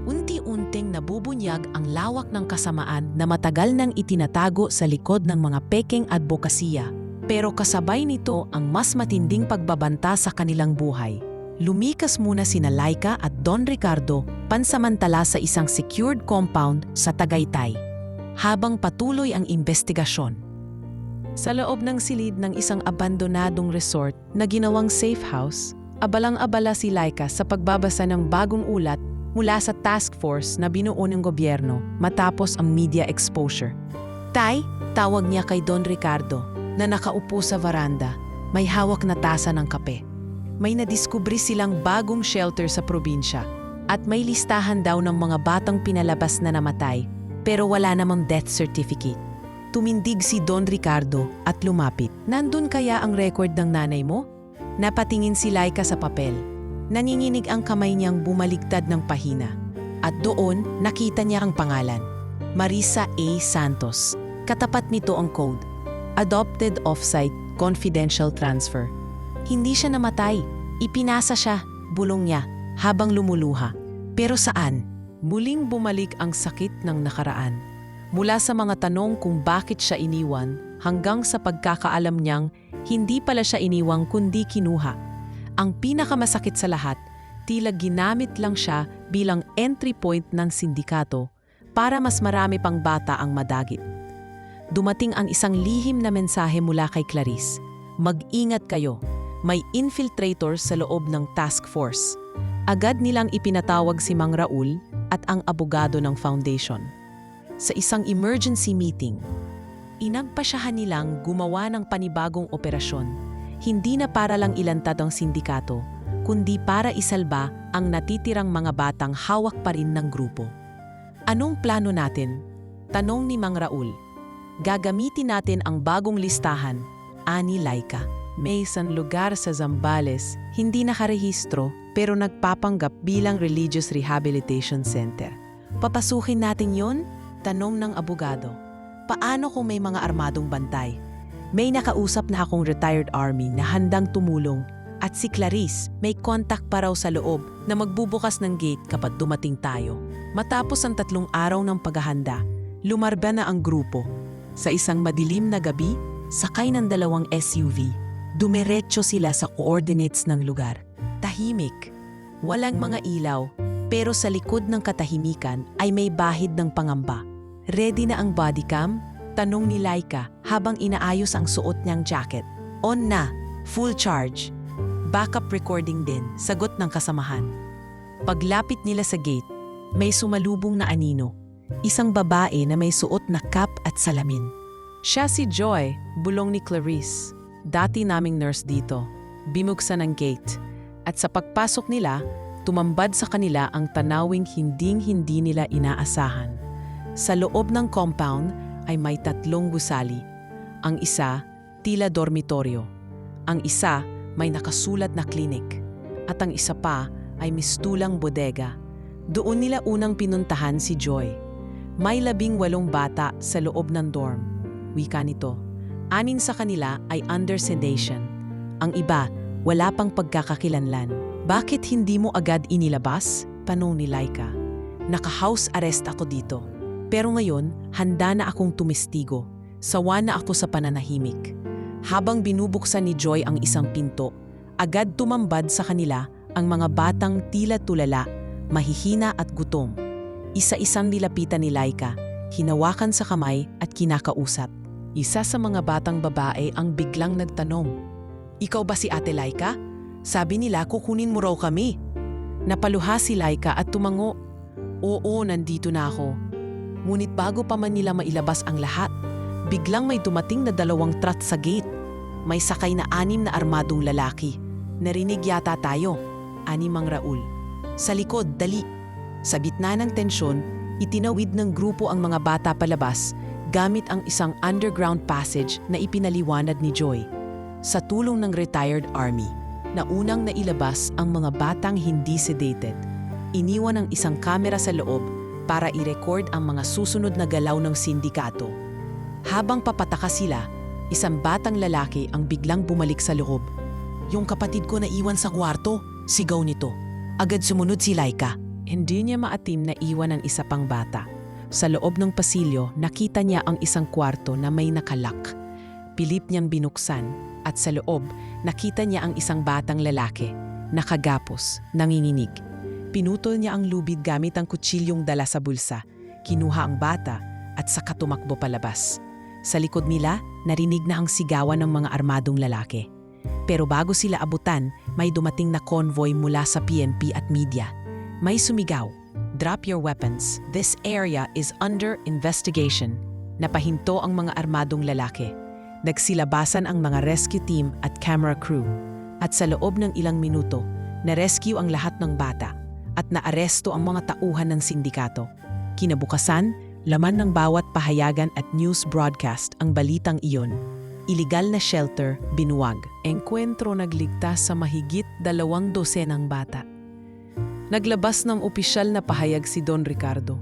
unti-unting nabubunyag ang lawak ng kasamaan na matagal nang itinatago sa likod ng mga pekeng advokasya. Pero kasabay nito ang mas matinding pagbabanta sa kanilang buhay. Lumikas muna sina Laika at Don Ricardo pansamantala sa isang secured compound sa Tagaytay, habang patuloy ang investigasyon. Sa loob ng silid ng isang abandonadong resort na ginawang safe house, abalang-abala si Laika sa pagbabasa ng bagong ulat mula sa task force na binuo ng gobyerno matapos ang media exposure. Tay, tawag niya kay Don Ricardo na nakaupo sa veranda, may hawak na tasa ng kape. May nadiskubre silang bagong shelter sa probinsya at may listahan daw ng mga batang pinalabas na namatay pero wala namang death certificate. Tumindig si Don Ricardo at lumapit. Nandun kaya ang record ng nanay mo? Napatingin si Laika sa papel. Nanginginig ang kamay niyang bumaligtad ng pahina. At doon nakita niya ang pangalan. Marisa A. Santos. Katapat nito ang code. Adopted Offsite Confidential Transfer. Hindi siya namatay. Ipinasa siya, bulong niya, habang lumuluha. Pero saan? Muling bumalik ang sakit ng nakaraan. Mula sa mga tanong kung bakit siya iniwan, hanggang sa pagkakaalam niyang hindi pala siya iniwang kundi kinuha. Ang pinakamasakit sa lahat, tila ginamit lang siya bilang entry point ng sindikato para mas marami pang bata ang madagit. Dumating ang isang lihim na mensahe mula kay Clarice. Mag-ingat kayo. May infiltrators sa loob ng task force. Agad nilang ipinatawag si Mang Raul at ang abogado ng foundation. Sa isang emergency meeting, inagpasyahan nilang gumawa ng panibagong operasyon. Hindi na para lang ilantad ang sindikato, kundi para isalba ang natitirang mga batang hawak pa rin ng grupo. Anong plano natin? Tanong ni Mang Raul. Gagamitin natin ang bagong listahan, ani Laika. May isang lugar sa Zambales, hindi nakarehistro pero nagpapanggap bilang Religious Rehabilitation Center. Papasukin natin yon? Tanong ng abogado. Paano kung may mga armadong bantay? May nakausap na akong retired army na handang tumulong At si Clarice, may contact pa raw sa loob na magbubukas ng gate kapag dumating tayo. Matapos ang 3 araw ng paghahanda, lumarba na ang grupo. Sa isang madilim na gabi, Sakay ng 2 SUV, dumiretso sila sa coordinates ng lugar. Tahimik, walang mga ilaw, pero sa likod ng katahimikan ay may bahid ng pangamba. Ready na ang bodycam? Tanong ni Laika habang inaayos ang suot niyang jacket. On na, full charge. Backup recording din, sagot ng kasamahan. Paglapit nila sa gate, may sumalubong na anino. Isang babae na may suot na cap at salamin. siya si Joy, bulong ni Clarice. Dati naming nurse dito. Bimuksan ang gate. At sa pagpasok nila, tumambad sa kanila ang tanawing hinding-hindi nila inaasahan. Sa loob ng compound ay may 3 gusali. Ang isa, tila dormitoryo. Ang isa, may nakasulat na klinik. At ang isa pa ay mistulang bodega. Doon nila unang pinuntahan si Joy. May 18 bata sa loob ng dorm. Wika nito. 6 sa kanila ay under sedation. Ang iba, wala pang pagkakakilanlan. Bakit hindi mo agad inilabas? Tanong ni Laika. Naka-house arrest ako dito. Pero ngayon, handa na akong tumestigo. Sawa na ako sa pananahimik. Habang binubuksan ni Joy ang isang pinto, agad tumambad sa kanila ang mga batang tila tulala, mahihina at gutom. Isa-isang nilapitan ni Laika, hinawakan sa kamay at kinakausap. Isa sa mga batang babae ang biglang nagtanong, "Ikaw ba si Ate Laika? Sabi nila kukunin mo raw kami." Napaluha si Laika at tumango. "Oo, nandito na ako." Ngunit bago pa man nila mailabas ang lahat, biglang may dumating na 2 truck sa gate. May sakay na 6 na armadong lalaki. "Narinig yata tayo," ani Mang Raul. "Sa likod, dali." Sa bitna ng tensyon, itinawid ng grupo ang mga bata palabas gamit ang isang underground passage na ipinaliwanag ni Joy. Sa tulong ng retired army, na unang nailabas ang mga batang hindi sedated. Iniwan ang isang kamera sa loob para i-record ang mga susunod na galaw ng sindikato. Habang papatakas sila, isang batang lalaki ang biglang bumalik sa loob. "Yung kapatid ko naiwan sa kwarto," sigaw nito. Agad sumunod si Laika. Hindi niya maatim na iwan ang isa pang bata. Sa loob ng pasilyo, nakita niya ang isang kwarto na may nakalak. Pilit niyang binuksan at sa loob, nakita niya ang isang batang lalaki, nakagapos, nanginginig. Pinutol niya ang lubid gamit ang kutsilyong dala sa bulsa, kinuha ang bata at saka tumakbo palabas. Sa likod nila, narinig na ang sigawan ng mga armadong lalaki. Pero bago sila abutan, may dumating na convoy mula sa PNP at media. May sumigaw, "Drop your weapons. This area is under investigation." Napahinto ang mga armadong lalaki. Nagsilabasan ang mga rescue team at camera crew. At sa loob ng ilang minuto, na-rescue ang lahat ng bata at naaresto ang mga tauhan ng sindikato. Kinabukasan, laman ng bawat pahayagan at news broadcast ang balitang iyon. Iligal na shelter, binuwag. Engkwentro nagligtas sa mahigit 200 bata. Naglabas ng opisyal na pahayag si Don Ricardo.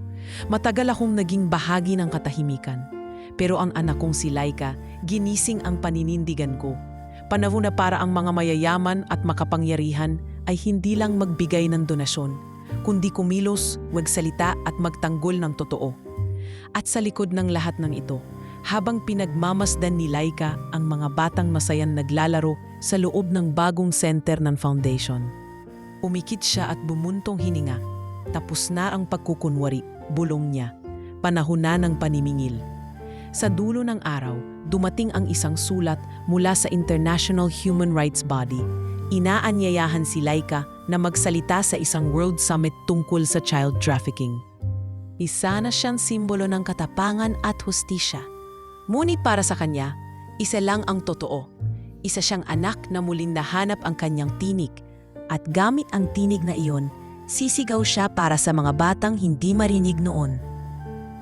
"Matagal akong naging bahagi ng katahimikan. Pero ang anak kong si Laika, ginising ang paninindigan ko. Panahon na para ang mga mayayaman at makapangyarihan ay hindi lang magbigay ng donasyon, kundi kumilos, magsalita at magtanggol ng totoo." At sa likod ng lahat ng ito, habang pinagmamasdan ni Laika ang mga batang masayang naglalaro sa loob ng bagong center ng foundation. Umikit siya at bumuntong hininga. Tapos na ang pagkukunwari, bulong niya. Panahon na ng panimingil. Sa dulo ng araw, dumating ang isang sulat mula sa International Human Rights Body. Inaanyayahan si Laika na magsalita sa isang World Summit tungkol sa child trafficking. Isa na siyang simbolo ng katapangan at hustisya. Ngunit para sa kanya, isa lang ang totoo. Isa siyang anak na muling nahanap ang kanyang tinig. At gamit ang tinig na iyon, sisigaw siya para sa mga batang hindi marinig noon.